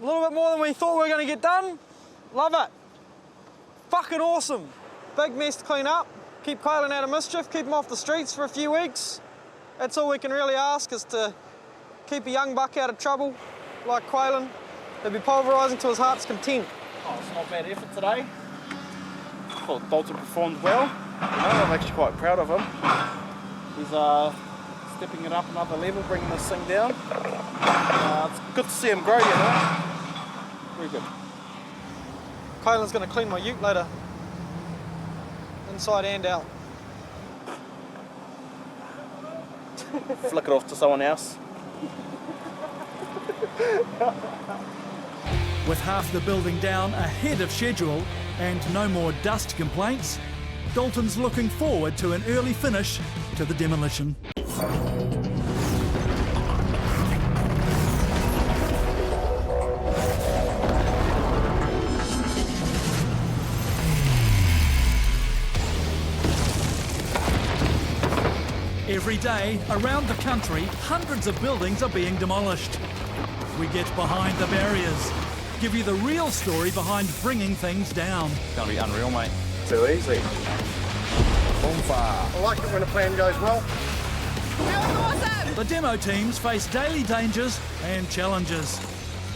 A little bit more than we thought we were going to get done. Love it. Fucking awesome. Big mess to clean up. Keep Quaylen out of mischief, keep him off the streets for a few weeks. That's all we can really ask, is to keep a young buck out of trouble like Quaylen. It'd be pulverising to his heart's content. Oh, it's not a bad effort today. I thought Dalton performed well. I'm actually quite proud of him. He's stepping it up another level, bringing this thing down. It's good to see him grow, you know. Very good. Quaylen's going to clean my ute later. Inside and out. Flick it off to someone else. With half the building down ahead of schedule and no more dust complaints, Dalton's looking forward to an early finish to the demolition. Every day, around the country, hundreds of buildings are being demolished. We get behind the barriers, give you the real story behind bringing things down. It's going to be unreal, mate. Too easy. Bonfire. I like it when a plan goes well. The demo teams face daily dangers and challenges.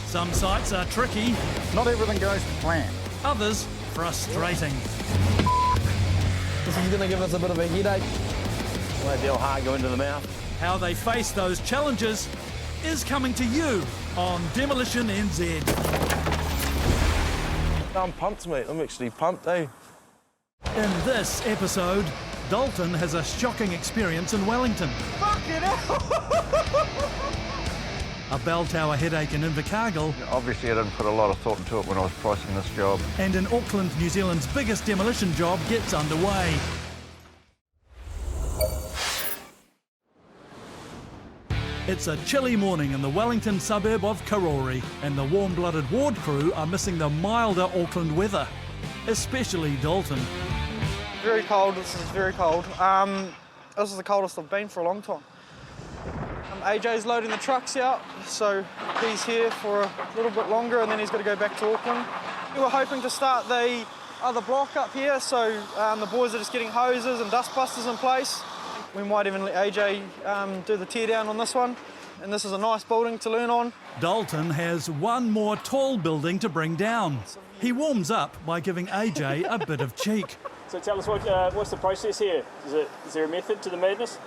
Some sites are tricky. Not everything goes to plan. Others frustrating. This is going to give us a bit of a headache. Let the old heart go into the mouth. How they face those challenges is coming to you on Demolition NZ. I'm pumped, mate. I'm actually pumped, eh? In this episode, Dalton has a shocking experience in Wellington. Fucking hell! A bell tower headache in Invercargill. Obviously I didn't put a lot of thought into it when I was pricing this job. And in Auckland, New Zealand's biggest demolition job gets underway. It's a chilly morning in the Wellington suburb of Karori, and the warm-blooded ward crew are missing the milder Auckland weather, especially Dalton. Very cold, this is very cold. This is the coldest I've been for a long time. AJ's loading the trucks out, so he's here for a little bit longer and then he's got to go back to Auckland. We were hoping to start the other block up here, so the boys are just getting hoses and dust busters in place. We might even let AJ do the tear down on this one, and this is a nice building to learn on. Dalton has one more tall building to bring down. He warms up by giving AJ a bit of cheek. So tell us what's the process here? Is there a method to the madness?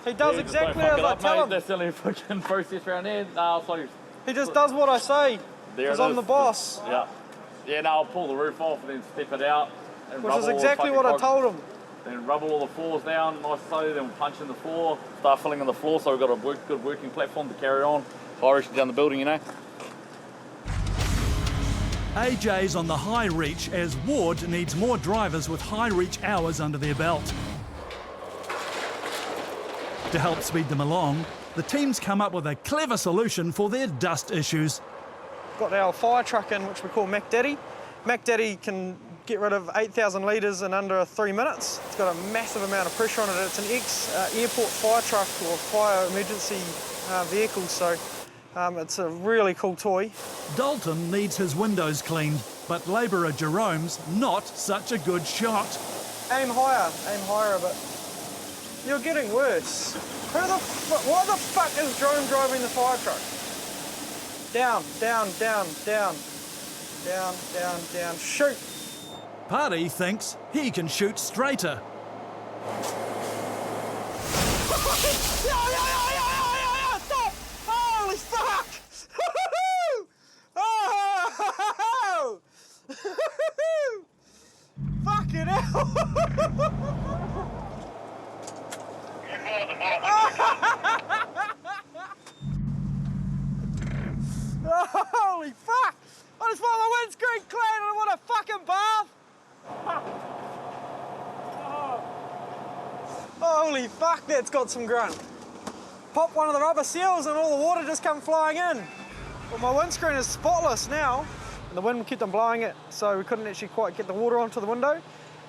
He does exactly as I tell him. That's the only fucking process around here. No, sorry. He just does what I say, because I'm the boss. Yeah. Yeah, no, I'll pull the roof off and then step it out. And which is exactly what I told him. Then rubble all the floors down nice and slowly, then we'll punch in the floor, start filling in the floor so we've got a good working platform to carry on. Irish down the building, you know. AJ's on the high reach as Ward needs more drivers with high reach hours under their belt. To help speed them along, the team's come up with a clever solution for their dust issues. Got our fire truck in, which we call Mac Daddy. Mac Daddy can get rid of 8,000 litres in under 3 minutes. It's got a massive amount of pressure on it. It's an ex-airport fire truck or fire emergency vehicle, so it's a really cool toy. Dalton needs his windows cleaned, but labourer Jerome's not such a good shot. Aim higher a bit. You're getting worse. What the fuck is Jerome driving the fire truck? Down, down, down, down. Down, down, down. Shoot! Kari thinks he can shoot straighter. Stop! Holy fuck! Oh! Fucking hell! Holy fuck! I just want my windscreen clean and I want a fucking bath! Holy fuck, that's got some grunt. Pop one of the rubber seals and all the water just come flying in. Well, my windscreen is spotless now. And the wind kept on blowing it, so we couldn't actually quite get the water onto the window.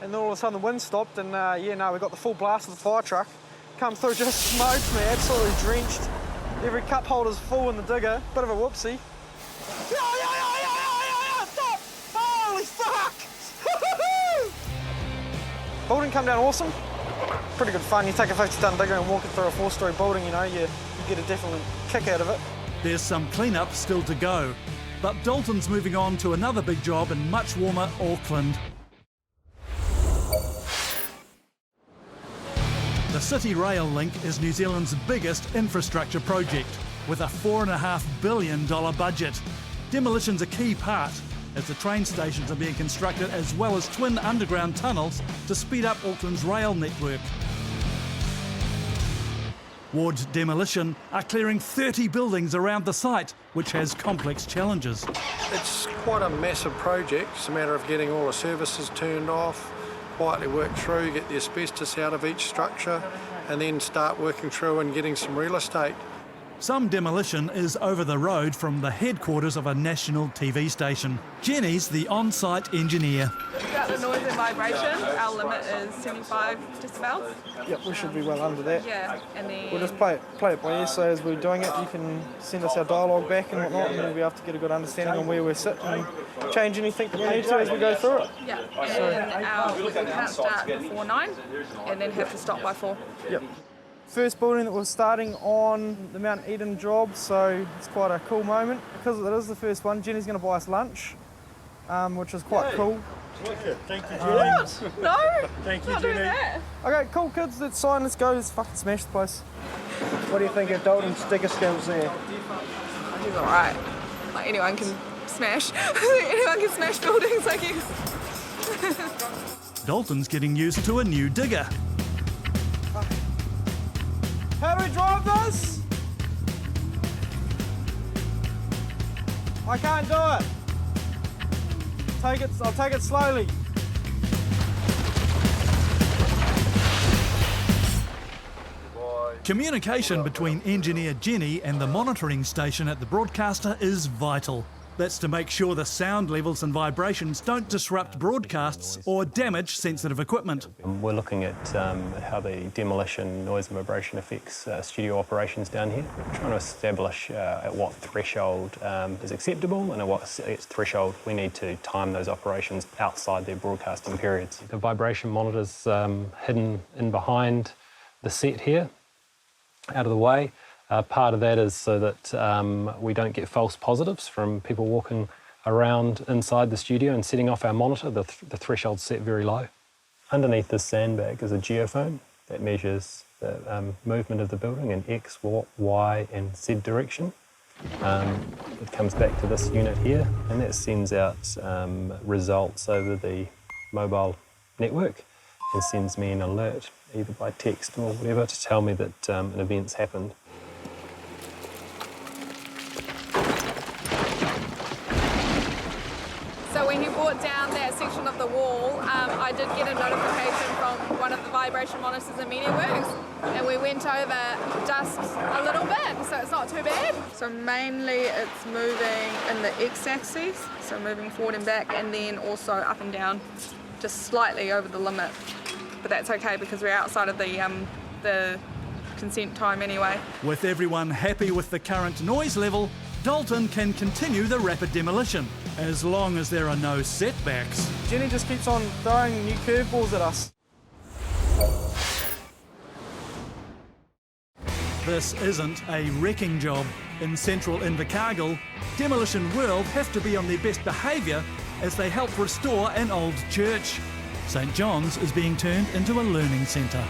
And then all of a sudden the wind stopped and we got the full blast of the fire truck. Come through, just smoked me, absolutely drenched. Every cup holder's full in the digger, bit of a whoopsie. Stop! Holy fuck! Building come down awesome. Pretty good fun. You take a 50-ton digger and walk it through a 4-storey building, you get a definite kick out of it. There's some clean-up still to go, but Dalton's moving on to another big job in much warmer Auckland. The City Rail Link is New Zealand's biggest infrastructure project, with a $4.5 billion budget. Demolition's a key part, as the train stations are being constructed as well as twin underground tunnels to speed up Auckland's rail network. Ward Demolition are clearing 30 buildings around the site, which has complex challenges. It's quite a massive project. It's a matter of getting all the services turned off, quietly work through, get the asbestos out of each structure, and then start working through and getting some real estate. Some demolition is over the road from the headquarters of a national TV station. Jenny's the on-site engineer. About the noise and vibration, our limit is 75 decibels. Yep, we should be well under that. Yeah, and then... We'll just play it by ear, so as we're doing it, you can send us our dialogue back and whatnot, and we'll be able to get a good understanding on where we're sitting and change anything that we need to as we go through it. Yeah, and we can't start before 9, and then have to stop by 4. Yep. First building that we're starting on the Mount Eden job, so it's quite a cool moment. Because it is the first one, Jenny's going to buy us lunch, which is quite cool. Thank you, What? No! Thank you, not doing Jenny. that. Okay, cool kids, let's sign, let's go, let's fucking smash the place. What do you think of Dalton's digger skills there? He's alright. Like anyone can smash. Anyone can smash buildings, I guess. Dalton's getting used to a new digger. How do we drive this? I can't do it. I'll take it slowly. Communication between engineer Jenny and the monitoring station at the broadcaster is vital. That's to make sure the sound levels and vibrations don't disrupt broadcasts or damage sensitive equipment. We're looking at how the demolition noise and vibration affects studio operations down here. We're trying to establish at what threshold is acceptable and at what threshold we need to time those operations outside their broadcasting periods. The vibration monitor's hidden in behind the set here, out of the way. Part of that is so that we don't get false positives from people walking around inside the studio and setting off our monitor. The threshold's set very low. Underneath this sandbag is a geophone that measures the movement of the building in X, Y and Z direction. It comes back to this unit here and that sends out results over the mobile network and sends me an alert either by text or whatever to tell me that an event's happened. So when you brought down that section of the wall, I did get a notification from one of the vibration monitors in MediaWorks, and we went over just a little bit, so it's not too bad. So mainly it's moving in the x-axis, so moving forward and back, and then also up and down, just slightly over the limit. But that's okay because we're outside of the consent time anyway. With everyone happy with the current noise level, Dalton can continue the rapid demolition, as long as there are no setbacks. Jenny just keeps on throwing new curveballs at us. This isn't a wrecking job. In central Invercargill, Demolition World have to be on their best behaviour as they help restore an old church. St John's is being turned into a learning centre.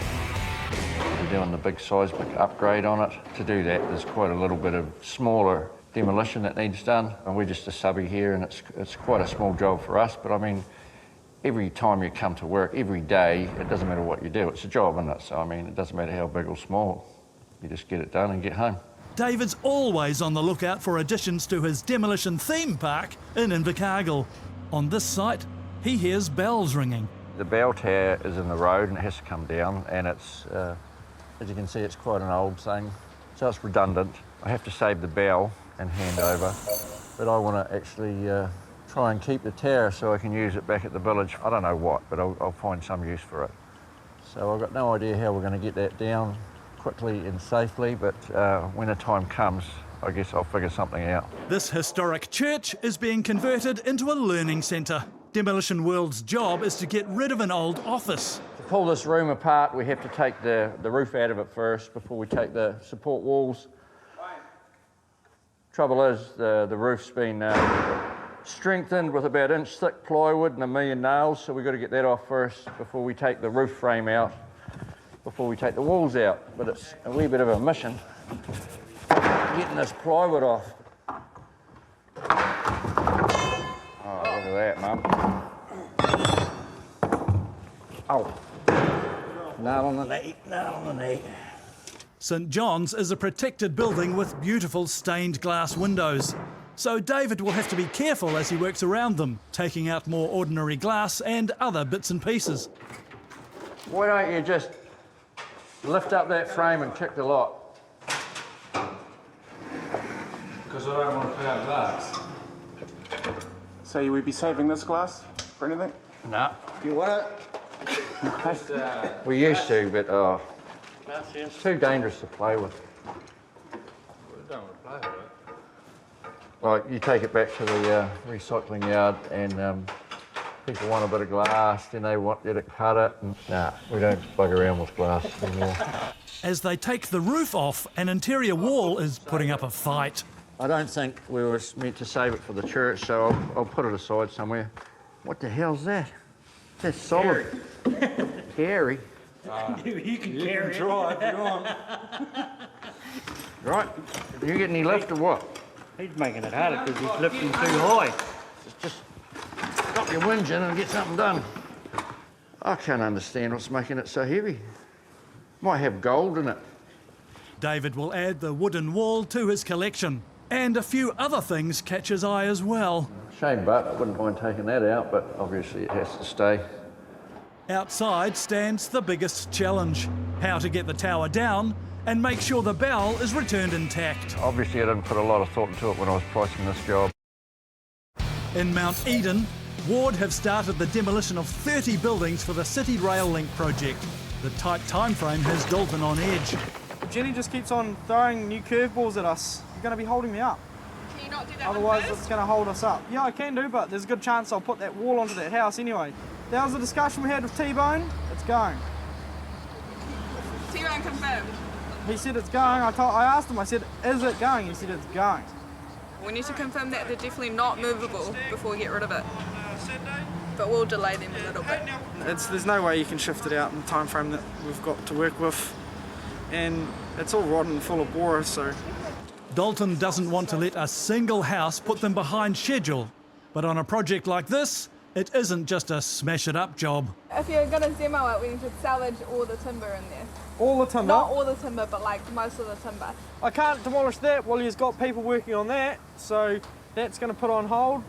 We're doing the big seismic upgrade on it. To do that, there's quite a little bit of smaller demolition that needs done, and we're just a subby here, and it's quite a small job for us, but I mean, every time you come to work, every day, it doesn't matter what you do, it's a job, isn't it? So I mean, it doesn't matter how big or small, you just get it done and get home. David's always on the lookout for additions to his demolition theme park in Invercargill. On this site, he hears bells ringing. The bell tower is in the road and it has to come down, and it's, as you can see, it's quite an old thing, so it's redundant. I have to save the bell and hand over, but I want to actually try and keep the tower so I can use it back at the village. I don't know what, but I'll find some use for it. So I've got no idea how we're going to get that down quickly and safely, but when the time comes, I guess I'll figure something out. This historic church is being converted into a learning centre. Demolition World's job is to get rid of an old office. To pull this room apart, we have to take the roof out of it first before we take the support walls. Trouble is, the roof's been strengthened with about inch-thick plywood and 1 million nails, so we've got to get that off first before we take the roof frame out, before we take the walls out. But it's a wee bit of a mission getting this plywood off. Oh, look at that, Mum. Oh. Nail on the knee, nail on the knee. St John's is a protected building with beautiful stained glass windows. So David will have to be careful as he works around them, taking out more ordinary glass and other bits and pieces. Why don't you just lift up that frame and kick the lock? Because I don't want to put out glass. So you would be saving this glass for anything? No. You want We used to, but it's too dangerous to play with. We don't want to play with it. Like, you take it back to the recycling yard and people want a bit of glass, then they want you to cut it. And, nah, we don't bug around with glass anymore. As they take the roof off, an interior wall is putting up a fight. I don't think we were meant to save it for the church, so I'll put it aside somewhere. What the hell's that? That's solid. Kari. You can carry it. Try if you want. Right. You get any left or what? He's making it harder because he's lifting too high. Just drop your whinge in and get something done. I can't understand what's making it so heavy. Might have gold in it. David will add the wooden wall to his collection. And a few other things catch his eye as well. Shame, but I wouldn't mind taking that out, but obviously it has to stay. Outside stands the biggest challenge: how to get the tower down and make sure the bell is returned intact. Obviously I didn't put a lot of thought into it when I was pricing this job. In Mount Eden, Ward have started the demolition of 30 buildings for the City Rail Link project. The tight time frame has Dalton on edge. Jenny just keeps on throwing new curveballs at us. You're going to be holding me up. Can you not do that? Otherwise it's going to hold us up. Yeah, I can do, but there's a good chance I'll put that wall onto that house anyway. That was the discussion we had with T-Bone. It's going. T-Bone confirmed. He said it's going. I asked him, I said, is it going? He said it's going. We need to confirm that they're definitely not movable before we get rid of it. But we'll delay them a little bit. There's no way you can shift it out in the time frame that we've got to work with. And it's all rotten and full of borer, so... Dalton doesn't want to let a single house put them behind schedule. But on a project like this, it isn't just a smash-it-up job. If you're going to demo it, we need to salvage all the timber in there. All the timber? Not all the timber, but like most of the timber. I can't demolish that while he's got people working on that, so that's going to put on hold.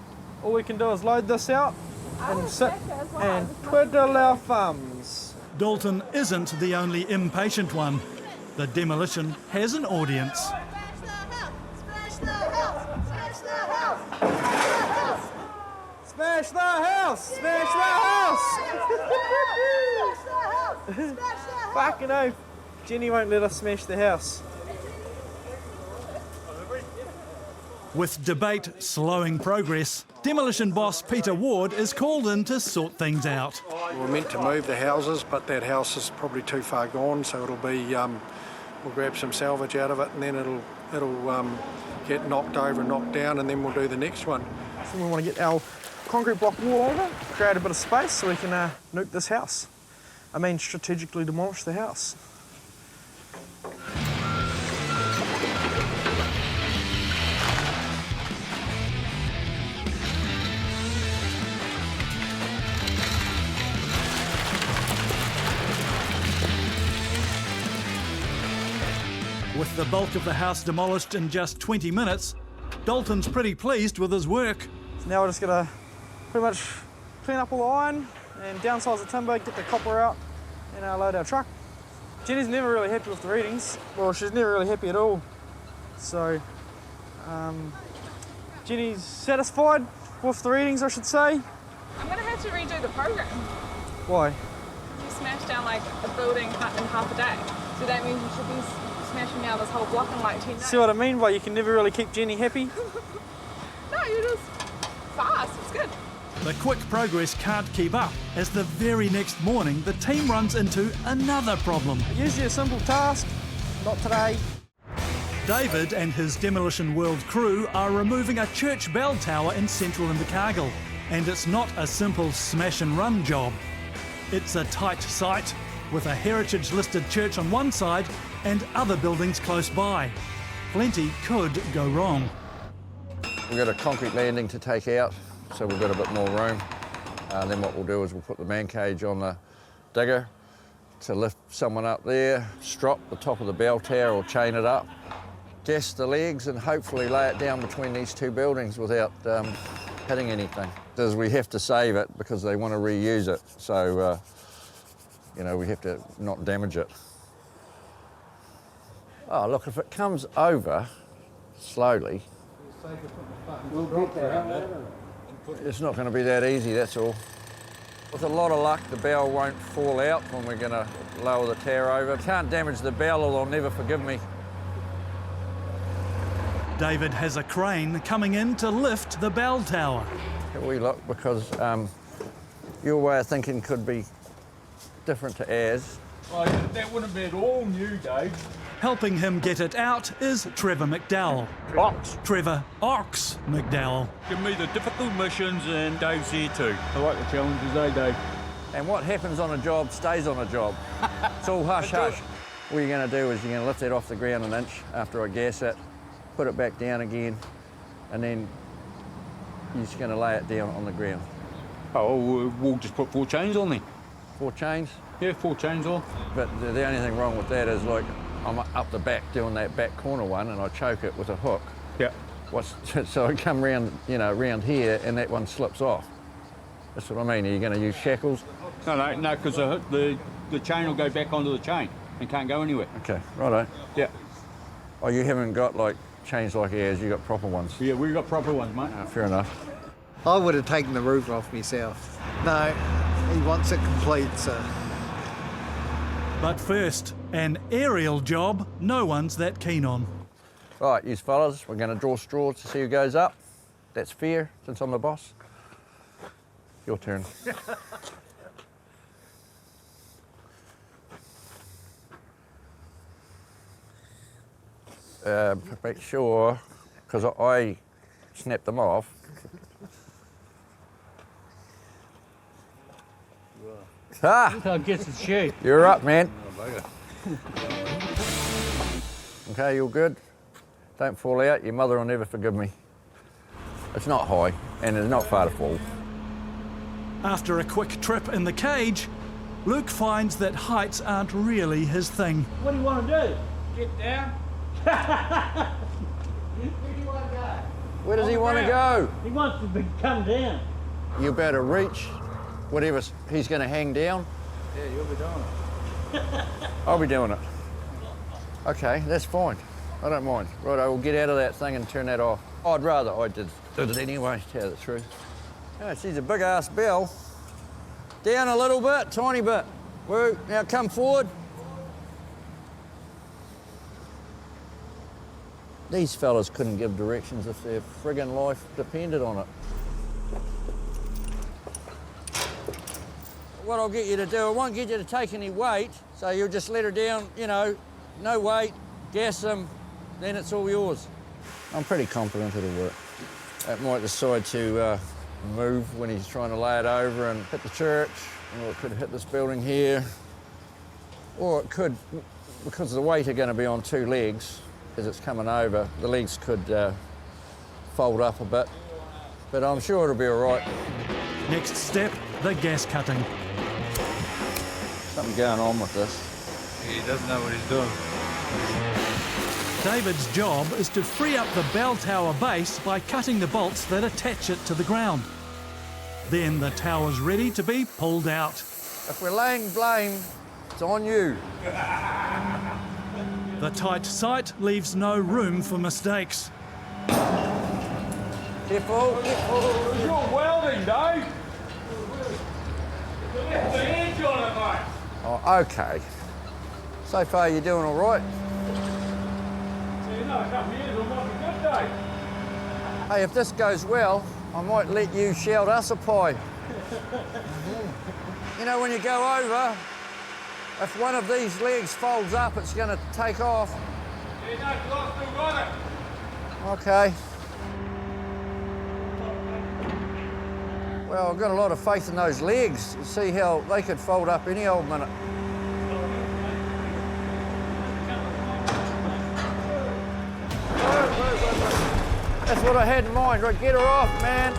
All we can do is load this out and sit and twiddle our thumbs. Dalton isn't the only impatient one. The demolition has an audience. Smash the house! Smash the house! Fucking oath. Jenny won't let us smash the house. With debate slowing progress, demolition boss Peter Ward is called in to sort things out. We're meant to move the houses, but that house is probably too far gone, so it'll be, we'll grab some salvage out of it and then it'll get knocked over and knocked down, and then we'll do the next one. So we want to get our concrete block wall over, create a bit of space so we can nuke this house. I mean, strategically demolish the house. With the bulk of the house demolished in just 20 minutes, Dalton's pretty pleased with his work. So now we're just going to pretty much clean up all the iron and downsize the timber, get the copper out, and load our truck. Jenny's never really happy with the readings. Well, she's never really happy at all. So, Jenny's satisfied with the readings, I should say. I'm going to have to redo the program. Why? You smashed down like a building in half a day. So that means you should be smashing down this whole block in like 10 days. See what I mean by you can never really keep Jenny happy? No, you're just fast. It's good. The quick progress can't keep up, as the very next morning the team runs into another problem. Usually a simple task, not today. David and his Demolition World crew are removing a church bell tower in central Invercargill, and it's not a simple smash and run job. It's a tight site, with a heritage-listed church on one side and other buildings close by. Plenty could go wrong. We've got a concrete landing to take out, so we've got a bit more room. Then what we'll do is we'll put the man cage on the digger to lift someone up there, strop the top of the bell tower or chain it up, gas the legs and hopefully lay it down between these two buildings without hitting anything. Because we have to save it because they want to reuse it, so you know, we have to not damage it. Oh, look, if it comes over slowly, it's not going to be that easy, that's all. With a lot of luck, the bell won't fall out when we're going to lower the tower over. Can't damage the bell or they'll never forgive me. David has a crane coming in to lift the bell tower. Have we look, because your way of thinking could be different to ours. Oh, that wouldn't be at all new, Dave. Helping him get it out is Trevor McDowell. Ox. Trevor Ox McDowell. Give me the difficult missions and Dave's here too. I like the challenges, eh, Dave? And what happens on a job stays on a job. It's all hush-hush. What you're going to do is you're going to lift that off the ground an inch after I gas it, put it back down again, and then you're just going to lay it down on the ground. Oh, we'll just put 4 chains on there. 4 chains? Yeah, 4 chains on. But the only thing wrong with that is, like, I'm up the back doing that back corner one, and I choke it with a hook. Yeah. So I come round, you know, round here, and that one slips off. That's what I mean. Are you going to use shackles? No, because the chain will go back onto the chain and can't go anywhere. Okay, righto. Yeah. Oh, you haven't got, like, chains like ours, you got proper ones? Yeah, we've got proper ones, mate. Fair enough. I would have taken the roof off myself. No, he wants it complete, so. But first, an aerial job no one's that keen on. Right, you fellas, we're going to draw straws to see who goes up. That's fair, since I'm the boss. Your turn. Make sure, because I snapped them off. Ah! I guess it's you. You're up, man. Okay, you're good. Don't fall out. Your mother will never forgive me. It's not high, and it's not far to fall. After a quick trip in the cage, Luke finds that heights aren't really his thing. What do you want to do? Get down. Where do you want to go? Where does he want to go? He wants to come down. You better reach whatever he's going to hang down. Yeah, you'll be doing it. I'll be doing it. Okay, that's fine. I don't mind. Right, I will get out of that thing and turn that off. I'd rather I did it anyway, to tell the truth. Oh, she's a big ass bell. Down a little bit, tiny bit. Woo, now come forward. These fellas couldn't give directions if their friggin' life depended on it. What I'll get you to do, I won't get you to take any weight, so you'll just let her down, you know, no weight, gas them, then it's all yours. I'm pretty confident it'll work. It might decide to move when he's trying to lay it over and hit the church, or it could hit this building here, or it could, because the weight are going to be on 2 legs as it's coming over, the legs could fold up a bit, but I'm sure it'll be all right. Next step, the gas cutting. Something going on with this. He doesn't know what he's doing. David's job is to free up the bell tower base by cutting the bolts that attach it to the ground. Then the tower's ready to be pulled out. If we're laying blame, it's on you. The tight site leaves no room for mistakes. Careful, careful. You're welding, Dave. The edge on it, mate. Oh, okay. So far, you're doing all right. So you know, a couple of years it might be good, Dave. Hey, if this goes well, I might let you shout us a pie. You know, when you go over, if one of these legs folds up, it's going to take off. Yeah, no, 'cause I've still got it. Okay. Well, I've got a lot of faith in those legs. See how they could fold up any old minute. That's what I had in mind. Right, get her off, man.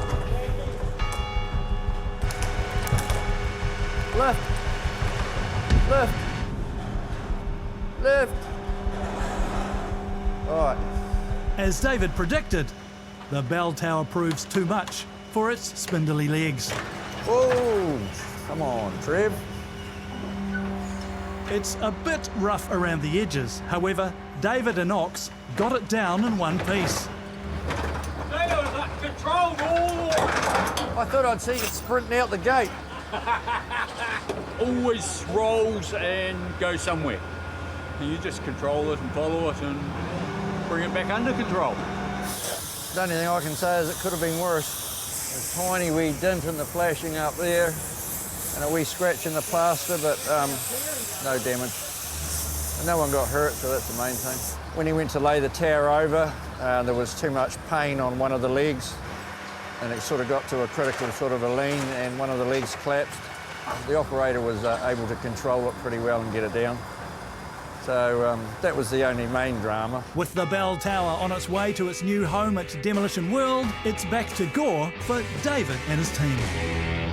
Lift. Lift. Lift. All right. As David predicted, the bell tower proves too much for its spindly legs. Oh, come on, Trev. It's a bit rough around the edges. However, David and Ox got it down in one piece. They was controlled all the way. I thought I'd see it sprinting out the gate. Always rolls and goes somewhere. And you just control it and follow it and bring it back under control. The only thing I can say is it could have been worse. A tiny wee dent in the flashing up there and a wee scratch in the plaster, but no damage. And no one got hurt, so that's the main thing. When he went to lay the tower over, there was too much pain on one of the legs, and it sort of got to a critical sort of a lean, and one of the legs collapsed. The operator was able to control it pretty well and get it down. So that was the only main drama. With the bell tower on its way to its new home at Demolition World, it's back to Gore for David and his team.